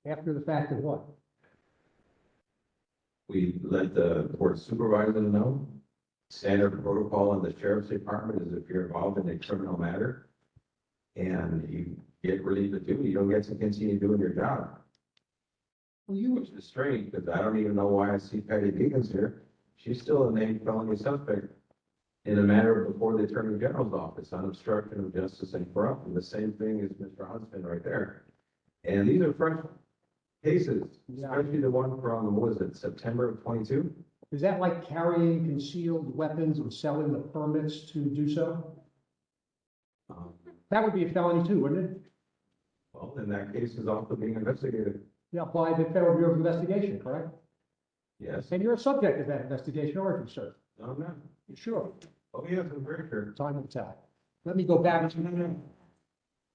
after the fact of what? We let the board supervisor know. Standard protocol in the sheriff's department is if you're involved in a criminal matter and you get relieved of duty, you don't get to continue doing your job. Well, Which is strange, because I don't even know why I see Patty Giggans here. She's still a named felony suspect in a matter before the Attorney General's office on obstruction of justice and corruption. The same thing as Mr. Huntsman right there. And these are fresh cases, especially the one from, what was it, September of 22? Is that like carrying concealed weapons and selling the permits to do so? That would be a felony too, wouldn't it? Well, then that case is also being investigated. Yeah, by the Federal Bureau of Investigation, correct? Yes. And you're a subject of that investigation, aren't you, sir? No, I'm not. You sure? Oh, yeah, for very sure. Time will tell. Let me go back.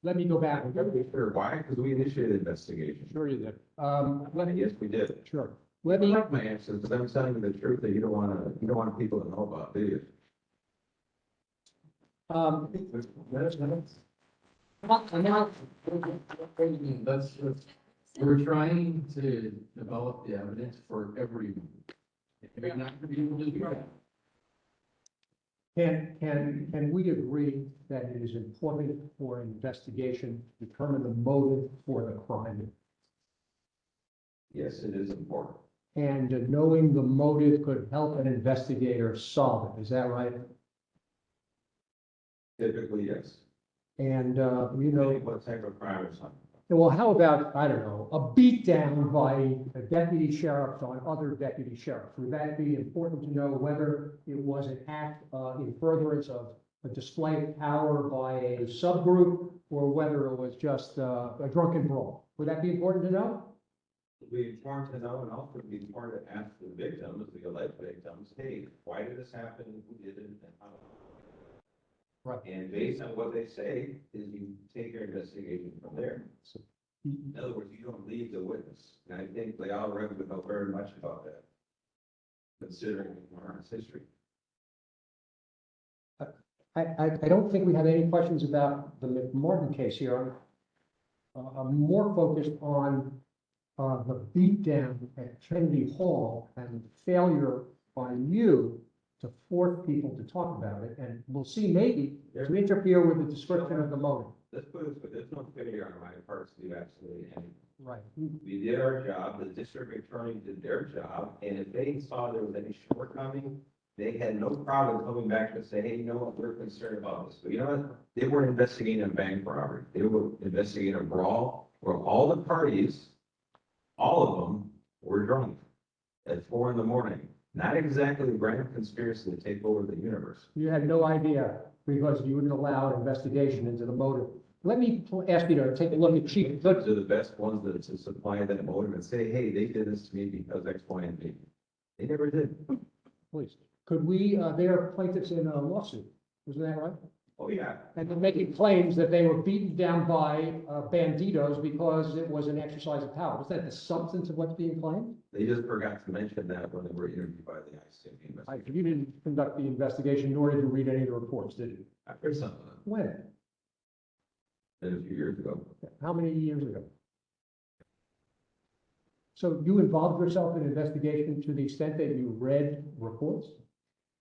Let me go back. I'm gonna be sure. Why? Because we initiated investigation. Sure you did. Let me, Yes, we did. sure. Let me, like my answers, because I'm telling you the truth that you don't want people to know about, do you? We're trying to develop the evidence for everyone. We're not gonna be able to do that. can we agree that it is important for an investigation to determine the motive for the crime? Yes, it is important. And knowing the motive could help an investigator solve it, is that right? Typically, yes. And, you Depending know, what type of crime or something. well, how about, I don't know, a beatdown by a deputy sheriff on other deputy sheriffs? Would that be important to know whether it was an act in furtherance of a display of power by a subgroup or whether it was just a drunken brawl? Would that be important to know? It'd be important to know, and also it'd be important to ask the victims, the alleged victims, hey, why did this happen, who did it, and how? Right. And based on what they say, is you take your investigation from there. In other words, you don't leave the witness, and I think they already would know very much about that, considering Amara's history. I don't think we have any questions about the McMartin case here. I'm more focused on the beatdown at Kennedy Hall and failure by you to force people to talk about it, and we'll see maybe to interfere with the description of the motive. Let's put it this way, there's no failure on my part to do absolutely anything. Right. We did our job, the district attorney did their job, and if they saw there was any shortcoming, they had no problem coming back and say, hey, you know what, we're concerned about this. But you know what? They weren't investigating a bank robbery. They were investigating a brawl where all the parties, all of them, were drunk at 4 a.m. Not exactly a grand conspiracy to take over the universe. You had no idea because you wouldn't allow an investigation into the motive. Let me ask you to take a look at Chief. Those are the best ones that to supply that motive and say, hey, they did this to me because X, Y, and Z. They never did. Please. Could we, they are plaintiffs in a lawsuit, isn't that right? Oh, yeah. And they're making claims that they were beaten down by banditos because it was an exercise of power. Was that the substance of what's being claimed? They just forgot to mention that when they were interviewed by the ICC. You didn't conduct the investigation, nor did you read any of the reports, did you? I heard some of them. When? A few years ago. How many years ago? So you involved yourself in an investigation to the extent that you read reports?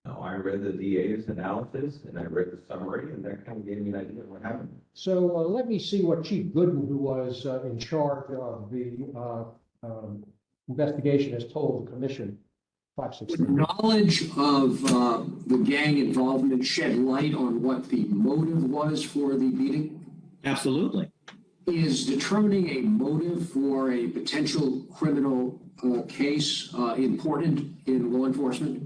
No, I read the DA's analysis and I read the summary, and that kind of gave me an idea of what happened. So let me see what Chief Gooden, who was in charge of the investigation, has told the commission. Would knowledge of the gang involvement shed light on what the motive was for the beating? Absolutely. Is determining a motive for a potential criminal case important in law enforcement?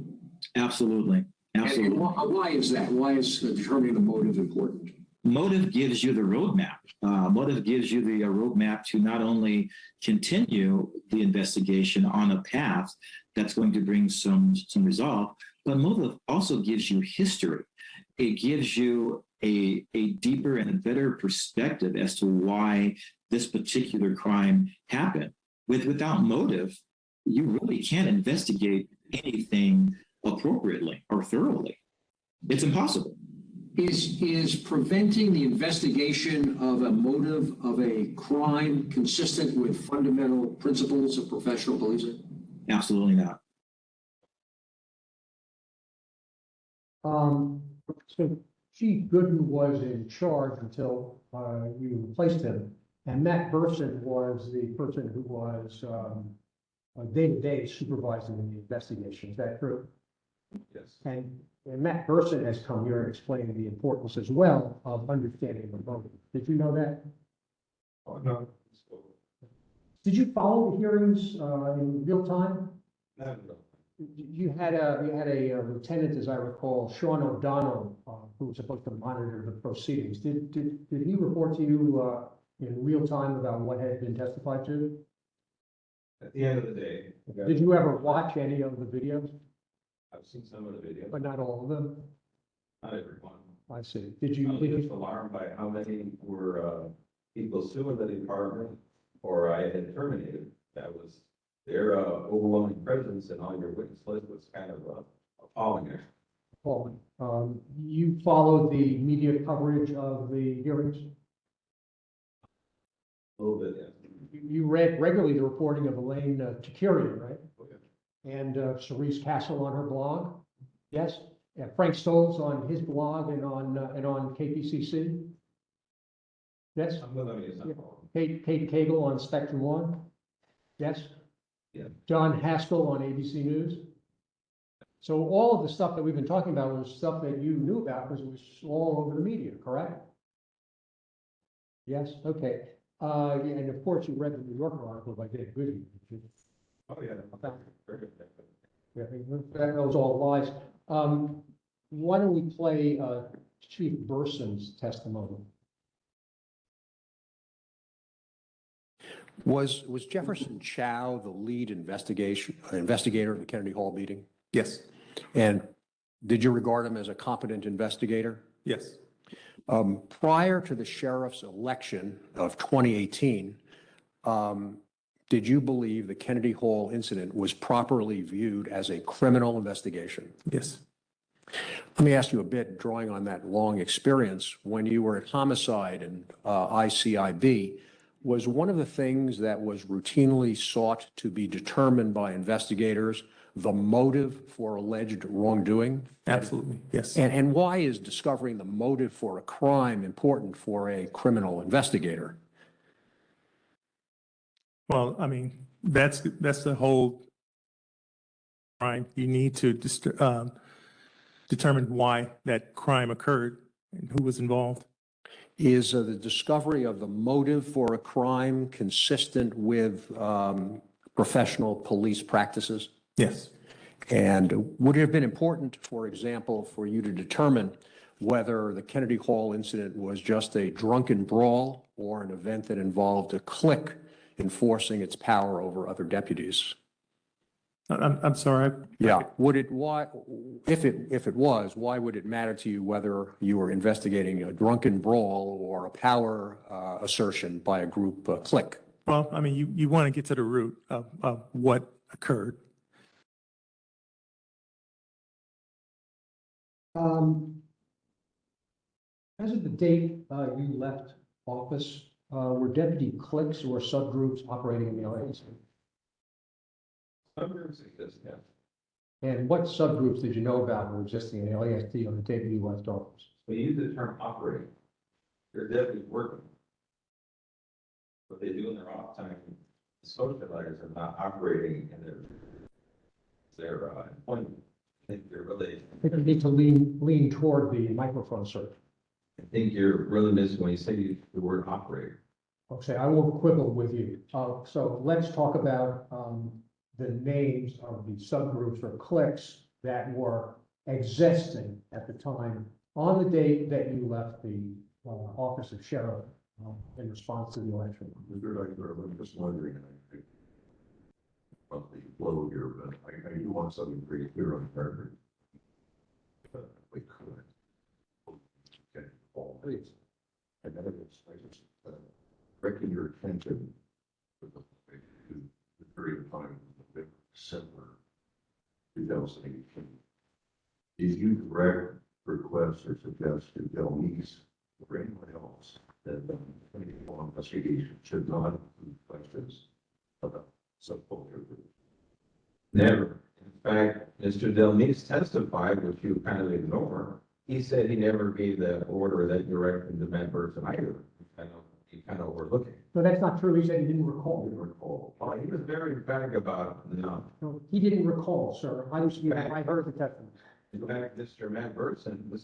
Absolutely. Absolutely. And why is that? Why is determining the motive important? Motive gives you the roadmap. Motive gives you the roadmap to not only continue the investigation on a path that's going to bring some resolve, but motive also gives you history. It gives you a deeper and a better perspective as to why this particular crime happened. Without motive, you really can't investigate anything appropriately or thoroughly. It's impossible. Is preventing the investigation of a motive of a crime consistent with fundamental principles of professional policing? Absolutely not. So Chief Gooden was in charge until you replaced him, and Matt Burson was the person who was day-to-day supervising the investigation. Is that true? Yes. And Matt Burson has come here and explained the importance as well of understanding the motive. Did you know that? Oh, no. Did you follow the hearings in real time? No. You had a lieutenant, as I recall, Sean O'Donnell, who was supposed to monitor the proceedings. Did he report to you in real time about what had been testified to? At the end of the day. Did you ever watch any of the videos? I've seen some of the videos. But not all of them? Not everyone. I see. I was just alarmed by how many were, people suing the department, or I had terminated. That was their, overwhelming presence and all your witness list was kind of, appalling. Paul, you followed the media coverage of the hearings? A little bit, yeah. You read regularly the reporting of Elaine Takirian, right? Okay. And Cerise Castle on her blog? Yes? And Frank Stoltz on his blog and on KPCC? Yes? I'm with them, it's not Yeah. a problem. Kate Cagle on Spectrum One? Yes? Yeah. John Haskell on ABC News? So all of the stuff that we've been talking about was stuff that you knew about because it was all over the media, correct? Yes, okay. Yeah, and of course, you read the New Yorker article by Dave Goody. Oh, yeah. Very good. Yeah, that was all lies. Why don't we play Chief Burson's testimony? Was Jefferson Chow the lead investigator at the Kennedy Hall meeting? Yes, And did you regard him as a competent investigator? yes, Prior to the sheriff's election of 2018, did you believe the Kennedy Hall incident was properly viewed as a criminal investigation? yes. Let me ask you a bit, drawing on that long experience, when you were at Homicide and ICIB, was one of the things that was routinely sought to be determined by investigators the motive for alleged wrongdoing? Absolutely, yes. And why is discovering the motive for a crime important for a criminal investigator? Well, I mean, that's the whole crime. You need to determine why that crime occurred and who was involved. Is the discovery of the motive for a crime consistent with professional police practices? Yes. And would it have been important, for example, for you to determine whether the Kennedy Hall incident was just a drunken brawl or an event that involved a clique enforcing its power over other deputies? I'm sorry. Yeah. If it was, why would it matter to you whether you were investigating a drunken brawl or a power assertion by a group clique? Well, I mean, you want to get to the root of what occurred. As of the date you left office, were deputy cliques or subgroups operating in the LASD? Subgroups exist, yeah. And what subgroups did you know about were existing in the LASD on the date you left office? When you use the term operating, your deputies working. What they do in their off time, the socializers are not operating in their employment. I think they're really, I think you need to lean toward the microphone, sir. I think you're really missing when you say the word operator. Okay, I won't quibble with you. So let's talk about the names of the subgroups or cliques that were existing at the time on the date that you left the office of sheriff in response to the election. Mr. Director, I'm just wondering, about the flow here, but I do want something pretty clear on the record. We could. Okay, all please. I just directing your attention to the period of time, December 2018. Did you direct, request, or suggest to Delmise or anyone else that the investigation should not include questions about subculture? Never. In fact, Mr. Delmise testified, which you kind of ignore. He said he never gave the order that directed to that person either. You kind of overlook it. No, that's not true. He said he didn't recall. Well, he was very emphatic about no. No, he didn't recall, sir. I heard the testimony. In fact, Mr. Matt Burson, if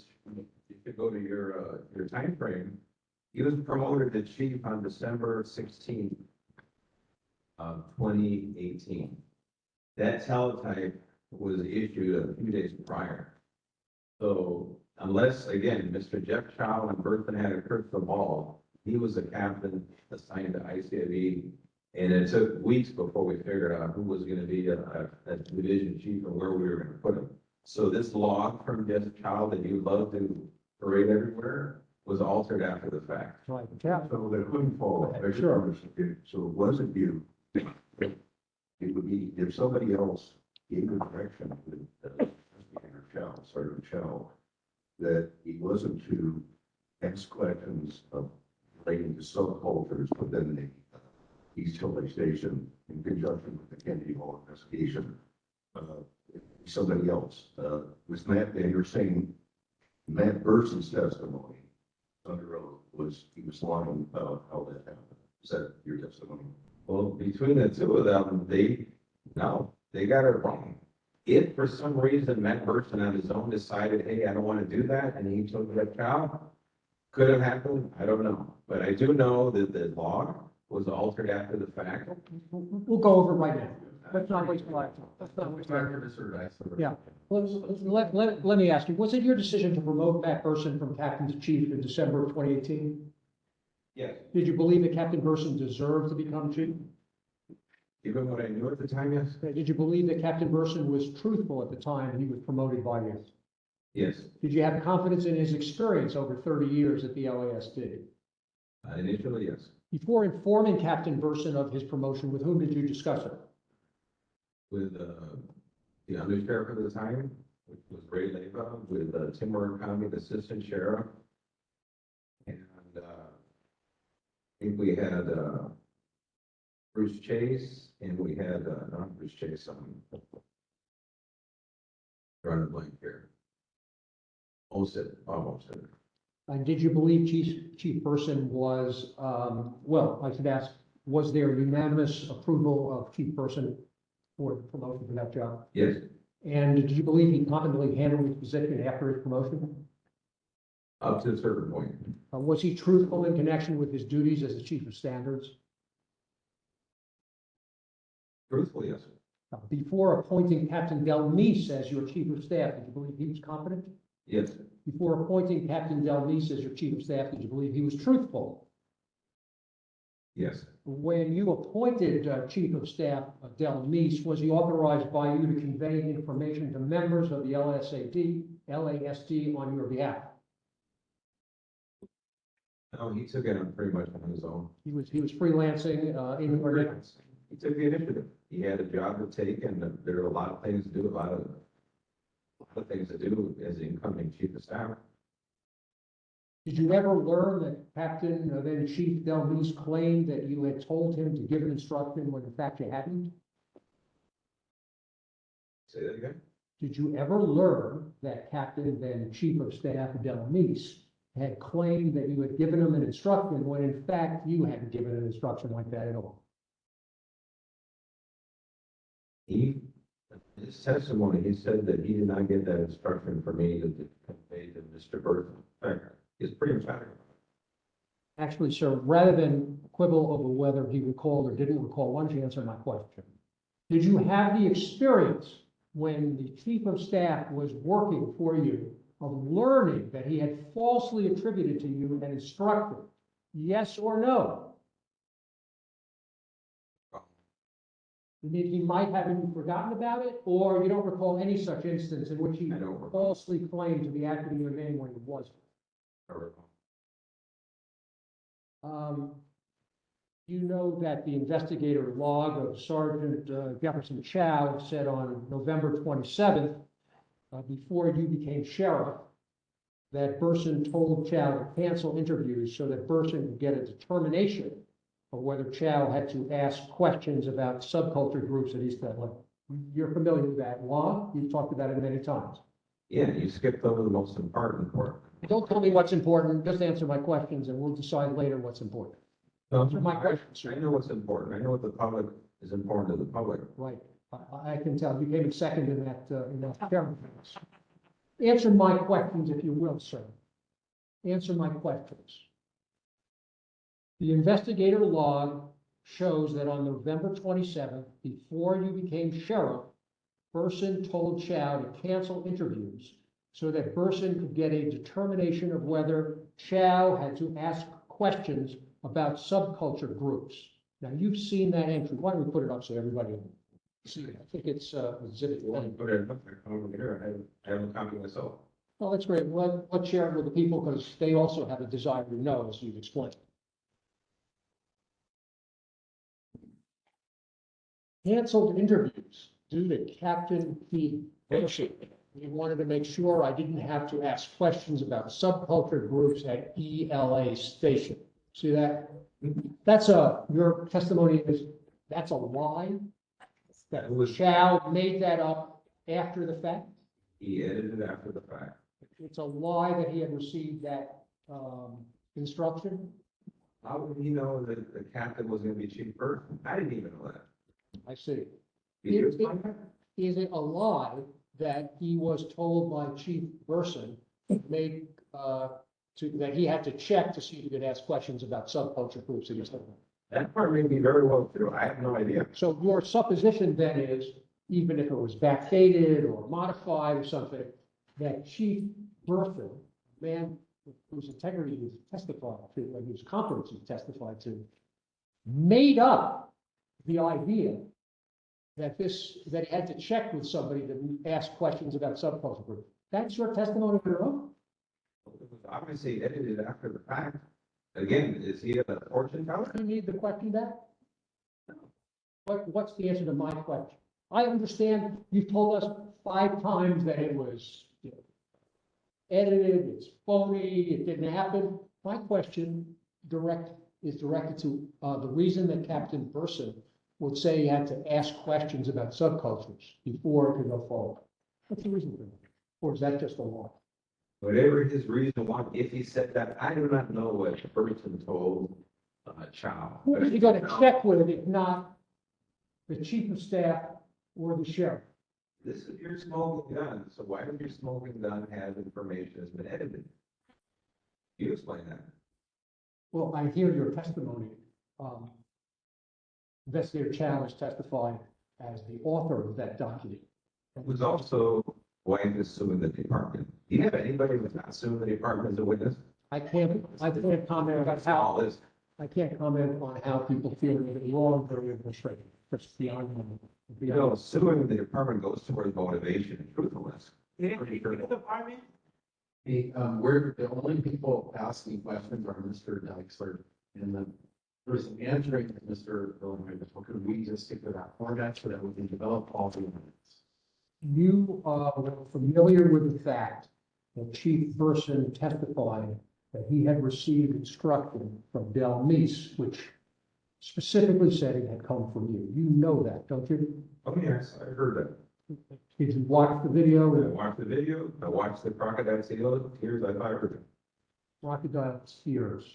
you go to your time frame, he was promoted to chief on December 16th of 2018. That teletype was issued a few days prior. So unless, again, Mr. Jeff Chow and Burson had a crystal ball, he was a captain assigned to ICIB, and it took weeks before we figured out who was going to be a division chief and where we were going to put him. So this log from just a child that you love to parade everywhere was altered after the fact. Right, yeah. So that couldn't fall. I should Sure. understand. So it wasn't you. It would be if somebody else gave the direction to Sergeant Shell, that he wasn't to ask questions of relating to subcultures within the East Chile Station in conjunction with the Kennedy Hall investigation. Somebody else, was Matt, and you're saying Matt Burson's testimony under oath was, he was lying about how that happened. Is that your testimony? Well, between the two of them, they got it wrong. If for some reason Matt Burson on his own decided, hey, I don't want to do that, and he took that child, could have happened, I don't know. But I do know that the log was altered after the fact. We'll go over it right now. Let's not waste a lot of time. Let's not waste our time. Yeah. Let me ask you, was it your decision to promote Matt Burson from captain to chief in December of 2018? Yes. Did you believe that Captain Burson deserved to become chief? Given what I knew at the time, yes. Did you believe that Captain Burson was truthful at the time he was promoted by you? Yes. Did you have confidence in his experience over 30 years at the LASD? Initially, yes. Before informing Captain Burson of his promotion, with whom did you discuss it? With the undersheriff at the time, which was Ray Leva, with Tim Murakami, the assistant sheriff. And I think we had Bruce Chase, and we had, not Bruce Chase, drawing a blank here. Moseley, Bob Moseley. And did you believe Chief Burson was, well, I should ask, was there unanimous approval of Chief Burson for the promotion for that job? Yes. And did you believe he competently handled his position after his promotion? Up to a certain point. Was he truthful in connection with his duties as the Chief of Standards? Truthfully, yes. Before appointing Captain Delmise as your Chief of Staff, did you believe he was competent? Yes. Before appointing Captain Delmise as your Chief of Staff, did you believe he was truthful? Yes. When you appointed Chief of Staff Delmise, was he authorized by you to convey information to members of the LASD on your behalf? No, he took it on pretty much on his own. He was freelancing in your. He took the initiative. He had a job to take, and there were a lot of things to do, a lot of things to do as the incoming Chief of Staff. Did you ever learn that Captain, then Chief Delmise claimed that you had told him to give an instruction when in fact you hadn't? Say that again? Did you ever learn that Captain, then Chief of Staff Delmise had claimed that you had given him an instruction when in fact you hadn't given an instruction like that at all? His testimony, he said that he did not get that instruction for me to convey to Mr. Burton. In fact, he's pretty emphatic. Actually, sir, rather than quibble over whether he recalled or didn't recall, why don't you answer my question? Did you have the experience when the Chief of Staff was working for you of learning that he had falsely attributed to you an instruction? Yes or no? He might have even forgotten about it, or you don't recall any such instance in which he falsely claimed to be acting in your name when he wasn't. You know that the investigator log of Sergeant Jefferson Chow said on November 27th, before you became sheriff, that Burson told Chow to cancel interviews so that Burson could get a determination of whether Chow had to ask questions about subculture groups at East LA. You're familiar with that law? You've talked about it many times. Yeah, you skipped over the most important part. Don't tell me what's important, just answer my questions and we'll decide later what's important. Answer my questions, I sir. know what's important. I know what the public is important to the public. Right, I can tell, you came in second in that chairman. Answer my questions if you will, sir. Answer my questions. The investigator log shows that on November 27th, before you became sheriff, Burson told Chow to cancel interviews so that Burson could get a determination of whether Chow had to ask questions about subculture groups. Now, you've seen that entry. Why don't we put it up so everybody See, I think it's exhibit one. Put it up there, over here, I have a copy myself. Well, that's great. Let's share it with the people because they also have a desire to know, as you've explained. Canceled interviews due to Captain P. Hershey. He wanted to make sure I didn't have to ask questions about subculture groups at ELA station. See that? That's your testimony is, that's a lie? That Chow made that up after the fact? He edited it after the fact. It's a lie that he had received that instruction? How would he know that the captain was gonna be chief person? I didn't even know that. I see. Did you explain that? Is it a lie that he was told by Chief Burson made that he had to check to see if he could ask questions about subculture groups that he's talking about? That part may be very well true. I have no idea. So your supposition then is, even if it was backdated or modified or something, that Chief Burson, man whose integrity was testified to, and whose competence was testified to, made up the idea that that he had to check with somebody to ask questions about subculture groups. That's your testimony for your own? It was obviously edited after the fact. Again, is he a fortune teller? You need the question back? What's the answer to my question? I understand you've told us 5 times that it was, you know, edited, it's phony, it didn't happen. My question is directed to the reason that Captain Burson would say he had to ask questions about subcultures before it could go forward. What's the reason for that? Or is that just a lie? Whatever his reason was, if he said that, I do not know what the person told Chow. Who is he going to check with if not the chief of staff or the sheriff? This is your smoking gun, so why does your smoking gun have information that's been edited? You explain that. Well, I hear your testimony. Investigator Chow has testified as the author of that document. Who's also wife is suing the department. Do you have anybody who's not suing the department as a witness? I can't comment about All how, this. I can't comment on how people feel that it's wrong for the administration. That's beyond me. You know, suing the department goes towards motivation and truthfulness. We're the only people asking questions are Mr. Deixler and the person answering is Mr. Villanueva. So could we just stick to that format so that we can develop all the evidence? You were familiar with the fact that Chief Burson testified that he had received instruction from Del Meese, which specifically said it had come from you. You know that, don't you? Oh, yes, I heard that. Did you watch the video? I watched the video, I watched the crocodile tears, I thought I heard it. Crocodile Tears.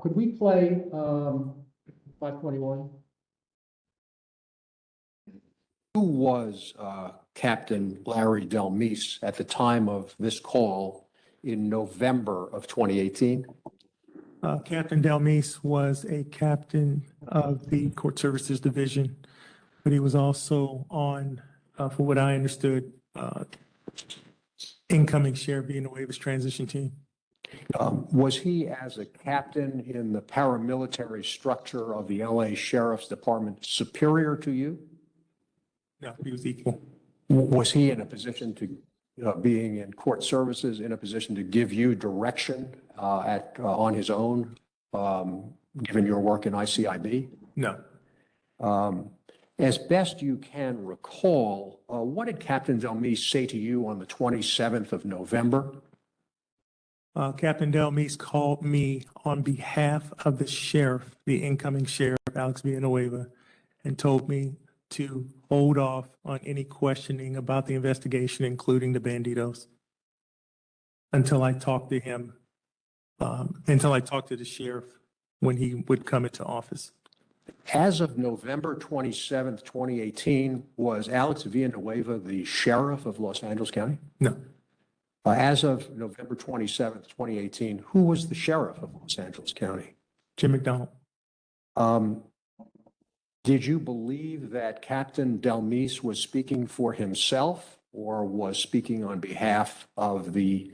Could we play 521? Who was Captain Larry Del Meese at the time of this call in November of 2018? Captain Del Meese was a captain of the Court Services Division, but he was also on, from what I understood, incoming Sheriff Villanueva's transition team. Was he as a captain in the paramilitary structure of the LA Sheriff's Department superior to you? No, he was equal. Was he in a position to, being in court services, in a position to give you direction on his own, given your work in ICIB? No. As best you can recall, what did Captain Del Meese say to you on the 27th of November? Captain Del Meese called me on behalf of the sheriff, the incoming sheriff, Alex Villanueva, and told me to hold off on any questioning about the investigation, including the Banditos, until I talked to him, until I talked to the sheriff when he would come into office. As of November 27th, 2018, was Alex Villanueva the sheriff of Los Angeles County? No. As of November 27th, 2018, who was the sheriff of Los Angeles County? Jim McDonald. Did you believe that Captain Del Meese was speaking for himself or was speaking on behalf of the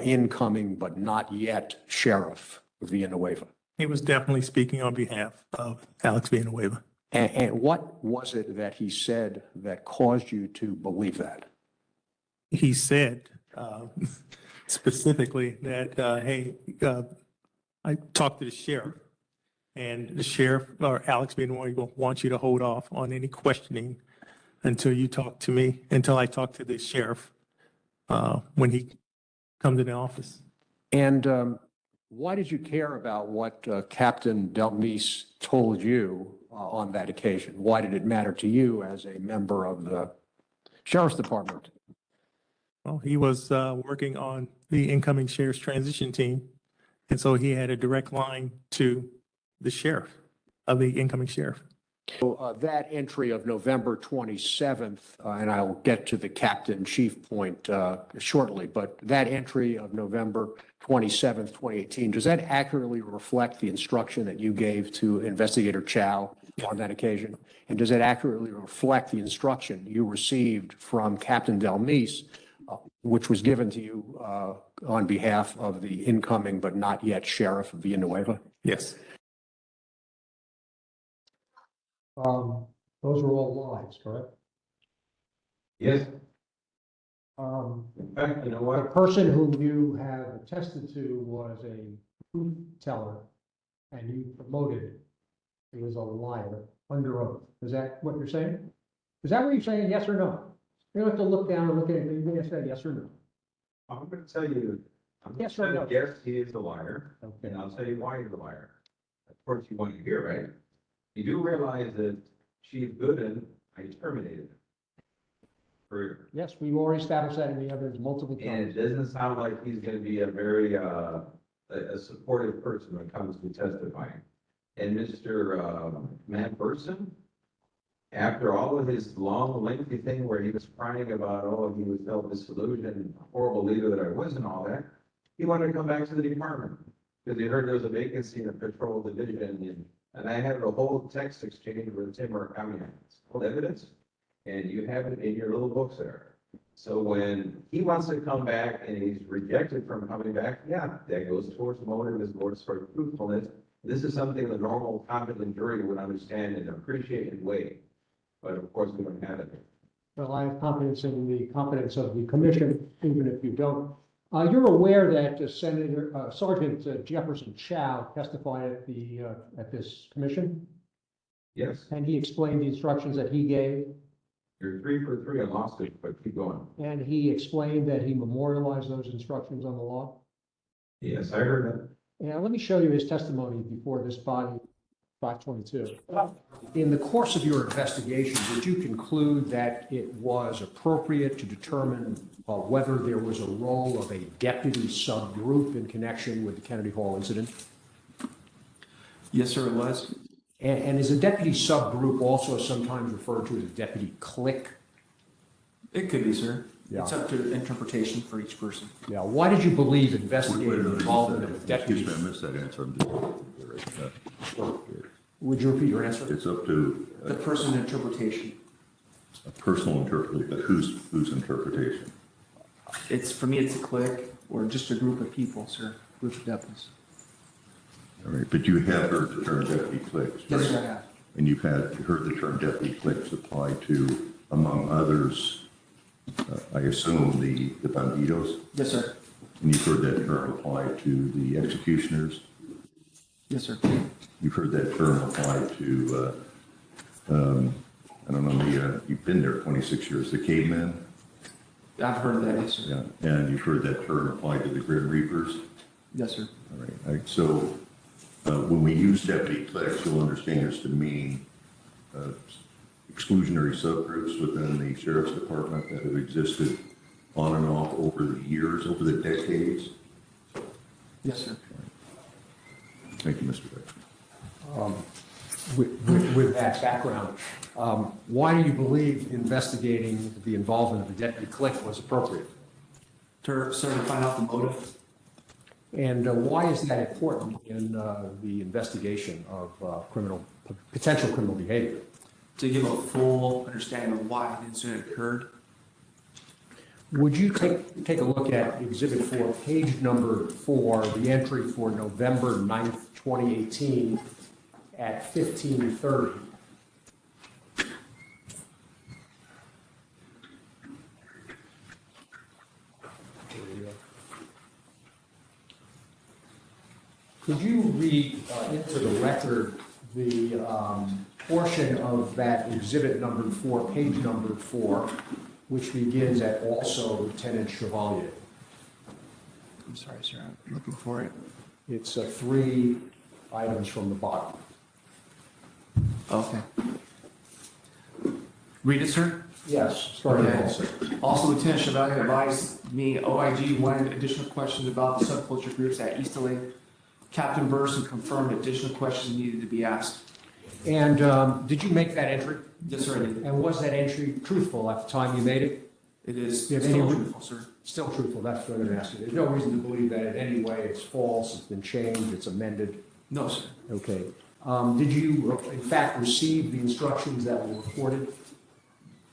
incoming but not yet sheriff Villanueva? He was definitely speaking on behalf of Alex Villanueva. And what was it that he said that caused you to believe that? He said specifically that, hey, I talked to the sheriff, and the sheriff, or Alex Villanueva, wants you to hold off on any questioning until you talk to me, until I talk to the sheriff when he comes in the office. And why did you care about what Captain Delmise told you on that occasion? Why did it matter to you as a member of the sheriff's department? Well, he was working on the incoming sheriff's transition team, and so he had a direct line to the sheriff of the incoming sheriff. So that entry of November 27th, and I'll get to the captain chief point shortly, but that entry of November 27th, 2018, does that accurately reflect the instruction that you gave to Investigator Chow on that occasion? And does it accurately reflect the instruction you received from Captain Delmise, which was given to you on behalf of the incoming but not yet sheriff of Villanueva? Yes. Those were all lies, correct? Yes. In fact, you know what? The person whom you have attested to was a truth teller, and you promoted he was a liar under oath. Is that what you're saying? Is that what you're saying, yes or no? You don't have to look down and look at it, you can say yes or no. I'm going to tell you, Yes or no? yes, he is a liar, Okay. and I'll tell you why he's a liar. Of course, you want to hear, right? You do realize that Chief Gooden, I terminated him. Career. Yes, we've already established that in the evidence multiple And times. it doesn't sound like he's going to be a very, a supportive person when it comes to testifying. And Mr. Matt Burson, after all of his long, lengthy thing where he was crying about, oh, he was felt disillusioned, horrible leader that I was and all that, he wanted to come back to the department because he heard there was a vacancy in the patrol division. And I had a whole text exchange with Timber County, full evidence, and you have it in your little books there. So when he wants to come back and he's rejected from coming back, yeah, that goes towards motive, as goes towards truthfulness. This is something the normal competent jury would understand and appreciate and weigh. But of course, we don't have it. Well, I have confidence in the competence of the commission, even if you don't. You're aware that Sergeant Jefferson Chow testified at this commission, Yes, and he explained the instructions that he gave, you're 3 for 3 on lawsuit, but keep going. and he explained that he memorialized those instructions on the law. Yes, I heard that. And let me show you his testimony before this body, 522. In the course of your investigation, did you conclude that it was appropriate to determine whether there was a role of a deputy subgroup in connection with the Kennedy Hall incident? Yes, sir, it was. And is a deputy subgroup also sometimes referred to as a deputy clique? It could be, sir. Yeah. It's up to interpretation for each person. Yeah, why did you believe investigating the involvement of deputies? Excuse me, I missed that answer. Would you repeat your answer? It's up to The person's interpretation. a personal interpretation, but whose interpretation? It's, for me, it's a clique or just a group of people, sir, group of deputies. All right, but you have heard the term deputy cliques, right? Yes, sir, I have. And you've heard the term deputy cliques applied to, among others, I assume, the bandidos? Yes, sir. And you've heard that term applied to the executioners? Yes, sir. You've heard that term applied to, I don't know, you've been there 26 years, the cavemen? I've heard of that, yes, sir. Yeah, and you've heard that term applied to the Grim Reapers? Yes, sir. All right, so when we use deputy cliques, you'll understand this to mean exclusionary subgroups within the sheriff's department that have existed on and off over the years, over the decades. Yes, sir. Thank you, Mr. Vice. With that background, why do you believe investigating the involvement of the deputy clique was appropriate? Sir, to find out the motive. And why is that important in the investigation of potential criminal behavior? To give a full understanding of why the incident occurred. Would you take a look at Exhibit 4, page number 4, the entry for November 9th, 2018 at 15:30. Could you read into the record the portion of that exhibit number 4, page number 4, which begins at also Lieutenant Chevalier? I'm sorry, sir, I'm looking for it. It's 3 items from the bottom. Okay. Read it, sir? Yes, starting Okay. also. Also, Lieutenant Chevalier advised me OIG wanted additional questions about the subculture groups at East LA. Captain Burson confirmed additional questions needed to be asked. And did you make that entry? Yes, sir, I did. And was that entry truthful at the time you made it? It is Do you have still any- truthful, sir. Still truthful, that's what I'm going to ask you. There's no reason to believe that in any way it's false, it's been changed, it's amended. No, sir. Okay. Did you, in fact, receive the instructions that were recorded?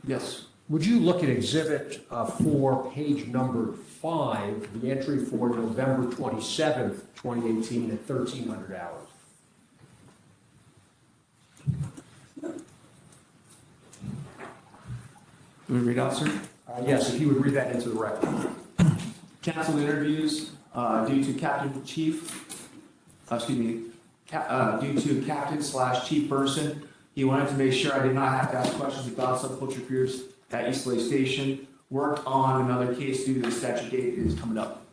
Yes. Would you look at Exhibit 4, page number 5, the entry for November 27th, 2018 at 1300 hours? Can we read out, sir? Yes, if you would read that into the record. Canceled interviews due to Captain Chief, due to Captain/Chief Burson. He wanted to make sure I did not have to ask questions about subculture groups at East Lake Station. Worked on another case due to the statute date is coming up.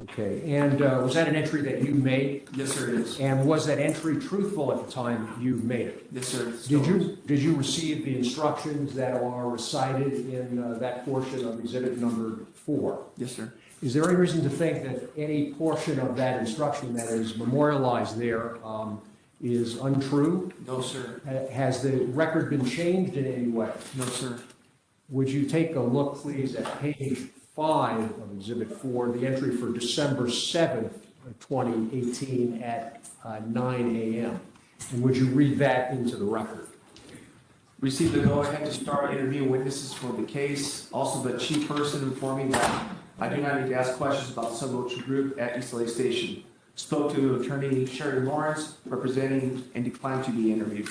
Okay, and was that an entry that you made? Yes, sir, it is. And was that entry truthful at the time you made it? Yes, sir. Did you receive the instructions that are recited in that portion of exhibit number 4? Yes, sir. Is there any reason to think that any portion of that instruction that is memorialized there is untrue? No, sir. Has the record been changed in any way? No, sir. Would you take a look, please, at page 5 of exhibit 4, the entry for December 7th, 2018 at 9 a.m. And would you read that into the record? Received the go-ahead to start interviewing witnesses for the case. Also, the chief person informed me that I do not need to ask questions about the subculture group at East Lake Station. Spoke to attorney Sherry Lawrence, representing, and declined to be interviewed.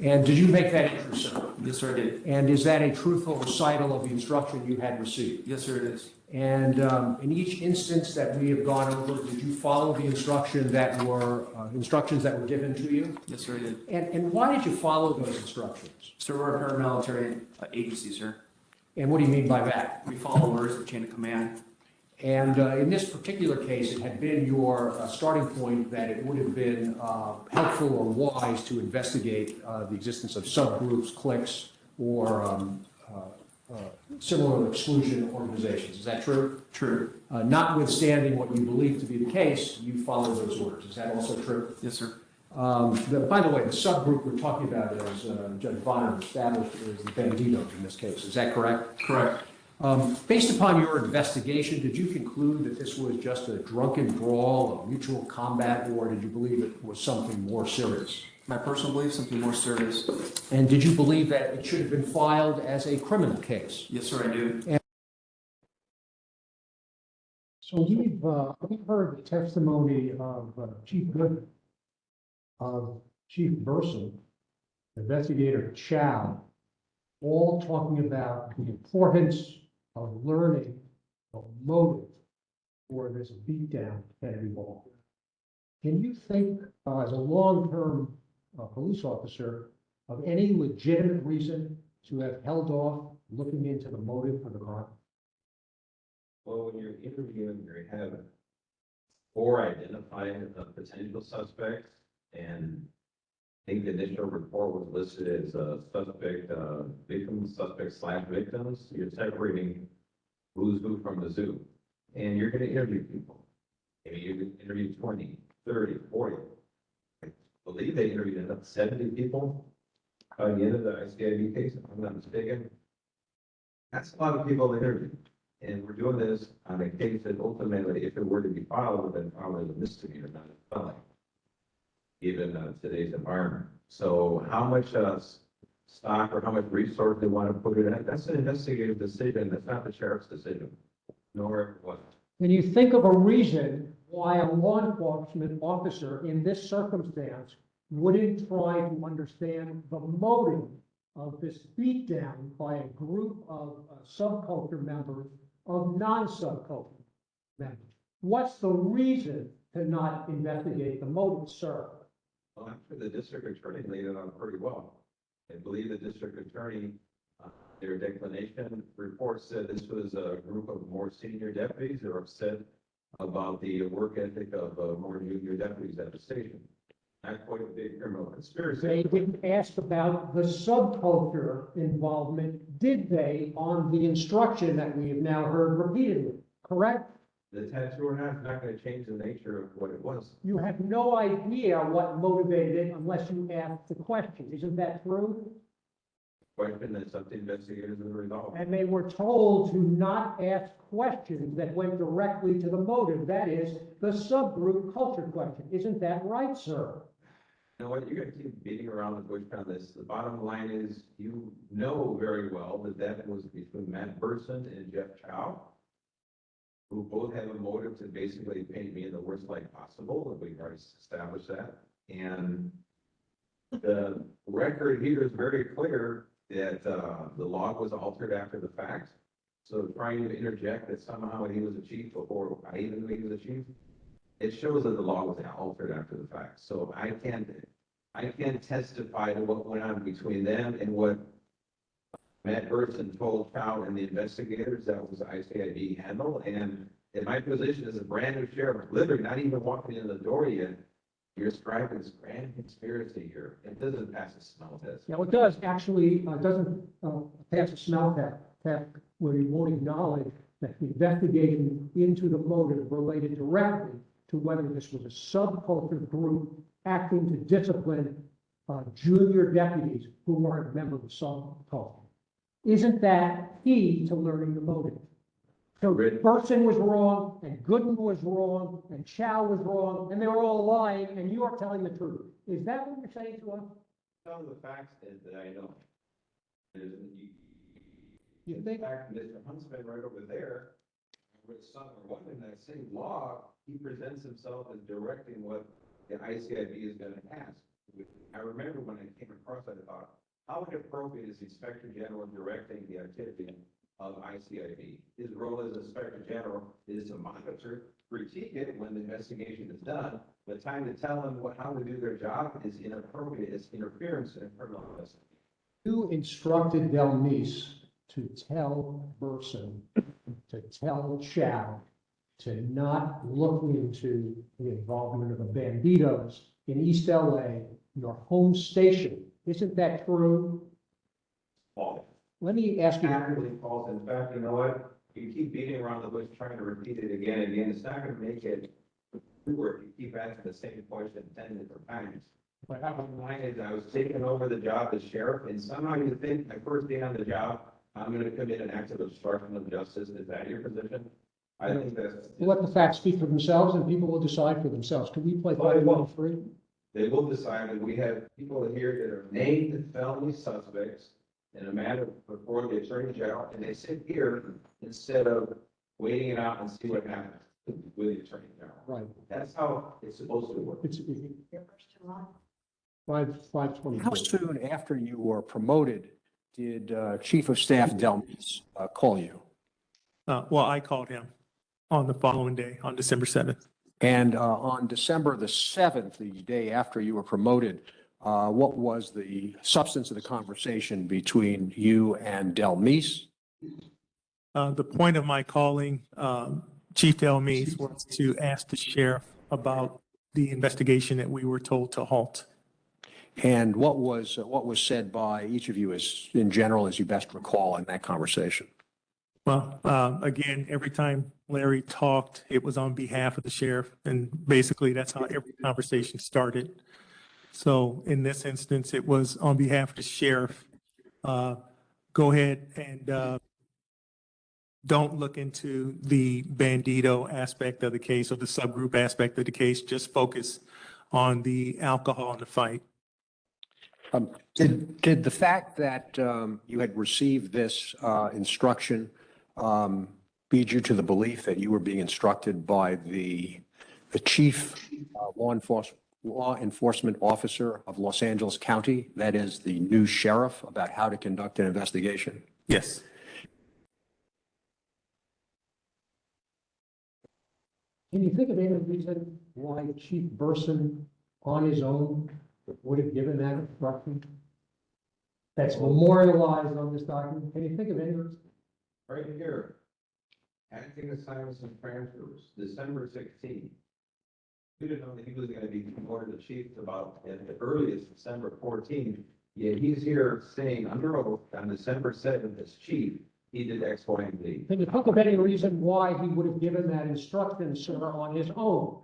And did you make that entry, sir? Yes, sir, I did. And is that a truthful recital of the instruction you had received? Yes, sir, it is. And in each instance that we have gone over, did you follow the instructions that were given to you? Yes, sir, I did. And why did you follow those instructions? Sir, we're a paramilitary agency, sir. And what do you mean by that? We follow orders of chain of command. And in this particular case, it had been your starting point that it would have been helpful or wise to investigate the existence of subgroups, cliques, or similar exclusion organizations. Is that true? True. Notwithstanding what you believe to be the case, you follow those orders. Is that also true? Yes, sir. By the way, the subgroup we're talking about, as Judge Bonner established, is the Banditos in this case. Is that correct? Correct. Based upon your investigation, did you conclude that this was just a drunken brawl, a mutual combat, or did you believe it was something more serious? My personal belief, something more serious. And did you believe that it should have been filed as a criminal case? Yes, sir, I do. So we've heard the testimony of Chief Good, of Chief Burson, Investigator Chow, all talking about the importance of learning the motive for this beatdown at Kennedy Hall. Can you think, as a long-term police officer, of any legitimate reason to have held off looking into the motive for the crime? Well, when you're interviewing, you have 4 identified potential suspects, and I think the initial report was listed as a suspect, suspect/victims. You're separating who's who from the zoo, and you're going to interview people. Maybe you can interview 20, 30, 40. I believe they interviewed enough 70 people by the end of the ICID case, if I'm not mistaken. That's a lot of people to interview. And we're doing this on a case that ultimately, if it were to be filed, would have been filed as a misdemeanor, not a felony, given today's environment. So how much stock or how much resource they want to put in it, that's an investigative decision. That's not the sheriff's decision, nor what. Can you think of a reason why a law enforcement officer in this circumstance wouldn't try to understand the motive of this beatdown by a group of subculture members of non-subculture members? What's the reason to not investigate the motive, sir? Well, actually, the district attorney laid it out pretty well. I believe the district attorney, their declination report said this was a group of more senior deputies that are upset about the work ethic of more junior deputies at the station. Not quite a big criminal conspiracy. They didn't ask about the subculture involvement, did they, on the instruction that we have now heard repeatedly, correct? The tattoo or not is not going to change the nature of what it was. You have no idea what motivated it unless you ask the question. Isn't that true? Question that's up to investigators to resolve. And they were told to not ask questions that went directly to the motive, that is, the subgroup culture question. Isn't that right, sir? You know what, you're going to keep beating around the bush on this. The bottom line is, you know very well that that was between Matt Burson and Jeff Chow, who both have a motive to basically paint me in the worst light possible, and we've already established that. And the record here is very clear that the log was altered after the fact. So trying to interject that somehow he was a chief before I even knew he was a chief, it shows that the law was altered after the fact. So I can't testify to what went on between them and what Matt Burson told Chow and the investigators. That was ICID handle. And in my position as a brand new sheriff, literally not even walking in the door yet, you're describing this grand conspiracy here. It doesn't pass a smell test. Now, it does actually, doesn't pass a smell test where you won't acknowledge that the investigation into the motive related directly to whether this was a subculture group acting to discipline junior deputies who weren't members of the subculture. Isn't that key to learning the motive? So Burson was wrong, and Gooden was wrong, and Chow was wrong, and they were all lying, and you are telling the truth. Is that what you're saying to us? Some of the facts that I know. You think? In fact, Mr. Huntsman right over there, with son or one in that same law, he presents himself as directing what the ICIB is going to ask. I remember when I came across that, I thought, how inappropriate is the Inspector General directing the activity of ICIB? His role as Inspector General is to monitor, critique it when the investigation is done, but time to tell them how to do their job is inappropriate. It's interference in criminal investigation. You instructed Delmise to tell Burson, to tell Chow, to not look into the involvement of the banditos in East LA, your home station. Isn't that true? False. Let me ask you. Actively false. In fact, you know what? You keep beating around the bush trying to repeat it again and again. It's not going to make it work. You keep asking the same question 10 different times. But bottom line is, I was taking over the job as sheriff, and somehow you think my first day on the job, I'm going to commit an act of obstruction of justice. Is that your position? I think that's. Let the facts speak for themselves, and people will decide for themselves. Can we play 5-1-3? They will decide that we have people here that are named felony suspects in a matter before the attorney general, and they sit here instead of waiting it out and see what happens with the attorney general. Right. That's how it's supposed to work. It's 5-20. How soon after you were promoted did Chief of Staff Delmise call you? Well, I called him on the following day, on December 7th. And on December the 7th, the day after you were promoted, what was the substance of the conversation between you and Delmise? The point of my calling Chief Delmise was to ask the sheriff about the investigation that we were told to halt. And what was said by each of you as in general, as you best recall, in that conversation? Well, again, every time Larry talked, it was on behalf of the sheriff, and basically that's how every conversation started. So in this instance, it was on behalf of the sheriff. Go ahead and don't look into the bandito aspect of the case or the subgroup aspect of the case. Just focus on the alcohol in the fight. Did the fact that you had received this instruction lead you to the belief that you were being instructed by the chief law enforcement officer of Los Angeles County, that is the new sheriff, about how to conduct an investigation? Yes. Can you think of any reason why Chief Burson on his own would have given that instruction? That's memorialized on this document. Can you think of any reason? Right here. Acting assignments and transfers, December 16th. We didn't know that he was gonna be promoted to chief about at the earliest December 14th. Yet he's here saying under oath on December 7th as chief, he did X, Y, and Z. Can you think of any reason why he would have given that instruction, sir, on his own?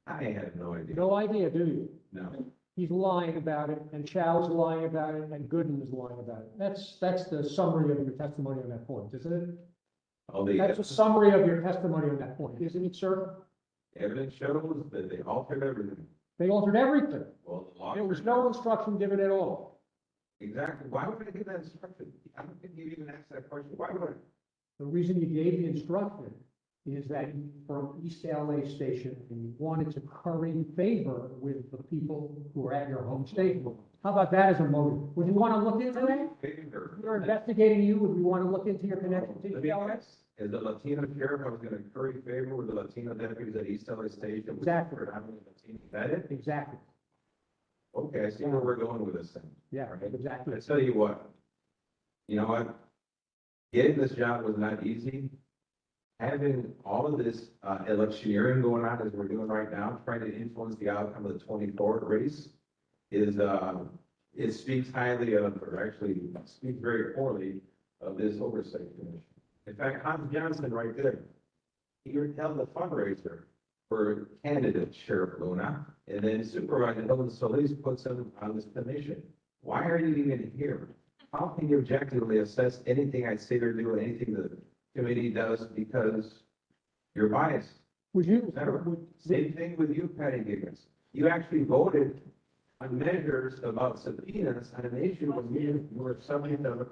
I have no idea. No idea, do you? No. He's lying about it, and Chow's lying about it, and Gooden is lying about it. That's the summary of your testimony on that point, isn't it? All the That's a summary of your testimony on that point, isn't it, sir? evidence shows that they altered everything. They altered everything. Well, the law. There was no instruction given at all. Exactly. Why would I give that instruction? I don't think you even asked that question. Why would I? The reason you gave the instruction is that you from East LA Station, and you wanted to curry favor with the people who are at your home station. How about that as a motive? Would you want to look into that? Favor. We're investigating you. Would we want to look into your connection to Let me East LA? guess. As a Latino sheriff, I was gonna curry favor with the Latino deputies at East LA Station. Exactly. Predominantly Latino. Is that it? Exactly. Okay, I see where we're going with this thing. Yeah, Right. exactly. I tell you what, you know what? Getting this job was not easy. Having all of this electioneering going on as we're doing right now, trying to influence the outcome of the 24th race is, it speaks highly of, or actually speaks very poorly of this oversight commission. In fact, Hans Johnson right there, he held the fundraiser for candidate Sheriff Luna, and then Supervisor Hilton Solis puts him on this commission. Why are you even here? How can you objectively assess anything I say or do, anything the committee does, because you're biased? Would you? Same thing with you, Patty Giggans. You actually voted on measures about subpoenas on an issue when you were subject of.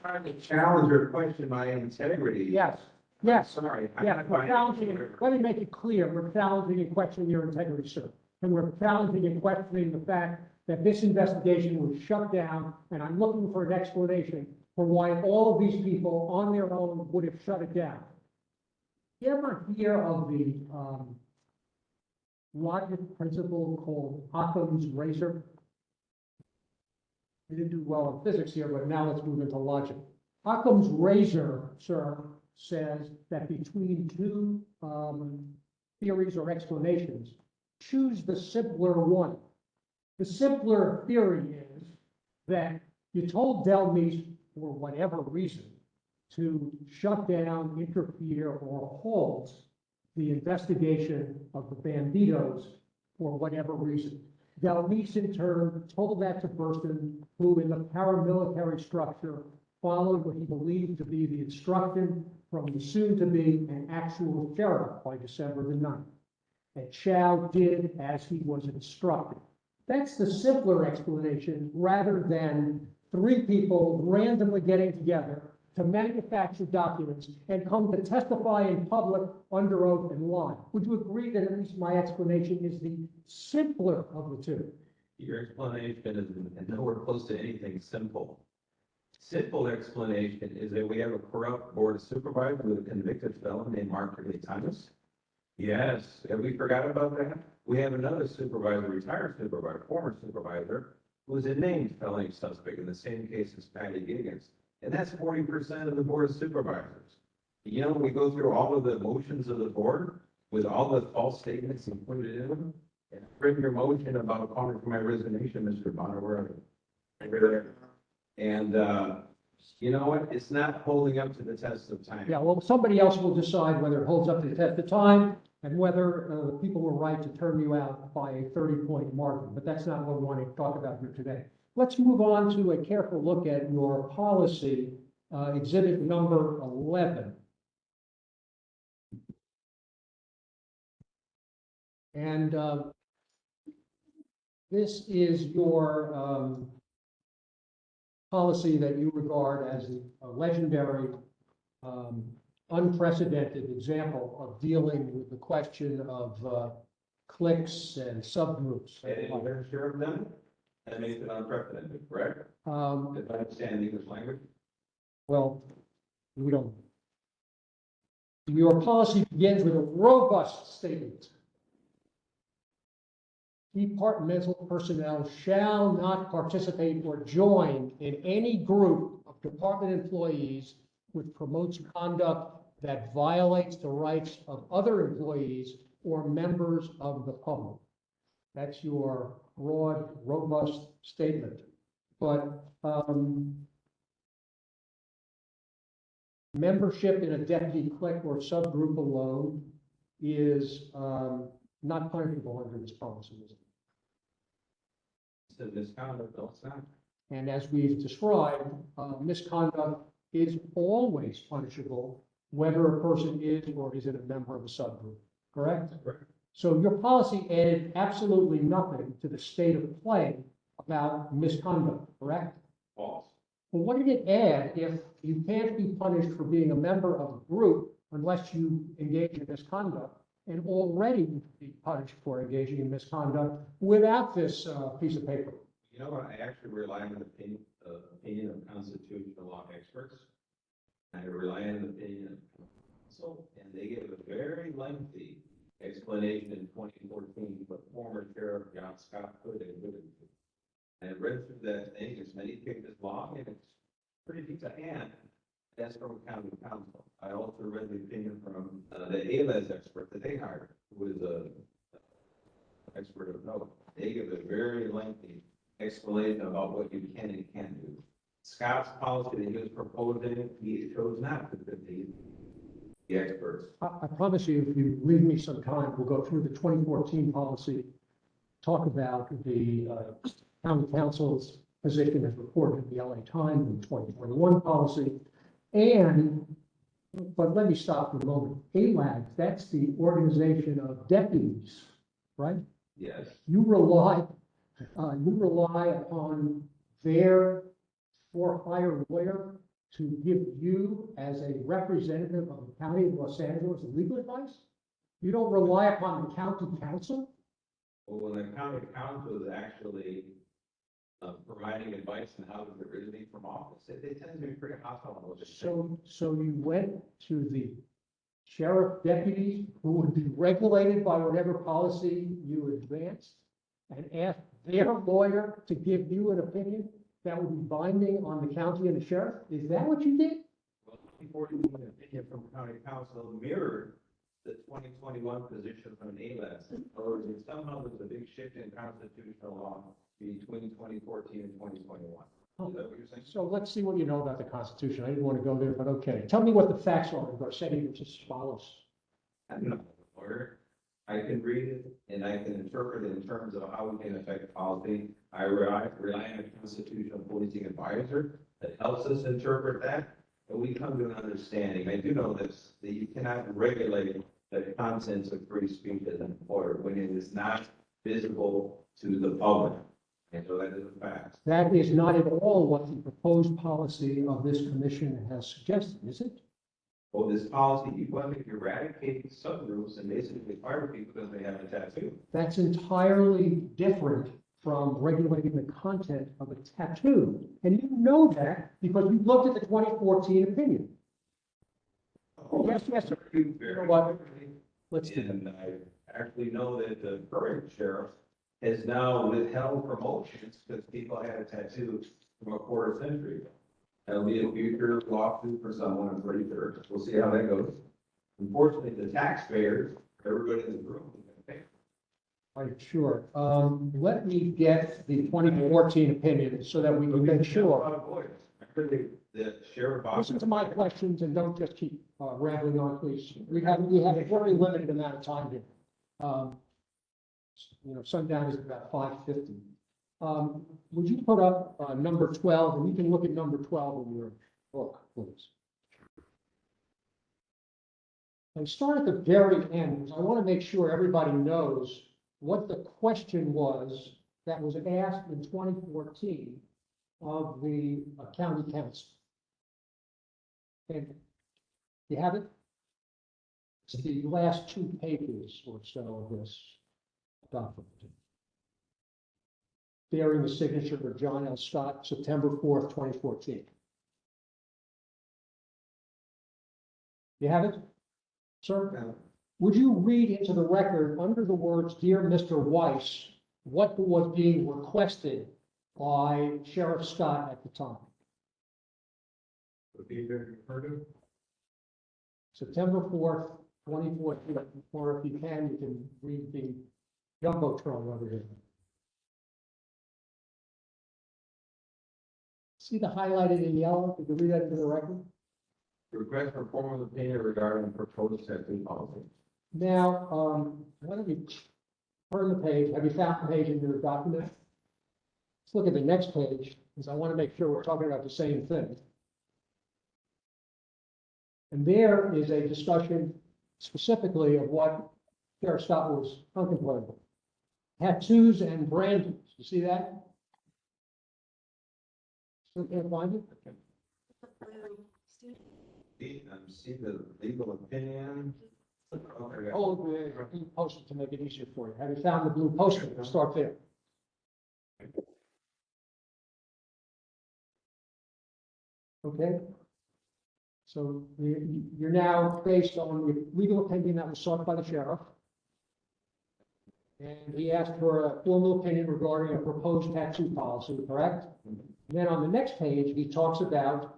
Trying to challenge or question my integrity. Yes, yes. Sorry. Yeah, we're challenging it. Let me make it clear, we're challenging and questioning your integrity, sir. And we're challenging and questioning the fact that this investigation was shut down, and I'm looking for an explanation for why all of these people on their own would have shut it down. You ever hear of the logic principle called Occam's razor? We didn't do well in physics here, but now let's move into logic. Occam's razor, sir, says that between two theories or explanations, choose the simpler one. The simpler theory is that you told Delmeese, for whatever reason, to shut down, interfere, or halt the investigation of the banditos for whatever reason. Delmeese, in turn, told that to Burson, who in the paramilitary structure followed what he believed to be the instruction from the soon-to-be and actual sheriff by December the 9th. And Chow did as he was instructed. That's the simpler explanation, rather than three people randomly getting together to manufacture documents and come to testify in public under oath and lie. Would you agree that at least my explanation is the simpler of the two? Your explanation is nowhere close to anything simple. Simple explanation is that we have a corrupt board of supervisors with a convicted felon named Mark Ridley Thomas. Yes, have we forgot about that? We have another supervisor, retired supervisor, former supervisor, who is a named felony suspect in the same case as Patty Giggans. And that's 40% of the board of supervisors. You know, we go through all of the motions of the board with all the false statements included in them. And bring your motion about calling for my resignation, Mr. Bonner, where are you? And, you know what? It's not holding up to the test of time. Yeah, well, somebody else will decide whether it holds up to the test of time and whether people were right to turn you out by a 30-point margin, but that's not what we want to talk about here today. Let's move on to a careful look at your policy, exhibit number 11. And this is your policy that you regard as a legendary, unprecedented example of dealing with the question of cliques and subgroups. And you're sure of them? That makes it unprecedented, correct? If I understand English language? Well, We don't. Your policy begins with a robust statement. Departmental personnel shall not participate or join in any group of department employees which promotes conduct that violates the rights of other employees or members of the public. That's your broad, robust statement. But membership in a deputy clique or subgroup alone is not punishable under this policy, is it? It's a misconduct, no, it's not. And as we've described, misconduct is always punishable, whether a person is or isn't a member of a subgroup, correct? Correct. So your policy added absolutely nothing to the state of play about misconduct, correct? False. Well, what did it add if you can't be punished for being a member of a group unless you engage in misconduct, and already be punished for engaging in misconduct without this piece of paper? You know what, I actually rely on the opinion of constitutional law experts. I rely on the opinion of counsel, and they give a very lengthy explanation in 2014 what former Sheriff John Scott could and couldn't do. And I read through that thing, it's many pages long, and it's pretty deep to hand. That's from county counsel. I also read the opinion from the ALES expert that they hired, who was an expert of note. They give a very lengthy explanation about what you can and can't do. Scott's policy that he was proposing, he chose not to convene the experts. I promise you, if you leave me some time, we'll go through the 2014 policy, talk about the county council's position as reported in the LA Times in 2021 policy. But let me stop for a moment. ALAG, that's the organization of deputies, right? Yes. You rely upon their for-hire lawyer to give you, as a representative of the county of Los Angeles, legal advice? You don't rely upon the county council? Well, when the county council is actually providing advice on how to get rid of me from office, they tend to be pretty hostile on those things. So you went to the sheriff deputies who would be regulated by whatever policy you advanced and asked their lawyer to give you an opinion that would be binding on the county and the sheriff? Is that what you did? Well, 2014 opinion from county council mirrored the 2021 position from ALES. Or somehow there's a big shift in constitutional law between 2014 and 2021. Is that what you're saying? So let's see what you know about the Constitution. I didn't want to go there, but okay. Tell me what the facts are in Garcia, which is as follows. I'm not a lawyer. I can read it and I can interpret it in terms of how we can affect policy. I rely on a constitutional policing advisor that helps us interpret that, and we come to an understanding. I do know this, that you cannot regulate the contents of free speech as an employer when it is not visible to the public. And so that is a fact. That is not at all what the proposed policy of this commission has suggested, is it? Well, this policy, you want to eradicate subgroups and basically fire people because they have a tattoo. That's entirely different from regulating the content of a tattoo. And you know that because you looked at the 2014 opinion. Yes, sir. You know what? Let's do that. And I actually know that the current sheriff has now withheld promotions because people had a tattoo from a quarter century ago. That'll be a future lawsuit for someone, I'm pretty sure. We'll see how that goes. Unfortunately, the taxpayers, everybody in the room, is going to pay. I'm sure. Let me get the 2014 opinion so that we can make sure. The sheriff. Listen to my questions and don't just keep rambling on, please. We have a very limited amount of time here. Sundown is about 5:50. Would you put up number 12, and you can look at number 12 in your book, please. And start at the very end, because I want to make sure everybody knows what the question was that was asked in 2014 of the county council. And you have it? It's the last 2 pages or so of this document. Bearing the signature of John L. Scott, September 4th, 2014. You have it? Sir, would you read into the record under the words, "Dear Mr. Weiss," what was being requested by Sheriff Scott at the time? September 4th, 2014, or if you can read the jumbotron over here. See the highlighted in yellow? Did you read that into the record? Request for formal opinion regarding proposed tattoo policy. Now, why don't we turn the page? Have you found the page in your document? Let's look at the next page, because I want to make sure we're talking about the same thing. And there is a discussion specifically of what Sheriff Scott was contemplating. Tattoos and branding. You see that? Still can't find it? See the legal opinion. Oh, you posted to make it easier for you. Have you found the blue poster? We'll start there. Okay. So you're now based on the legal opinion that was sought by the sheriff. And he asked for a formal opinion regarding a proposed tattoo policy, correct? And then on the next page, he talks about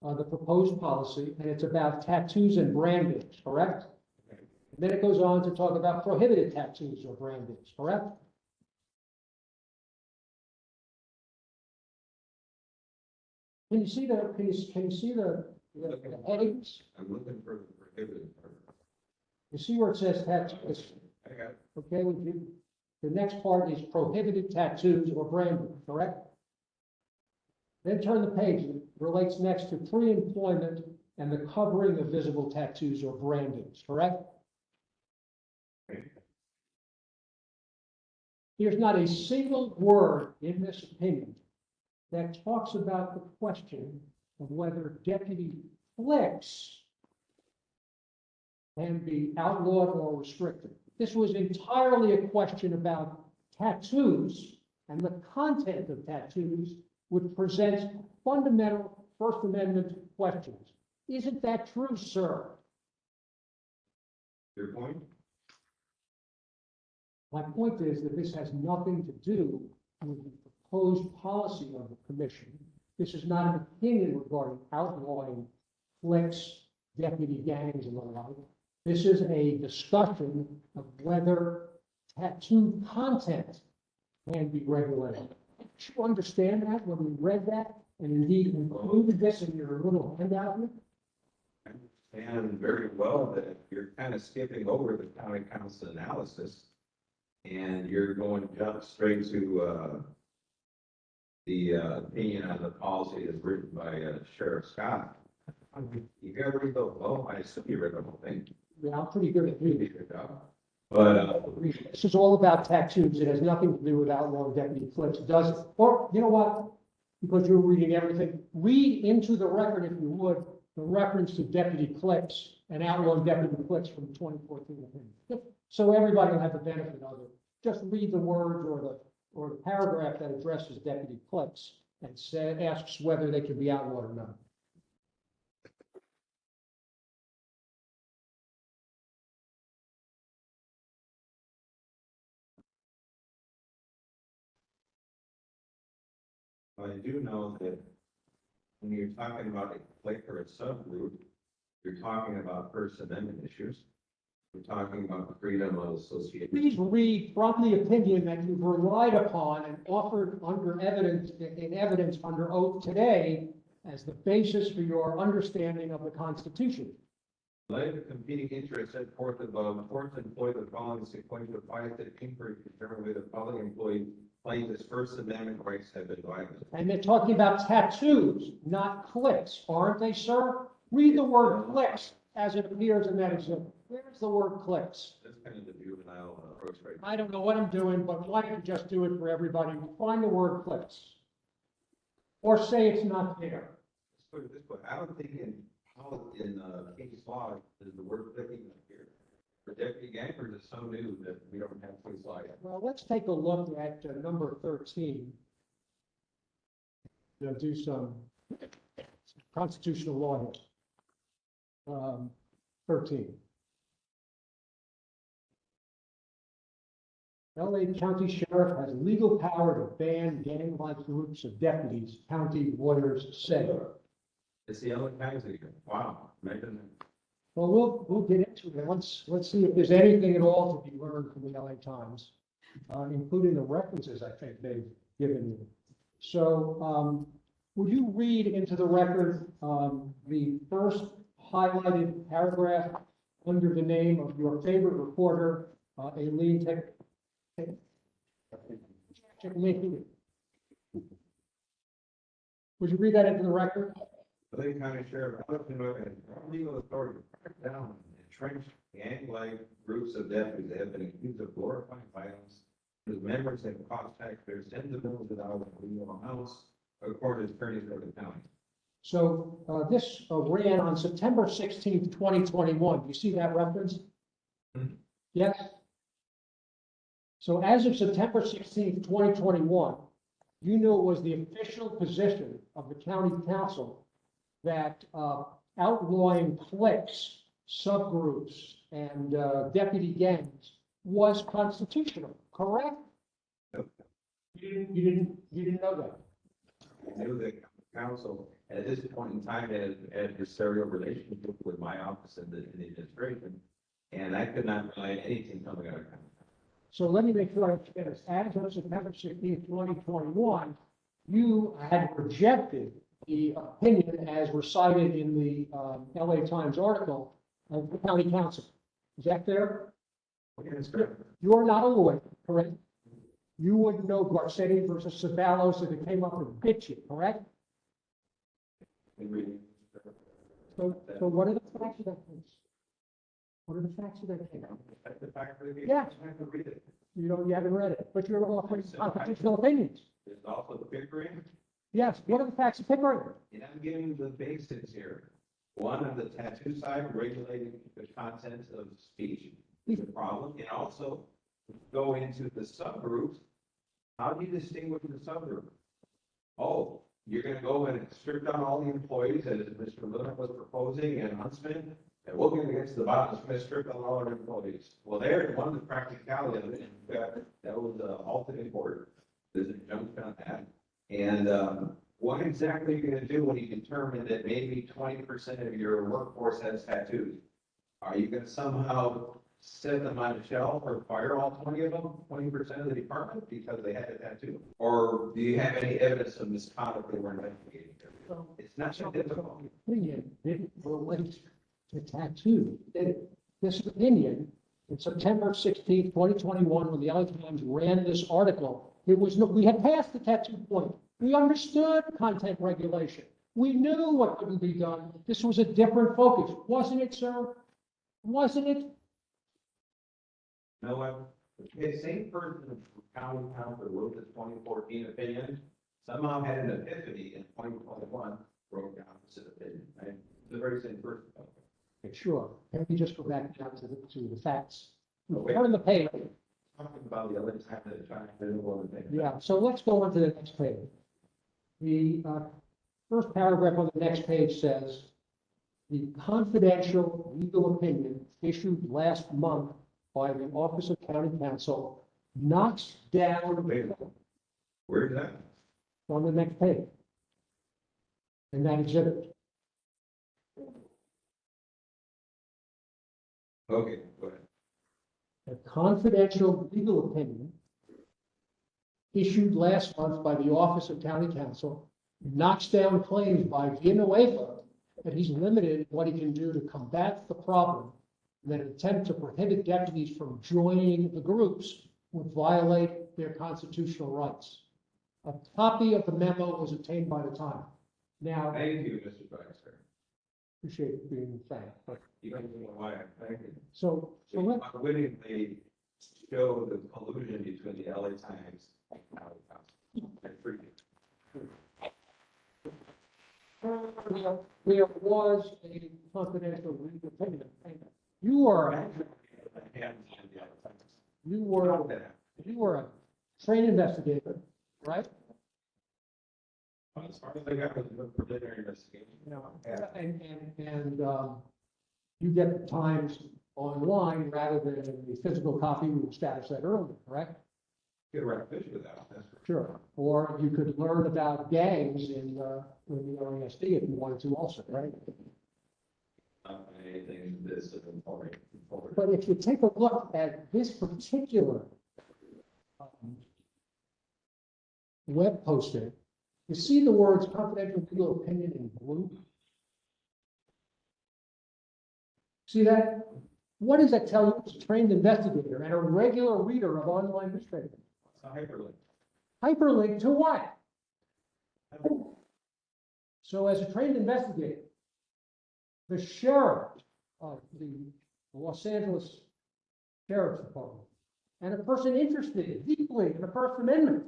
the proposed policy, and it's about tattoos and brandings, correct? And then it goes on to talk about prohibited tattoos or brandings, correct? Can you see the, can you see the headings? I'm looking for the prohibited part. You see where it says tattoos? I got it. Okay, with you. The next part is prohibited tattoos or branding, correct? Then turn the page. It relates next to pre-employment and the covering of visible tattoos or brandings, correct? There's not a single word in this opinion that talks about the question of whether Deputy Flicks can be outlawed or restricted. This was entirely a question about tattoos and the content of tattoos, which presents fundamental First Amendment questions. Isn't that true, sir? Your point? My point is that this has nothing to do with the proposed policy of the commission. This is not an opinion regarding outlawing flicks, deputy gangs, and the like. This is a discussion of whether tattoo content can be regulated. Did you understand that when we read that and indeed included this in your little handout here? And very well that you're kind of skipping over the county council analysis and you're going to jump straight to the opinion on the policy that's written by Sheriff Scott. You gotta read the, well, I assume you read the whole thing. Yeah, I'm pretty good at reading. But This is all about tattoos. It has nothing to do with outlawing deputy flicks, does it? Or, you know what? Because you're reading everything, read into the record, if you would, the reference to deputy flicks and outlawing deputy flicks from 2014 opinion. So everybody will have the benefit of it. Just read the words or the paragraph that addresses deputy flicks and asks whether they can be outlawed or not. I do know that when you're talking about a clique or a subgroup, you're talking about First Amendment issues. We're talking about freedom of association. Please read from the opinion that you've relied upon and offered under evidence, in evidence under oath today as the basis for your understanding of the Constitution. Light of competing interests set forth above, courts employ the following sequential bias that inquiry to determine whether the public employee claims his First Amendment rights have been violated. And they're talking about tattoos, not clicks, aren't they, sir? Read the word clicks as it appears in that exhibit. Where's the word clicks? That's kind of the juvenile approach right now. I don't know what I'm doing, but why don't you just do it for everybody? Find the word clicks. Or say it's not there. Let's put it this way, I don't think in case law is the word clicking here. For deputy gangsters, it's so new that we don't have case law yet. Well, let's take a look at number 13. Do some constitutional law here. 13. LA County Sheriff has legal power to ban gang-like groups of deputies, county lawyers say. It's the other kinds of, wow, imagine that. Well, we'll get into it. Let's see if there's anything at all to be learned from the LA Times, including the references I think they've given you. So, would you read into the record the first highlighted paragraph under the name of your favorite reporter, Aileen Tech? Would you read that into the record? LA County Sheriff, Villanueva, and legal authority to crack down and entrench gang-like groups of deputies that have been accused of glorifying violence, whose members have cost taxpayers tens of millions of dollars in legal amounts, according to attorneys for the county. So this ran on September 16th, 2021. Do you see that reference? Mhm. Yes. So as of September 16th, 2021, you knew it was the official position of the county council that outlawing cliques, subgroups, and deputy gangs was constitutional, correct? Nope. You didn't know that? I knew that council, at this point in time, had adversarial relationship with my office in the administration, and I could not find anything coming out of county. So let me make sure I understand this. As of September 16th, 2021, you had rejected the opinion as recited in the LA Times article of the county council. Is that fair? You're not a lawyer, correct? You wouldn't know Garcia versus Ceballos if it came up and bit you, correct? So what are the facts of that case? What are the facts of that case? The fact that we Yes. have to read it. You haven't read it, but you're offering constitutional opinions. There's also the Pickering, Yes, what are the facts of Pickering? and I'm giving you the basics here. One, on the tattoo side, regulating the content of speech is a problem, and also go into the subgroups. How do you distinguish the subgroup? Oh, you're gonna go and strip down all the employees, as Mr. Miller was proposing, and Huntsman, and we're gonna get to the bottom, it's gonna strip down all our employees. Well, there's one of the practicality of it, and that was halted in court. There's an injunction on that. And what exactly are you gonna do when you determine that maybe 20% of your workforce has tattoos? Are you gonna somehow set them on a shelf or fire all 20 of them, 20% of the department because they had a tattoo? Or do you have any evidence of misconduct they were investigating? It's not so difficult. Opinion didn't relate to tattoo. This opinion, in September 16th, 2021, when the LA Times ran this article, it was no, we had passed the tattoo point. We understood content regulation. We knew what couldn't be done. This was a different focus, wasn't it, sir? Wasn't it? No, the same person from county council wrote the 2014 opinion, somehow had an epiphany in 2021, wrote the opposite opinion, right? It's the very same person. Okay, sure. Let me just go back down to the facts. wait. Turn the page. Talking about the other time that it's trying to do one thing. Yeah, so let's go on to the next page. The first paragraph on the next page says, the confidential legal opinion issued last month by the Office of County Counsel knocks down Where's that? on the next page. And that exhibit. Okay, go ahead. A confidential legal opinion issued last month by the Office of County Counsel knocks down claims by Villanueva that he's limited in what he can do to combat the problem, and that an attempt to prohibit deputies from joining the groups would violate their constitutional rights. A copy of the memo was obtained by the Times. Now, Thank you, Mr. Baxter. appreciate being thanked, but You don't know why I'm thanking you. so let, I willingly show the collusion between the LA Times and county council. I appreciate it. there was a confidential legal opinion. You were, you were a trained investigator, right? As far as I got was the preliminary investigation. You know, and You get the Times online rather than the physical copy we established that earlier, correct? Get a right fish with that, that's for Sure. Or you could learn about gangs in the RESD if you wanted to also, right? not anything that's important. But if you take a look at this particular web posting, you see the words confidential legal opinion in blue. See that? What does that tell you as a trained investigator and a regular reader of online newspapers? It's a hyperlink. Hyperlink to what? So as a trained investigator, the sheriff of the Los Angeles Sheriff's Department and a person interested deeply in the First Amendment,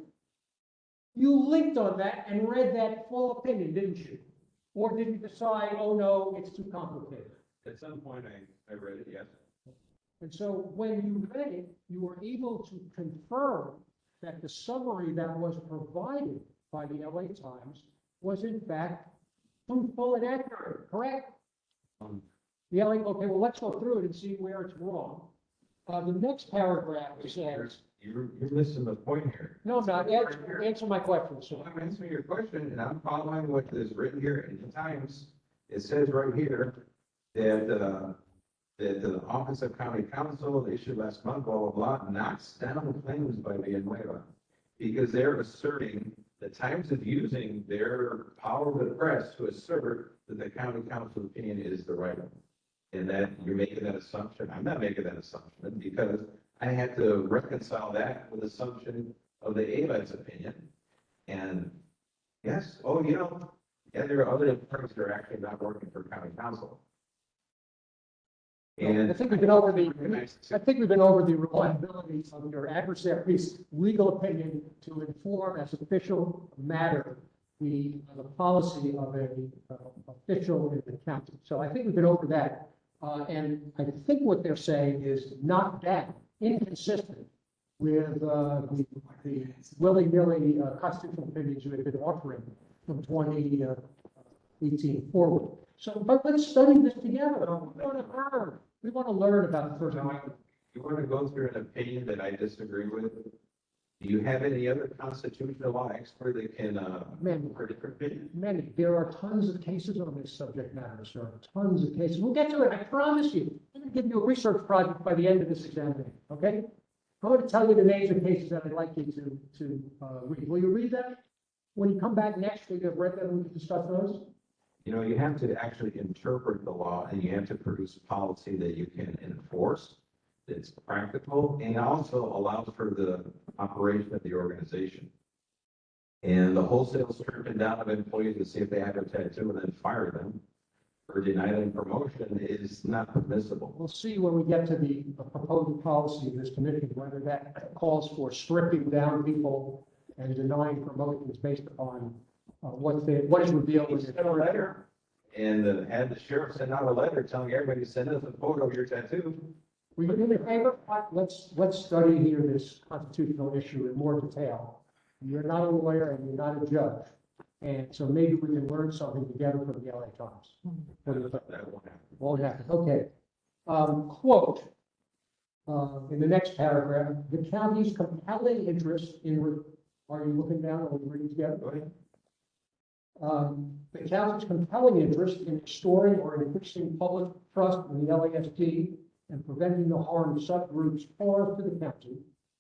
you linked on that and read that full opinion, didn't you? Or did you decide, oh no, it's too complicated? At some point, I read it, yes. And so when you read it, you were able to confirm that the summary that was provided by the LA Times was in fact truthful and accurate, correct? The LA, okay, well, let's go through it and see where it's wrong. The next paragraph says, You're missing the point here. no, I'm not, answer my question, sir. I'm answering your question, and I'm following what is written here in the Times. It says right here that, that the Office of County Counsel issued last month, blah, blah, blah, knocks down claims by Villanueva because they're asserting the Times is using their power of the press to assert that the county council opinion is the right one. And that you're making that assumption. I'm not making that assumption because I had to reconcile that with the assumption of the AVED's opinion. And yes, oh, you know, yeah, there are other firms that are actually not working for county council. And I think we've been over the reliability of your adversary's legal opinion to inform as official matter the policy of an official in the county. So I think we've been over that. And I think what they're saying is not that inconsistent with the willy-nilly constitutional opinions you have been offering from 2018 forward. So, but let's study this together. We want to learn about the First Amendment. you want to go through an opinion that I disagree with? Do you have any other constitutional law expert that can, Man, there are tons of cases on this subject matter, sir. Tons of cases. We'll get to it. I promise you. I'm going to give you a research project by the end of this examination. Okay? I'm going to tell you the names of cases that I'd like you to read. Will you read that? When you come back next week, I've read them. We can discuss those. you know, you have to actually interpret the law and you have to produce policy that you can enforce. It's practical and also allows for the operation of the organization. And the wholesale stripping down of employees to see if they have a tattoo and then fire them or deny them promotion is not permissible. We'll see when we get to the proposed policy of this commission, whether that calls for stripping down people and denying promotions based upon what is revealed. He sent a letter and had the sheriff send out a letter telling everybody to send us a photo of your tattoo. Will you do me a favor? Let's study here this constitutional issue in more detail. You're not a lawyer and you're not a judge. And so maybe we can learn something together from the LA Times. That won't happen. Won't happen. Okay. Quote, in the next paragraph, the county's compelling interest in, are you looking down or are we reading together? Go ahead. The county's compelling interest in restoring or increasing public trust in the LASD and preventing the harm subgroups cause to the county,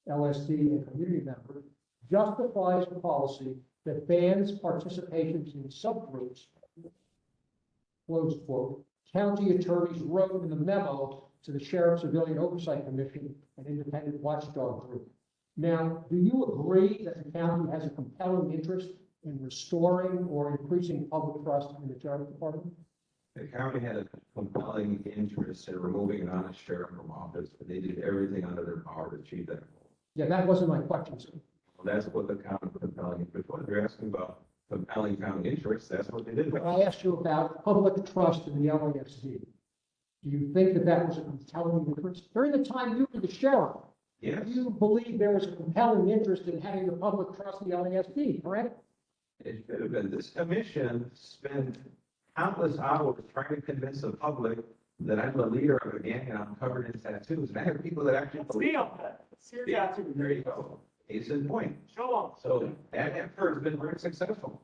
LSD and community members, justifies a policy that bans participation in subgroups, close quote. County attorneys wrote in the memo to the Sheriff Civilian Oversight Commission, an independent watchdog group. Now, do you agree that the county has a compelling interest in restoring or increasing public trust in the Sheriff's Department? The county had a compelling interest in removing an honest sheriff from office, but they did everything under their power to achieve that goal. Yeah, that wasn't my question, sir. Well, that's what the county compelling interest was. You're asking about compelling county interest, that's what they did. I asked you about public trust in the LASD. Do you think that that was a compelling interest? During the time you were the sheriff, Yes. do you believe there was a compelling interest in having the public trust in the LASD, correct? It should have been. This commission spent countless hours trying to convince the public that I'm the leader of a gang and I'm covered in tattoos. And I have people that actually believe that. Yeah, there you go. Case in point. So that effort has been very successful.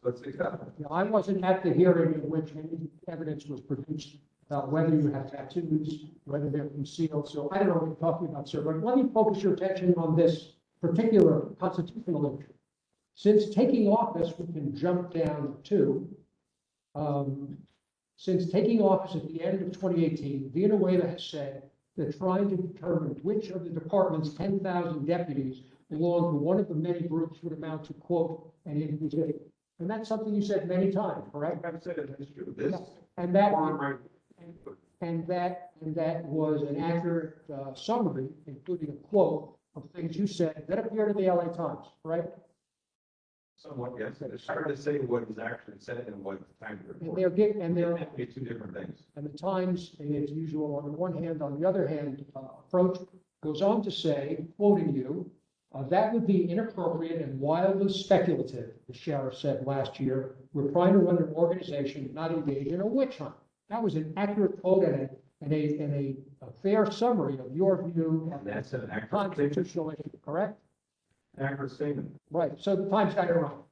Let's successful. You know, I wasn't at the hearing in which any evidence was produced about whether you have tattoos, whether they're concealed. So I don't know what you're talking about, sir, but let me focus your attention on this particular constitutional issue. Since taking office, we can jump down to, since taking office at the end of 2018, Villanueva has said that trying to determine which of the department's 10,000 deputies belong to one of the many groups would amount to, quote, an inquisition. And that's something you said many times, correct? I've said it, that's true. This. And that was an accurate summary, including a quote of things you said that appeared in the LA Times, right? Somewhat, yes. It's hard to say what is actually said and what time to report. And they're It's two different things. And the Times, in its usual, on the one hand, on the other hand, approach goes on to say, quoting you, that would be inappropriate and wildly speculative, the sheriff said last year. We're trying to run an organization, not engage in a witch hunt. That was an accurate quote and a fair summary of your view of That's an accurate constitutional issue, correct? Accurate statement. Right, so the Times got it wrong.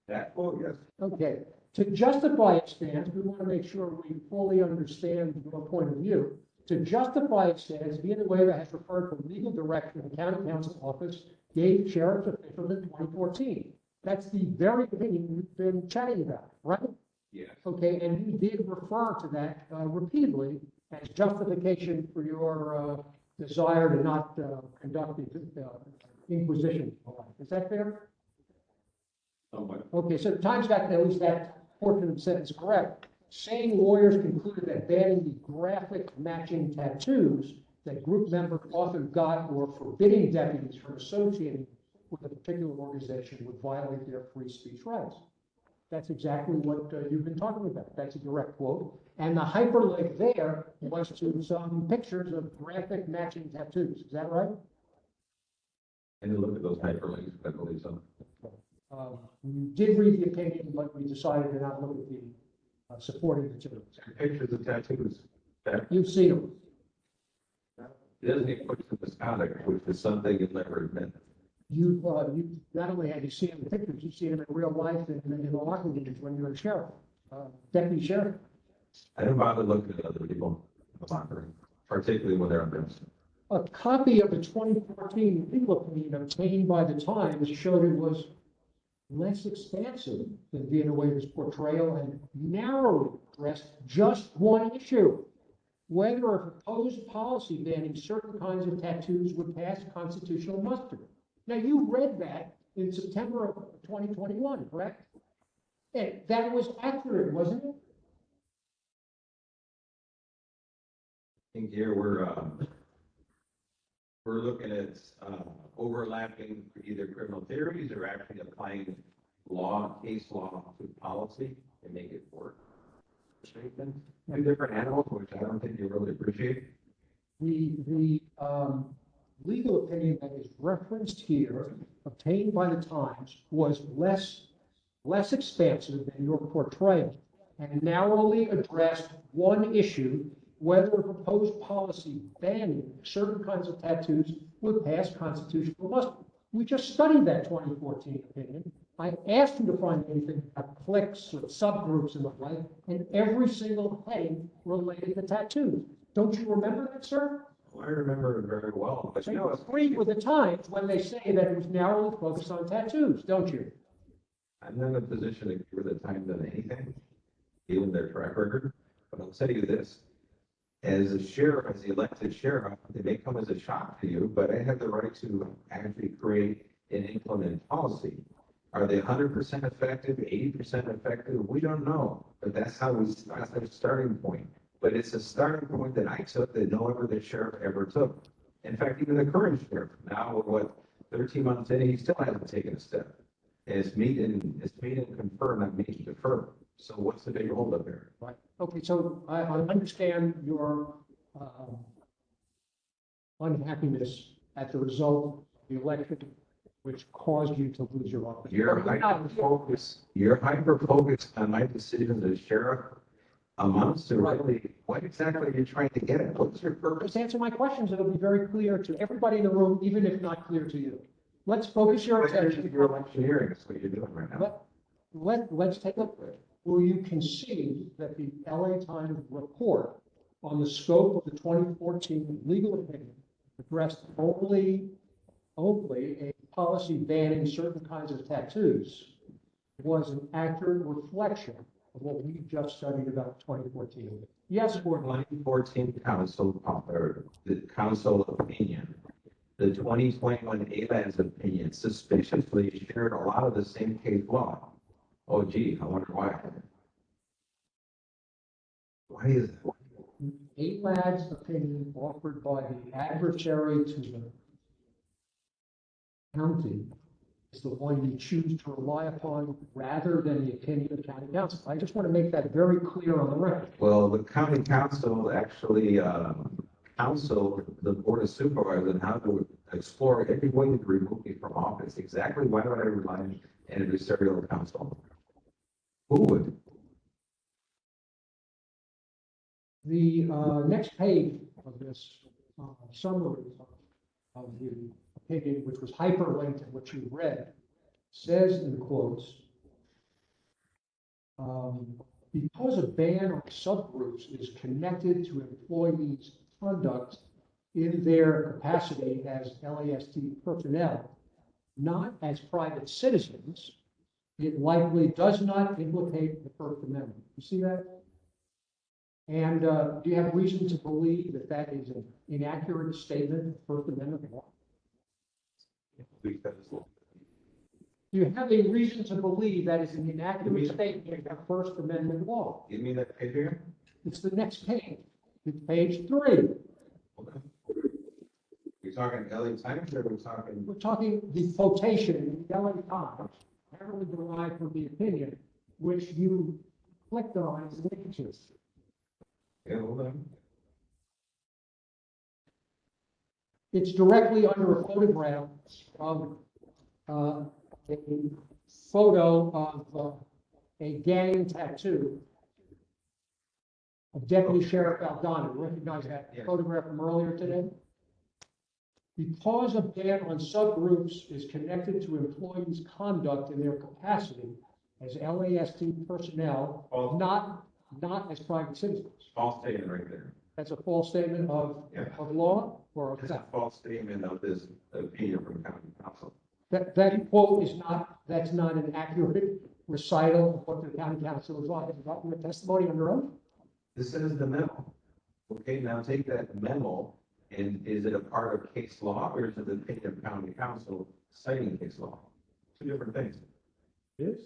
That quote, yes. Okay, to justify its stance, we want to make sure we fully understand your point of view. To justify its stance, Villanueva has referred to legal direction the county council office gave sheriff's officials in 2014. That's the very opinion we've been chatting about, right? Yes. Okay, and you did refer to that repeatedly as justification for your desire to not conduct the inquisition. Is that fair? Somewhat. Okay, so the Times got at least that portion of the sentence correct. Saying lawyers concluded that banning the graphic matching tattoos that group members often got or forbidding deputies from associating with a particular organization would violate their free speech rights. That's exactly what you've been talking about. That's a direct quote. And the hyperlink there was to some pictures of graphic matching tattoos. Is that right? And you look at those hyperlinks, I believe so. We did read the opinion, but we decided to not look at the supporting materials. Pictures of tattoos. That You've seen them. Disney puts in misconduct, which is something you'll never admit. You not only have you seen them in pictures, you've seen them in real life in the locker rooms when you're a sheriff, deputy sheriff. I don't bother looking at other people in the locker room, particularly when they're embarrassed. A copy of the 2014 legal opinion obtained by the Times showed it was less expansive than Villanueva's portrayal and narrowly addressed just one issue: whether a proposed policy banning certain kinds of tattoos would pass constitutional muster. Now, you read that in September of 2021, correct? And that was accurate, wasn't it? I think here we're looking at overlapping either criminal theories or actually applying case law to policy and make it work. Statement, two different animals, which I don't think you really appreciate. The legal opinion that is referenced here, obtained by the Times, was less expansive than your portrayal and narrowly addressed one issue: whether a proposed policy banning certain kinds of tattoos would pass constitutional muster. We just studied that 2014 opinion. I asked you to find anything about cliques or subgroups and the like, and every single heading related to tattoos. Don't you remember that, sir? Well, I remember it very well, but you know, Agree with the Times when they say that it was narrowly focused on tattoos, don't you? I'm not in a position to give the Times on anything, given their track record, but I'll tell you this. As a sheriff, as the elected sheriff, it may come as a shock to you, but I have the right to actually create and implement policy. Are they 100% effective, 80% effective? We don't know, but that's our starting point. But it's a starting point that I took that no other sheriff ever took. In fact, even the current sheriff, now what, 13 months in, he still hasn't taken a step. It's meet and confer, not meet and defer. So what's the big hold up there? Right. Okay, so I understand your unhappiness at the result of the election, which caused you to lose your office. You're hyper focused on my decision as sheriff amounts to really, what exactly are you trying to get at? What's your purpose? Just answer my questions. It'll be very clear to everybody in the room, even if not clear to you. Let's focus your attention. You're electioneering, that's what you're doing right now. Let's take a look. Will you concede that the LA Times report on the scope of the 2014 legal opinion addressed only a policy banning certain kinds of tattoos was an accurate reflection of what we just studied about 2014? Yes or no? 2014 council, or the council opinion, the 2021 ALAD's opinion suspiciously shared a lot of the same case law. Oh gee, I wonder why. Why is that? ALAD's opinion offered by the adversary to the county is the one you choose to rely upon rather than the opinion of county council. I just want to make that very clear on the record. Well, the county council actually counseled the board of supervisors on how to explore every way to remove me from office. Exactly why would I rely on an adversarial council? Who would? The next page of this summary of the opinion, which was hyperlinked and which you read, says in quotes, because a ban on subgroups is connected to employees' conduct in their capacity as LAST personnel, not as private citizens, it likely does not implicate the First Amendment. You see that? And do you have reason to believe that that is an inaccurate statement of First Amendment law? Do you have a reason to believe that is an inaccurate statement of First Amendment law? You mean that page here? It's the next page. It's page 3. Okay. You're talking LA Times or we're talking? We're talking the quotation in the LA Times, heavily derived from the opinion, which you clicked on and linked to. Yeah, hold on. It's directly under a photograph of a photo of a gang tattoo of Deputy Sheriff Aldana. Recognize that photograph from earlier today? Because a ban on subgroups is connected to employees' conduct in their capacity as LAST personnel, not as private citizens. False statement right there. That's a false statement of law or of It's a fact? false statement of this opinion from county council. That quote is not, that's not an accurate recital of what the county council is like. Is that your testimony under oath? This is the memo. Okay, now take that memo and is it a part of case law or is it the opinion of county council citing case law? Two different things. Yes.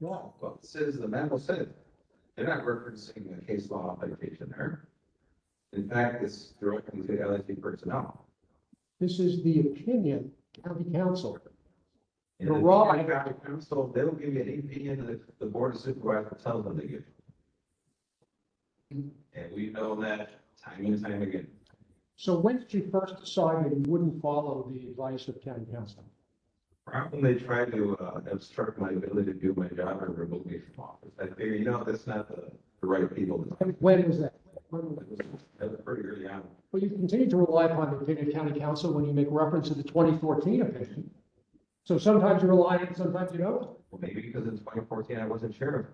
Wow. Well, it says the memo said, they're not referencing a case law application there. In fact, it's directly to LSD personnel. This is the opinion, county council. And You're the right. county council, they'll give you any opinion that the board of supervisors tells them to give. And we've known that time and time again. So when did you first decide that you wouldn't follow the advice of county council? When they try to obstruct my ability to do my job and remove me from office, I figure, you know, that's not the right people. When was that? That was pretty early on. Well, you continue to rely upon the opinion of county council when you make reference to the 2014 opinion. So sometimes you rely on it, sometimes you don't. Well, maybe because in 2014 I wasn't sheriff.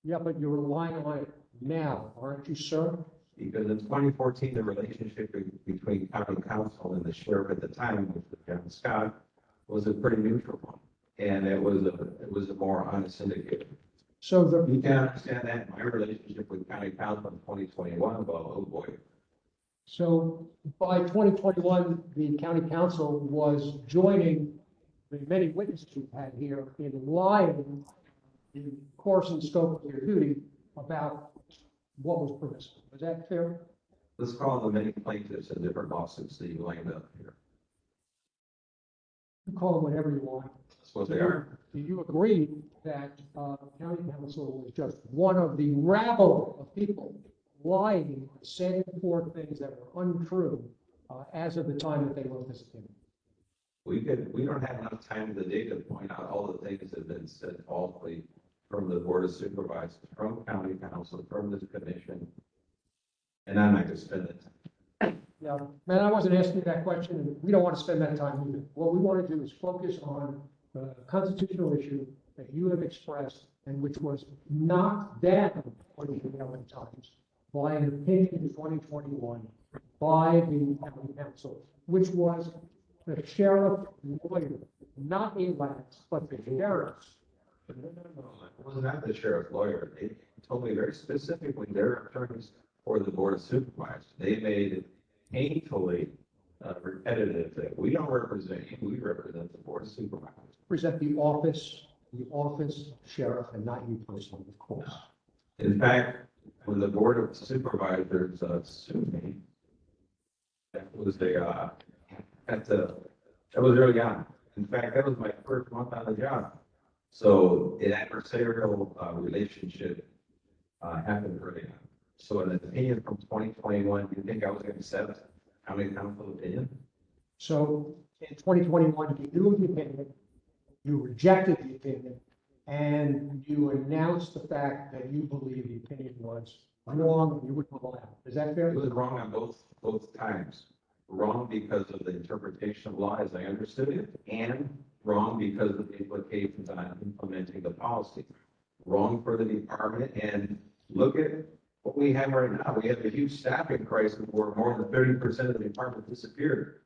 Yeah, but you're relying on it now, aren't you, sir? Because in 2014, the relationship between county council and the sheriff at the time, which was John Scott, was a pretty neutral one. And it was a more honest indicator. So You can understand that my relationship with county council in 2021, well, oh boy. So by 2021, the county council was joining the many witnesses we've had here in lying in course and scope of their duty about what was permissible. Is that fair? Let's call the many plaintiffs in different lawsuits that you lined up here. You call them whatever you want. That's what they are. Do you agree that county council was just one of the rabble of people lying, saying forth things that were untrue as of the time that they wrote this opinion? We don't have enough time in the day to point out all the things that have been said falsely from the Board of Supervisors, from County Council, from this commission. And I'm not gonna spend it. Yeah, man, I wasn't asking you that question, and we don't want to spend that time either. What we want to do is focus on the constitutional issue that you have expressed and which was knocked down, according to the LA Times, by an opinion in 2021 by the county council, which was the sheriff lawyer, not a lance, but the sheriff's. It was not the sheriff's lawyer. They told me very specifically their attorneys for the Board of Supervisors. They made it painfully repetitive that we don't represent you, we represent the Board of Supervisors. Present the office sheriff, and not you personally, of course. In fact, when the Board of Supervisors sued me, that was that was early on. In fact, that was my first month on the job. So an adversarial relationship happened early on. So an opinion from 2021, do you think I was going to accept county council opinion? So in 2021, you knew the opinion, you rejected the opinion, and you announced the fact that you believe the opinion was wrong, and you would rely on it. Is that fair? It was wrong on both times. Wrong because of the interpretation of law as I understood it, and wrong because of the implications on implementing the policy. Wrong for the department, and look at what we have right now. We have a huge staffing crisis where more than 30% of the department disappeared.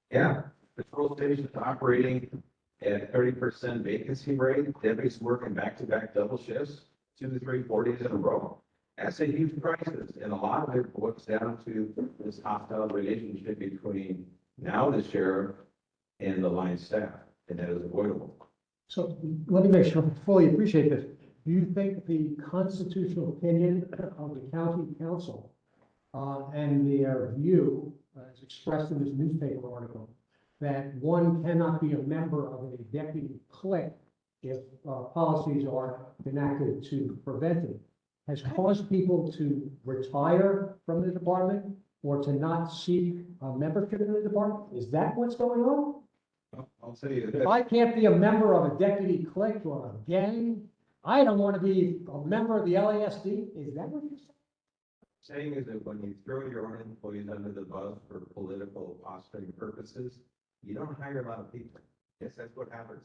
Yeah, patrol stations operating at 30% vacancy rate, deputies working back-to-back double shifts, 2 to 3, 4 days in a row. That's a huge crisis, and a lot of it boils down to this hostile relationship between now the sheriff and the line staff, and that is avoidable. So let me make sure I fully appreciate this. Do you think the constitutional opinion of the county council and their view, as expressed in this newspaper article, that one cannot be a member of a deputy clique if policies are enacted to prevent it, has caused people to retire from the department or to not seek membership in the department? Is that what's going on? I'll tell you If this. I can't be a member of a deputy clique or a gang, I don't want to be a member of the LASD. Is that what you're saying? Saying is that when you throw your own employees under the bus for political posturing purposes, you don't hire a lot of people. Yes, that's what happens.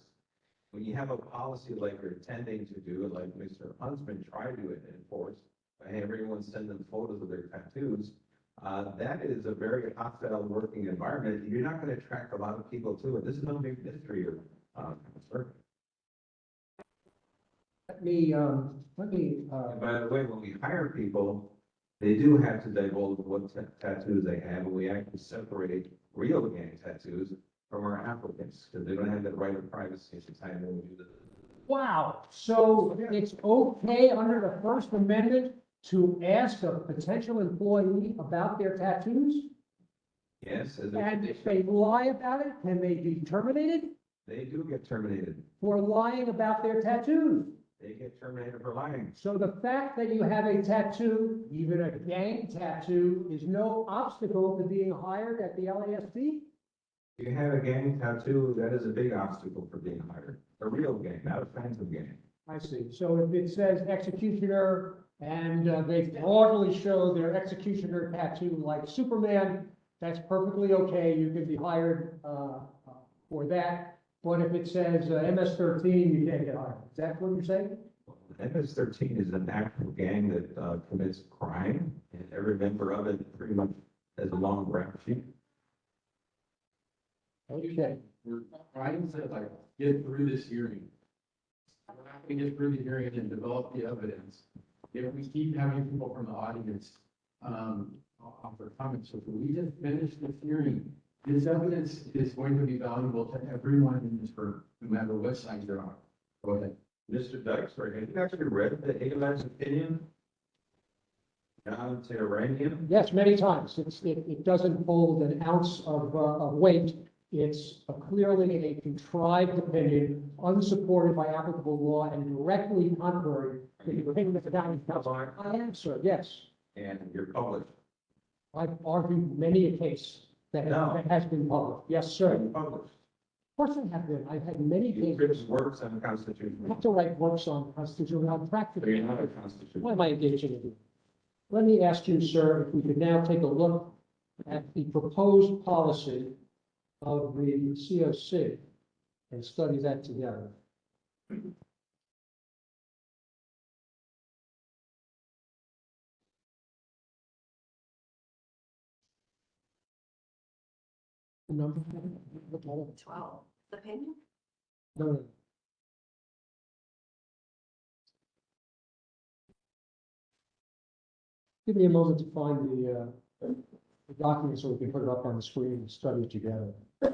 When you have a policy like you're intending to do, like Mr. Huntsman tried to enforce, by having everyone send them photos of their tattoos, that is a very hostile working environment. You're not going to attract a lot of people to it. This is no big mystery or concern. Let me, And by the way, when we hire people, they do have to divulge what tattoos they have, and we actually separate real gang tattoos from our applicants, because they don't have that right of privacy at the time when we do this. wow. So it's okay under the First Amendment to ask a potential employee about their tattoos? Yes, as And if they lie about it, can they be terminated they do get terminated. for lying about their tattoos? They get terminated for lying. So the fact that you have a tattoo, even a gang tattoo, is no obstacle to being hired at the LASD? If you have a gang tattoo, that is a big obstacle for being hired. A real gang, not a phantom gang. I see. So if it says executioner and they broadly show their executioner tattoo like Superman, that's perfectly okay. You can be hired for that. But if it says MS-13, you can't get hired. Is that what you're saying? MS-13 is an actual gang that commits crime, and every member of it pretty much has a long rap sheet. Okay. We're trying to like get through this hearing. We're not going to get through the hearing and develop the evidence if we keep having people from the audience offer comments. So if we just finish this hearing, this evidence is going to be valuable to everyone in this room, no matter what side you're on. Go ahead. Mr. Deixler, have you actually read the Hagans opinion? John Terranian? Yes, many times. It doesn't hold an ounce of weight. It's clearly a contrived opinion, unsupported by applicable law, and directly contrary to the opinion of the county council. I am, sir, yes. And you're published. I've argued many a case that No. has been published. Yes, sir. Published. course I have been. I've had many You cases. works on the Constitution. I have to write works on the Constitution, on practice. So you're not a Constitution. What am I engaging in? Let me ask you, sir, if we could now take a look at the proposed policy of the COC and study that together. The number? Look at it. 12. The opinion? No, no. Give me a moment to find the document so we can put it up on the screen and study it together. By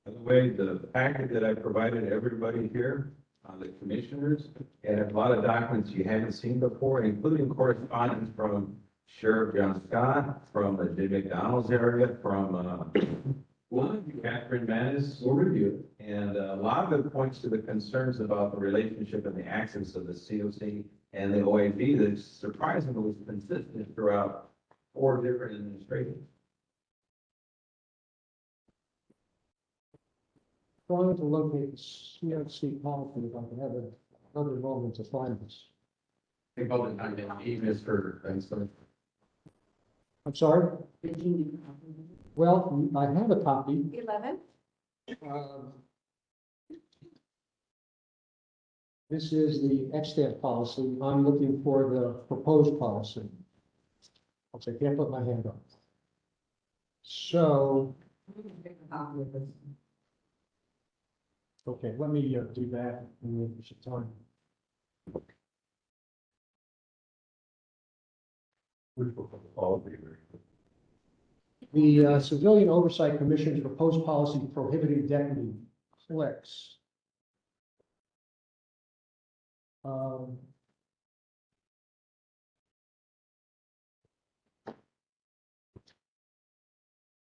the way, the packet that I provided everybody here, the commissioners, and a lot of documents you haven't seen before, including correspondence from Sheriff John Scott, from the Jim McDonald's area, from Catherine Manis will review it. And a lot of it points to the concerns about the relationship and the access of the COC and the OAB that's surprisingly consistent throughout 4 different administrations. Trying to locate the COC policy, if I can have another moment to find this. Take all the time and need Mr. Benson. I'm sorry? Well, I have a copy. 11? This is the extant policy. I'm looking for the proposed policy. I can't put my hand on. So, okay, let me do that in the interest of time. The Civilian Oversight Commission's proposed policy prohibiting deputy clicks.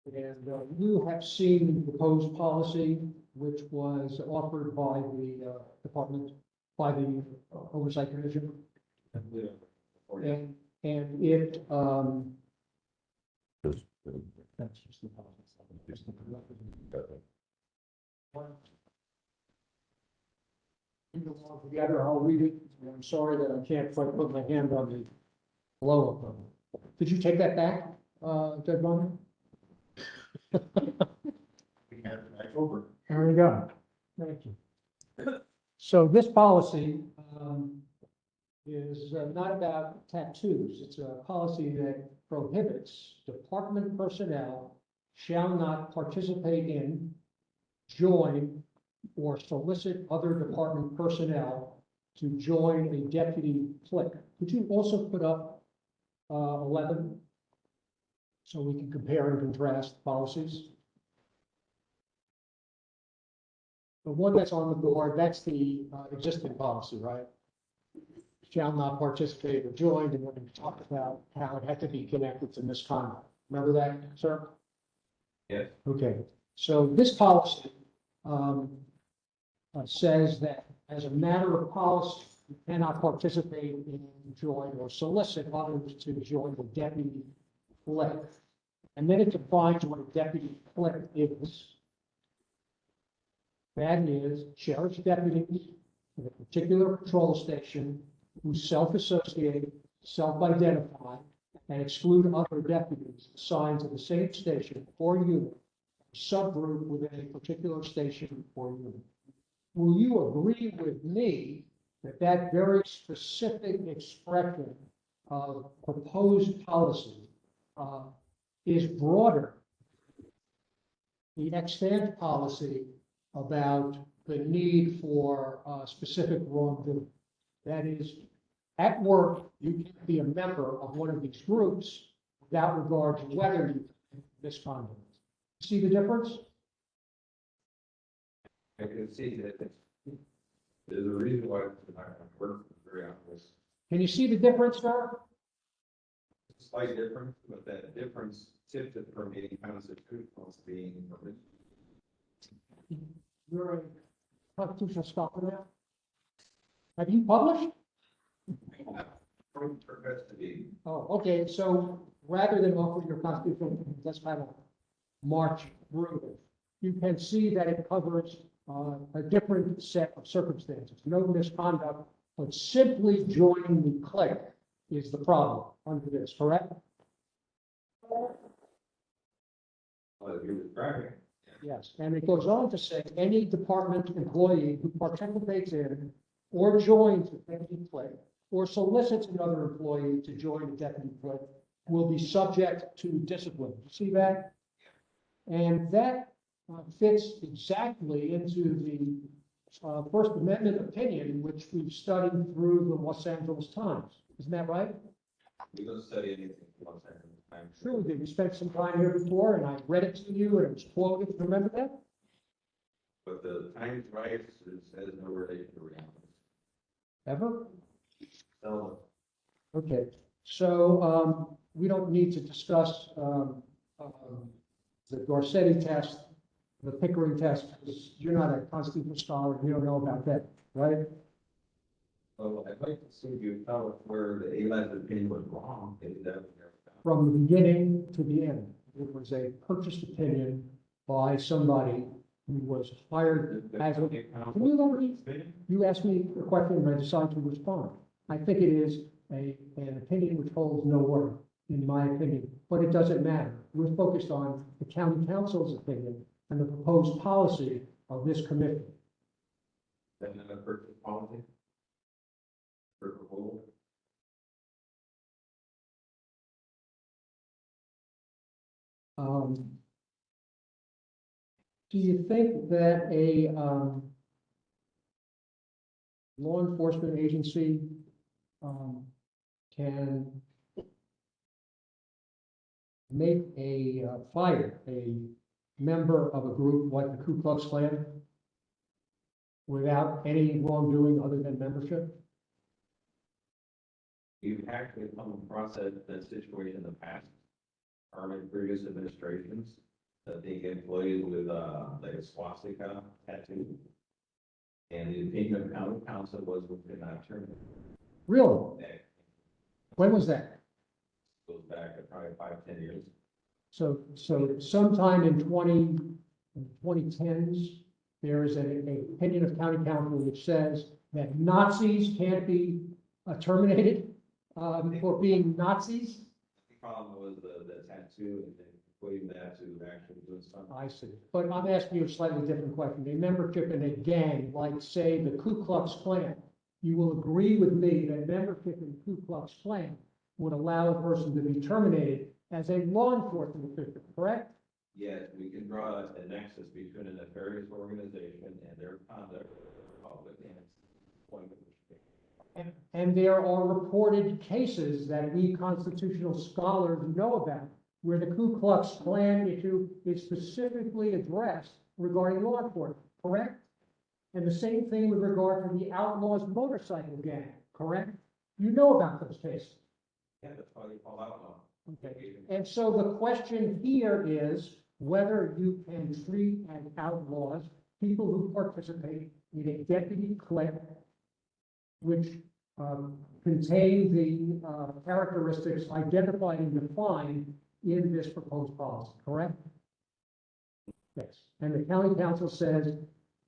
And you have seen the proposed policy, which was offered by the department, by the Oversight Commission. And it, that's just the policy. Together, I'll read it. I'm sorry that I can't quite put my hand on the blow up. Did you take that back, Judge Bonner? There we go. Thank you. So this policy is not about tattoos. It's a policy that prohibits department personnel shall not participate in, join, or solicit other department personnel to join a deputy clique. Could you also put up 11 so we can compare and contrast policies? The one that's on the board, that's the existing policy, right? Shall not participate or join, and we're going to talk about how it had to be connected to misconduct. Remember that, sir? Yes. Okay, so this policy says that as a matter of policy, you cannot participate in, join, or solicit others to join the deputy clique. And then it defines what a deputy clique is. That is sheriff's deputies in a particular patrol station who self-associate, self-identify, and exclude other deputies assigned to the same station or unit, subgroup within a particular station or unit. Will you agree with me that that very specific expression of proposed policy is broader? The extant policy about the need for specific wrongdoing. That is, at work, you can be a member of one of these groups without regard to whether you misconduct. See the difference? I can see that there's a reason why it's not going to work very obvious. Can you see the difference, sir? Slight difference, but that difference shifted from being constitutional to being permitted. You're a constitutional scholar now? Have you published? Professed to be. Oh, okay, so rather than offer your constitutional, let's kind of march through you can see that it covers a different set of circumstances. No misconduct, but simply joining the clique is the problem under this, correct? Well, if you're describing it. Yes, and it goes on to say, any department employee who participates in or joins the deputy clique or solicits another employee to join the deputy clique will be subject to discipline. You see that? And that fits exactly into the First Amendment opinion, which we've studied through the Los Angeles Times. Isn't that right? We don't study anything for Los Angeles Times. Sure, we did. We spent some time here before, and I read it to you, and it was quoted. Remember that? But the Times rights has no relation to reality. Ever? So, Okay, so we don't need to discuss the Garcetti test, the Pickering test, because you're not a constitutional scholar, you don't know about that, right? well, I'd like to see you tell us where the ALAS opinion was wrong. From the beginning to the end, it was a purchased opinion by somebody who was hired as a. Can you let me? You asked me a question and I decided to respond. I think it is an opinion which holds no water, in my opinion, but it doesn't matter. We're focused on the county council's opinion and the proposed policy of this commission. Then a purchase policy? For proposal? Do you think that a law enforcement agency can make fire a member of a group like the Ku Klux Klan without any wrongdoing other than membership? You've actually come across that situation in the past, or in previous administrations, that the employees with like a swastika tattoo. And the opinion of county council was we could not terminate. Really? When was that? Goes back to probably 5-10 years. So sometime in 2010s, there is an opinion of county council which says that Nazis can't be terminated for being Nazis. The problem was the tattoo and then equating that to actually doing something. I see. But I'm asking you a slightly different question. A membership in a gang, like say the Ku Klux Klan, you will agree with me that membership in the Ku Klux Klan would allow a person to be terminated as a law enforcement official, correct? Yes, we can draw a nexus between a nefarious organization and their conduct public and employment. And there are reported cases that we constitutional scholars know about where the Ku Klux Klan issue is specifically addressed regarding law enforcement, correct? And the same thing with regard to the Outlaws motorcycle gang, correct? You know about those cases. Yeah, that's why they call outlaw. Okay. And so the question here is whether you can treat as outlaws people who participate in a deputy clique which contain the characteristics identified and defined in this proposed policy, correct? Yes. And the county council says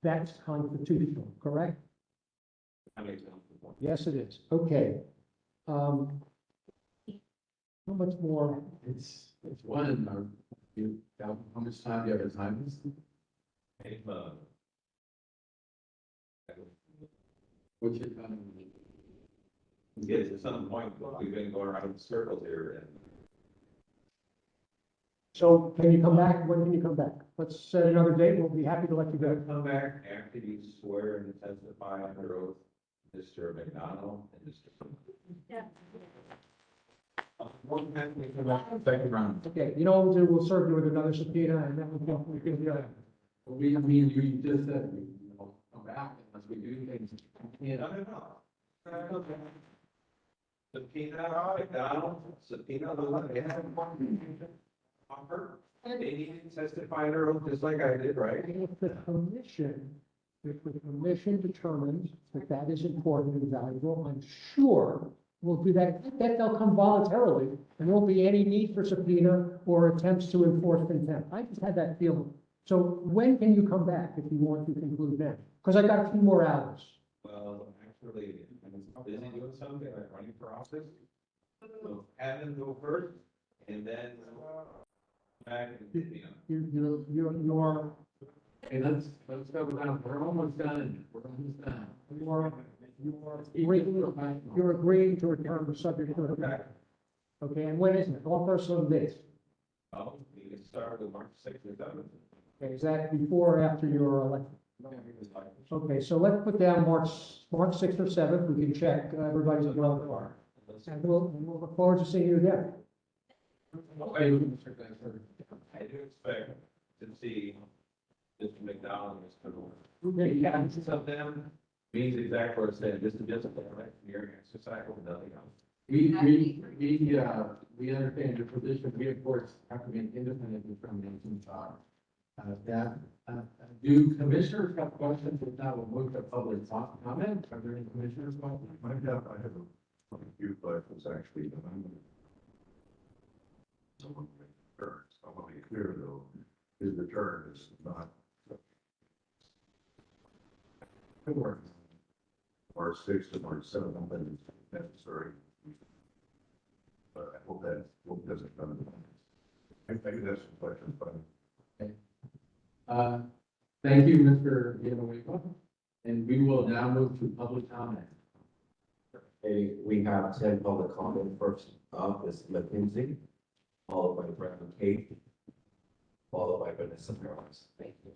that's constitutional, correct? Yes, it is. Okay. How much more? It's one, how much time do you have time? What's your time? Yes, at some point, we've been going around in circles here and So can you come back? When can you come back? Let's set another date. We'll be happy to let you go. come back after you swear and testify under oath, Mr. McDonald and Mr. Thank you, Ron. Okay, you know what we'll do? We'll serve you with another subpoena and then we'll go. I mean, you just said, come back unless we do things. No. Subpoena McDonald, subpoena the one they have offer. They need to testify under oath just like I did, right? If the commission determines that that is important and valuable, I'm sure we'll do that. I bet they'll come voluntarily and there won't be any need for subpoena or attempts to enforce contempt. I just had that feeling. So when can you come back if you want to conclude now? Because I've got a few more hours. Well, actually, I'm busy doing something, like running for office. So have them go first, and then back and, You're, Hey, let's go down. We're almost done. We're almost done. you're agreeing to return the subject to the fact. Okay, and when is it? All person this. oh, you can start with March 6th or 7th. Okay, is that before or after your election? Okay, so let's put down March 6th or 7th. We can check everybody's well card. And we'll look forward to seeing you again. I do expect to see Mr. McDonald and Mr. Moore. Yeah. Some of them means exactly what I said, just a discipline, right? You're exercise with nothing else. We understand your position. We, of course, have to be independent from that. Do commissioners have questions? If not, we'll move to public comment. Are there any commissioners? I have a few questions, actually. Someone make returns. I want to be clear, though, his return is not March 6th to March 7th, I think it's necessary. But I hope that doesn't come in. I think that's some questions, but. Thank you, Mr. Villanueva. And we will now move to public comment. Okay, we have 10 public comment. First up is Mackenzie, followed by Brandon Kate, followed by Vanessa Perez. Thank you.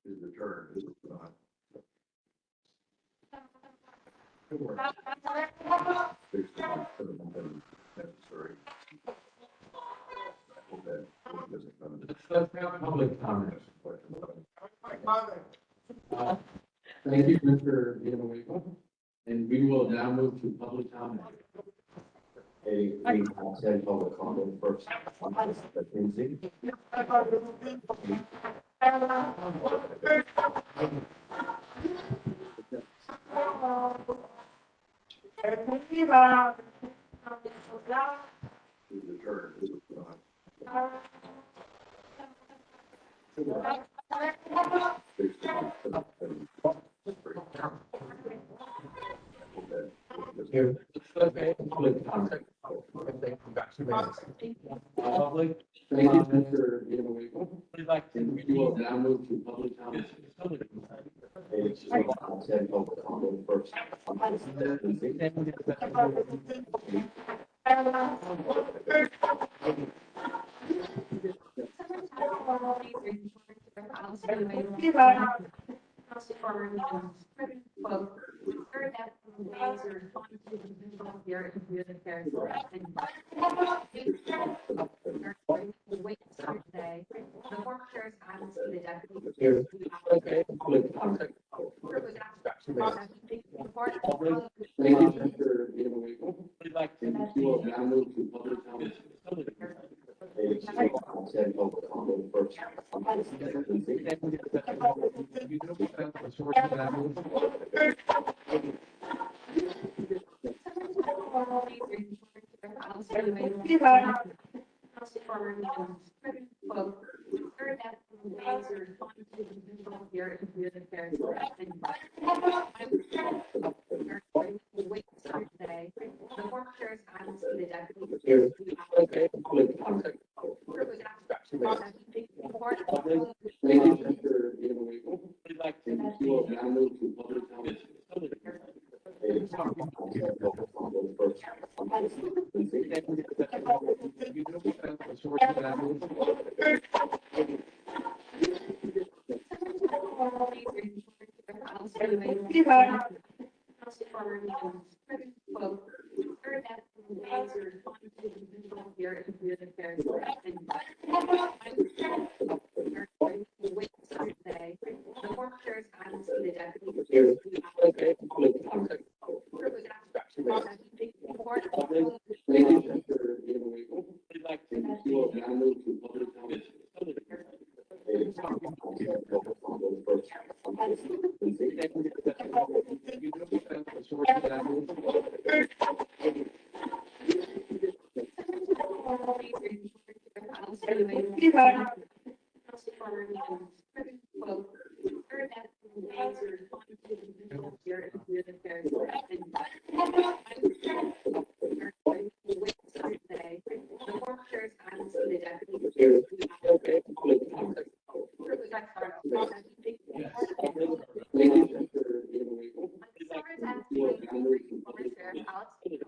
His return is not. Necessary. I hope that doesn't come in. Let's have public comment. Thank you, Mr. Villanueva. And we will now move to public comment. Okay, we have 10 public comment. First up is Mackenzie. His return is not. Public comment. Public, thank you, Mr. Villanueva. And we will now move to public comment. Okay, we have 10 public comment. First up is Mackenzie. Okay, public comment. Thank you, Mr. Villanueva. And we will now move to public comment. Okay, we have 10 public comment. First up is Okay, public comment. Thank you, Mr. Villanueva. And we will now move to public comment. Okay, public comment. Thank you, Mr. Villanueva. And we will now move to public comment.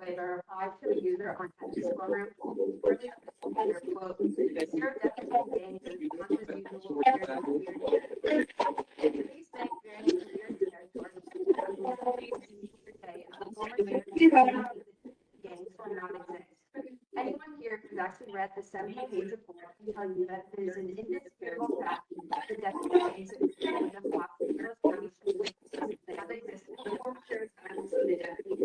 Applied to the user on this program. Anyone here who's actually read the 70-page report can tell you that it is an indisputable fact that the deputy is in the block of Los County that have existed for years and the deputy.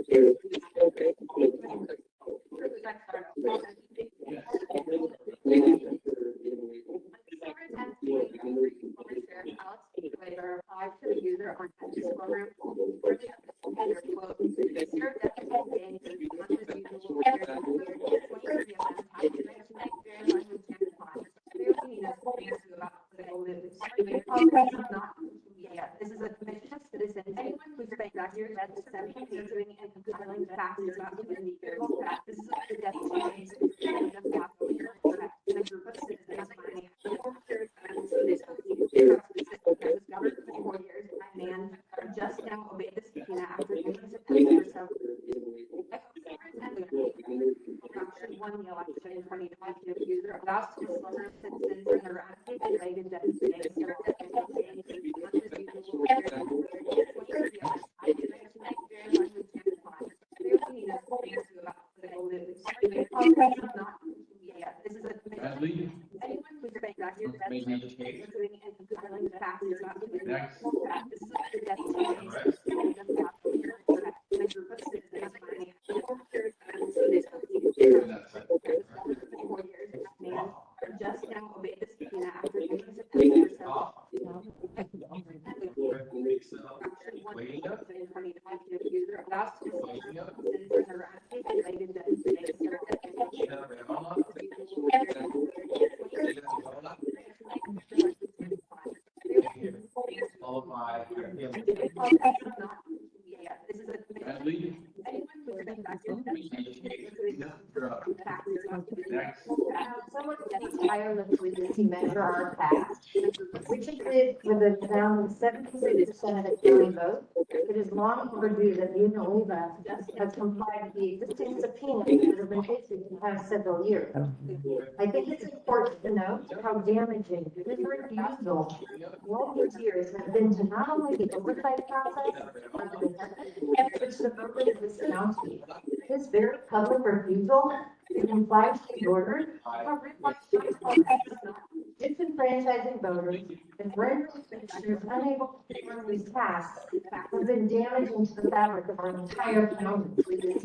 Applied to the user on this program. This is a commission of citizens. Anyone who's spent years at the 70 doing and compiling facts about the years. This is the deputy in the block of a group of citizens. Discovered for 4 years and just now obeyed the subpoena after September. So won the election in 2022. User allows to disclose citizens and their unrelated designated this is a commission. Anyone who's spent years doing and compiling facts about the this is the deputy just now obeyed the subpoena after September. User allows to tirelessly to measure our past, which it did with a down 76% of the county vote. It is long overdue that Villanueva has complied with the existing subpoenas that have been issued in the past several years. I think it's important to note how damaging his refusal all these years have been to not only the oversight process, but which the voters of this county. His very public refusal to comply with the orders disenfranchising voters and rendering commissioners unable to perform these tasks has been damaging to the fabric of our entire county.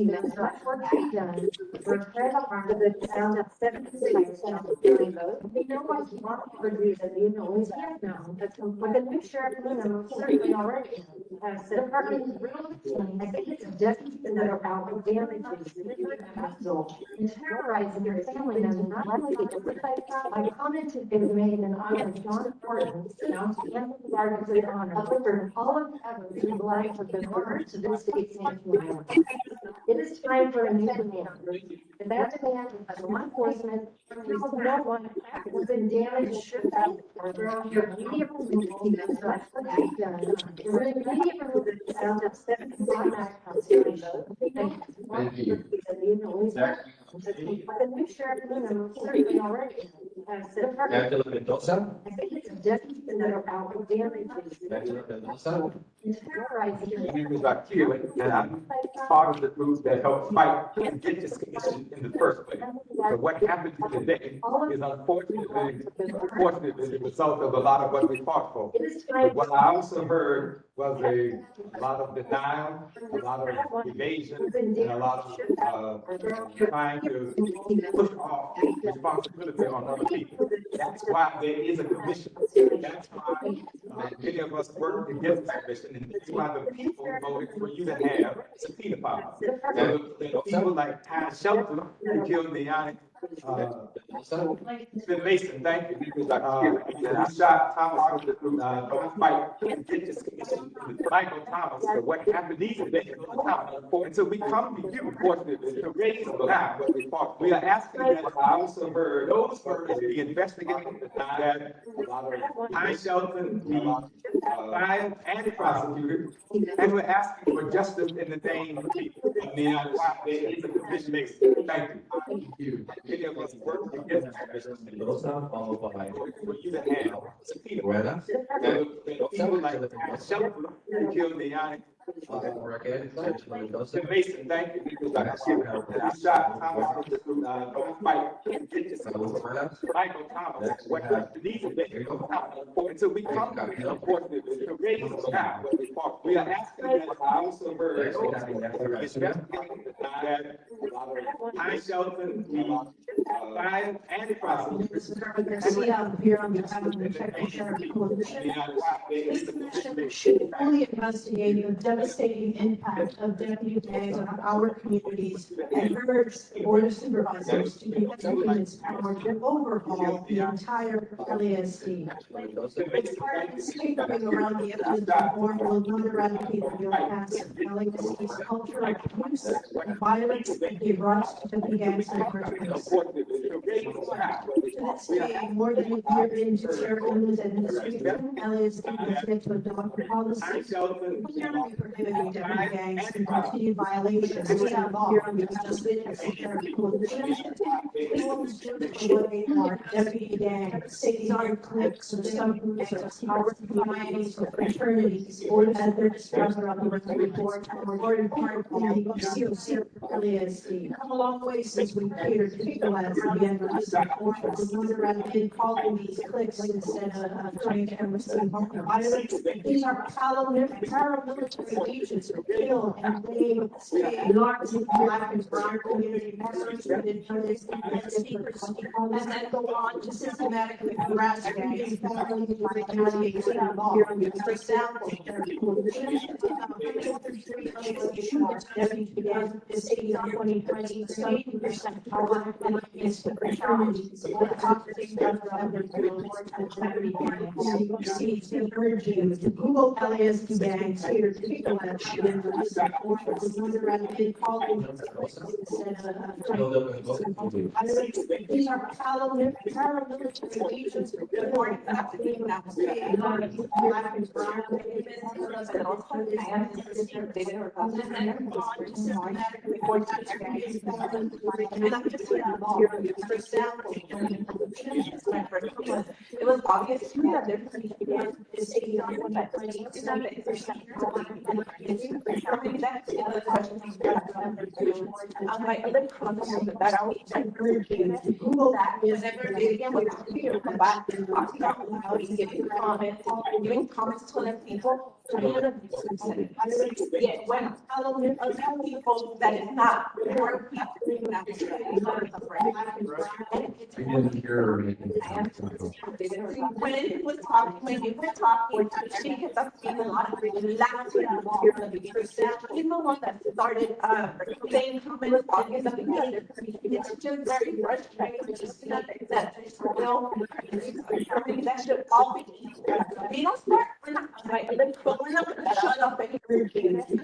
Much work to be done to repair the harm of the sound of 76% of the county vote. We know what's long overdue that we always have known, but the new sheriff certainly already has the department is really, I think it's just another out of damages and terrorizing your family members, not only the oversight. My comment has been made in honor of John Horton, county and the Guardians of Honor, for all of the efforts whose lives have been honored to this state's national island. It is time for a new demand. And that demand is law enforcement, no one has been damaged, should be, or thrown here immediate removal of the sound of 7 Thank you. The new sheriff certainly already has the department. Mendoza. I think it's just another out of damages. Mendoza. Terrorizing. Like you, and I'm part of the group that helped fight and get this commission in the first place. So what happened today is unfortunately the result of a lot of what we fought for. But what I also heard was a lot of denial, a lot of evasion, and a lot of trying to push off responsibility on other people. That's why there is a commission. That's why many of us work to get this commission, and that's why the people voted for you to have subpoena powers. And the people like Ty Shelton, who killed the Mr. Mason, thank you. We shot Thomas with the fight contentious commission with Michael Thomas for what happened these days. And so we come to you, fortunately, to raise now. We are asking that also for those firms be investigated, that High Shelton be fined and prosecuted. And we're asking for justice in the name of the United States. Mr. Mason, thank you. Thank you. Many of us work together. Followed by For you to have subpoena. Rena. People like Shelton who killed the young. Mr. Mason, thank you. We shot Thomas with the fight contentious Michael Thomas. What happened these days. And so we come to you, unfortunately, to raise now. We are asking that also for investigating that High Shelton be fined and prosecuted. Garcia, here on behalf of the Texas Sheriff Coalition. This commission should fully investigate the devastating impact of deputy gangs on our communities and urge the Board of Supervisors to give documents power to overhaul the entire LASD. It's part of the statement around the evidence reform will not eradicate the impacts of LASD's cultural abuse and violence and give rise to deputy gangs in the first place. To this day, more than a year into Sheriff's administration, LASD has yet to adopt a policy clearly prohibiting deputy gangs and continued violations of that law. Just deputy gangs, say are cliques or subgroups of power societies or fraternities, or at their discretion on the report, or in part in the COC LASD. Come a long way since we catered to people as the end of this report. We wonder at the calling these cliques instead of trying to receive violence. These are paramilitary agents who kill and blame large black and brown community members within speakers, and then go on to systematically harass community families by retaliating law. For example, began this 2020 study percent power and against the fraternities. The operating members to urge you to Google LASD gangs here to people that should in this report was eradicate calling these are paramilitary agents reporting that to being that state, not a black and brown for example, it was obvious to me that there began this 80% my other comments that I would encourage you to Google that because every day again we have to come back and talk about how you giving comments to other people. Yet when other people that is not more people that is when it was talking, when you were talking, she kept up being a lot of laughing even the one that started saying comments talking about it's just very frustrating to see that will that should all be they don't start we're not gonna shut up and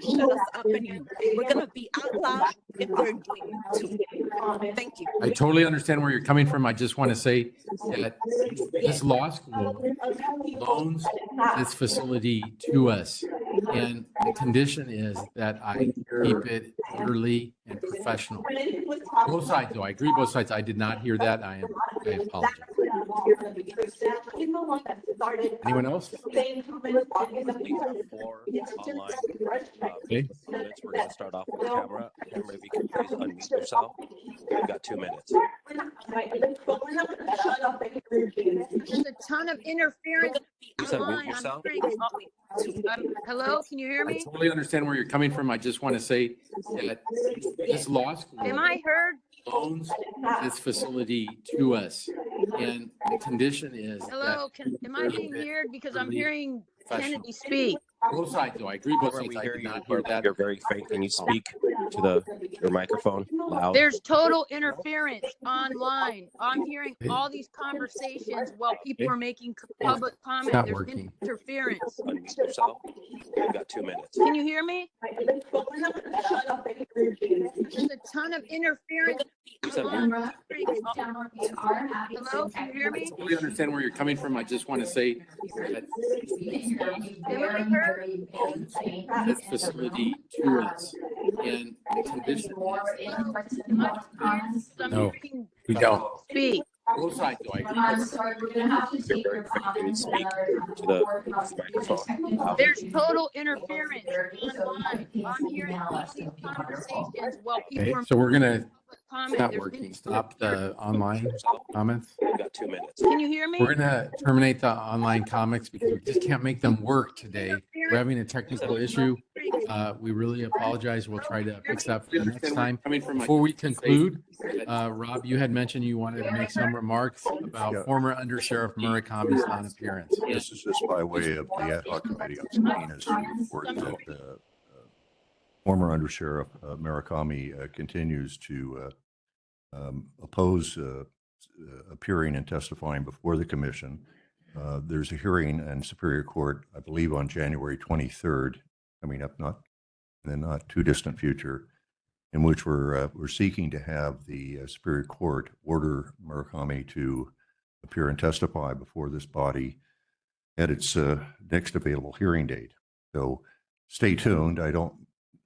shut us up and we're gonna be out loud if we're going to. Thank you. I totally understand where you're coming from. I just want to say that this law school loans this facility to us. And the condition is that I keep it orderly and professional. Both sides, though. I agree both sides. I did not hear that. I apologize. Anyone else? Okay. We're going to start off with the camera. Everybody, if you can please unmute yourself. You've got 2 minutes. There's a ton of interference. You said mute yourself? Hello, can you hear me? I totally understand where you're coming from. I just want to say that this law school Am I heard? loans this facility to us. And the condition is Hello, am I being heard? Because I'm hearing Kennedy speak. Both sides, though. I agree both sides. I did not hear that. You're very faint. Can you speak to your microphone loud. There's total interference online. I'm hearing all these conversations while people are making public comment. not There's working. interference. Unmute yourself. You've got 2 minutes. Can you hear me? There's a ton of interference. Hello, can you hear me? We understand where you're coming from. I just want to say that this facility to us and the condition is. No, we don't. Speak. Both sides, though. I'm sorry, we're gonna have to take your Speak comment. to the microphone loud. There's total interference online. I'm hearing all these conversations while people Okay, are so we're gonna, comment. it's not There's working. Stop the online comments. You've got 2 minutes. Can you hear me? We're gonna terminate the online comics because we just can't make them work today. We're having a technical issue. We really apologize. We'll try to fix that for the next time. Before we conclude, Rob, you had mentioned you wanted to make some remarks about former Undersheriff Murakami's non-appearance. This is just by way of the ad hoc committee on subpoenas report that former Undersheriff Murakami continues to oppose appearing and testifying before the commission. There's a hearing in Superior Court, I believe, on January 23rd, coming up not in the not too distant future, in which we're seeking to have the Superior Court order Murakami to appear and testify before this body at its next available hearing date. So stay tuned. I don't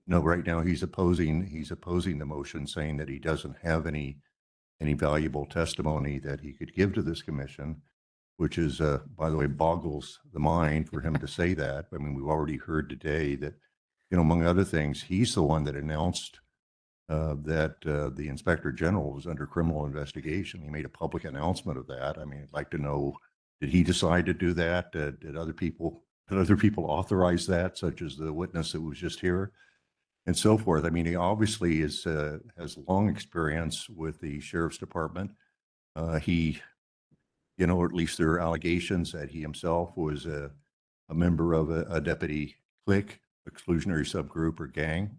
know right now. He's opposing the motion, saying that he doesn't have any valuable testimony that he could give to this commission, which is, by the way, boggles the mind for him to say that. I mean, we've already heard today that, among other things, he's the one that announced that the Inspector General was under criminal investigation. He made a public announcement of that. I mean, I'd like to know, did he decide to do that? Did other people authorize that, such as the witness that was just here, and so forth? I mean, he obviously has long experience with the Sheriff's Department. He, or at least there are allegations that he himself was a member of a deputy clique, exclusionary subgroup or gang.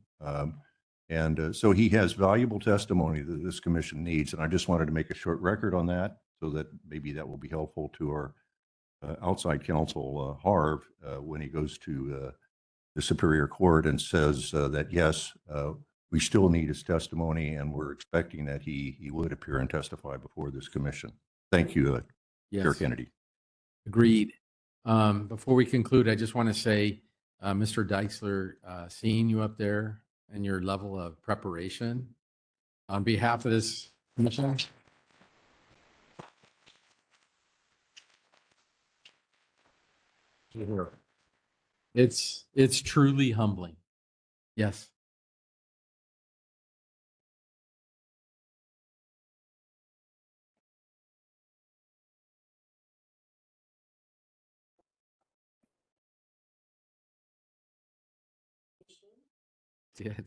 So he has valuable testimony that this commission needs. And I just wanted to make a short record on that so that maybe that will be helpful to our outside counsel, Harv, when he goes to the Superior Court and says that, yes, we still need his testimony and we're expecting that he would appear and testify before this commission. Thank you, Chair Kennedy. Agreed. Before we conclude, I just want to say, Mr. Deixler, seeing you up there and your level of preparation on behalf of this commission. It's truly humbling. Yes. Did.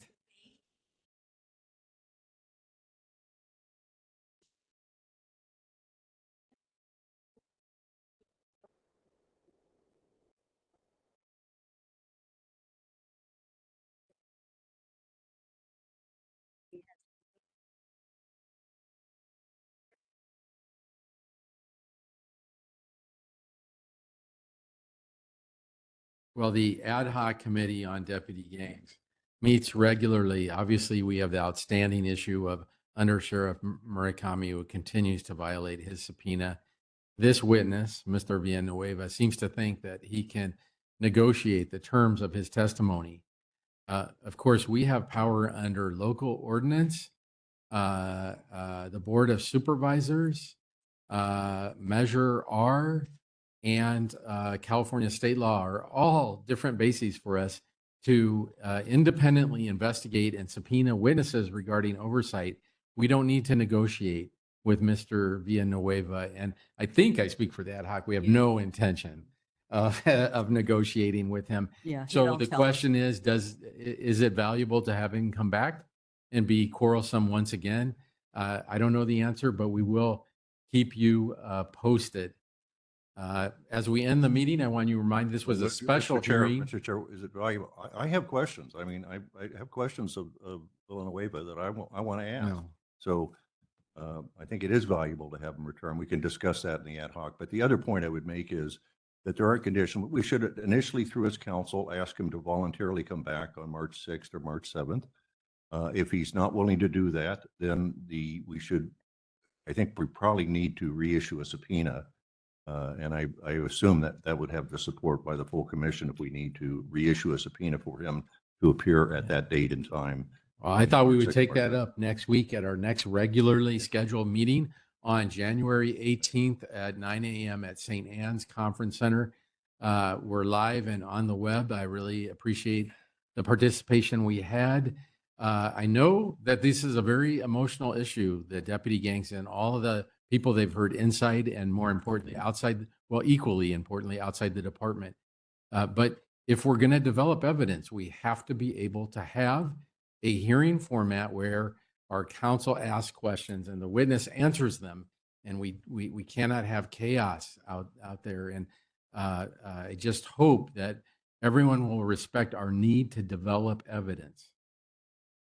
Well, the ad hoc committee on deputy gangs meets regularly. Obviously, we have the outstanding issue of Under Sheriff Murakami, who continues to violate his subpoena. This witness, Mr. Villanueva, seems to think that he can negotiate the terms of his testimony. Of course, we have power under local ordinance, the Board of Supervisors, Measure R, and California state law are all different bases for us to independently investigate and subpoena witnesses regarding oversight. We don't need to negotiate with Mr. Villanueva. And I think I speak for the ad hoc. We have no intention of negotiating with him. Yeah. So the question is it valuable to have him come back and be quarrelsome once again? I don't know the answer, but we will keep you posted. As we end the meeting, I want you to remind this was a special Mr. Chair, hearing. Mr. Chair, is it valuable? I have questions. I mean, I have questions of Villanueva that I want to ask. No. So I think it is valuable to have them return. We can discuss that in the ad hoc. But the other point I would make is that there are conditions. We should initially, through his counsel, ask him to voluntarily come back on March 6th or March 7th. If he's not willing to do that, then I think we probably need to reissue a subpoena. And I assume that would have the support by the full commission if we need to reissue a subpoena for him to appear at that date and time. Well, I thought we would take that up next week at our next regularly scheduled meeting on January 18th at 9 a.m. at St. Anne's Conference Center. We're live and on the web. I really appreciate the participation we had. I know that this is a very emotional issue, the deputy gangs and all of the people they've heard inside and more importantly, outside, well, equally importantly, outside the department. But if we're going to develop evidence, we have to be able to have a hearing format where our counsel asks questions and the witness answers them. And we cannot have chaos out there. And I just hope that everyone will respect our need to develop evidence.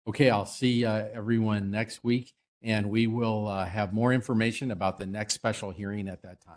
Okay, I'll see everyone next week, and we will have more information about the next special hearing at that time.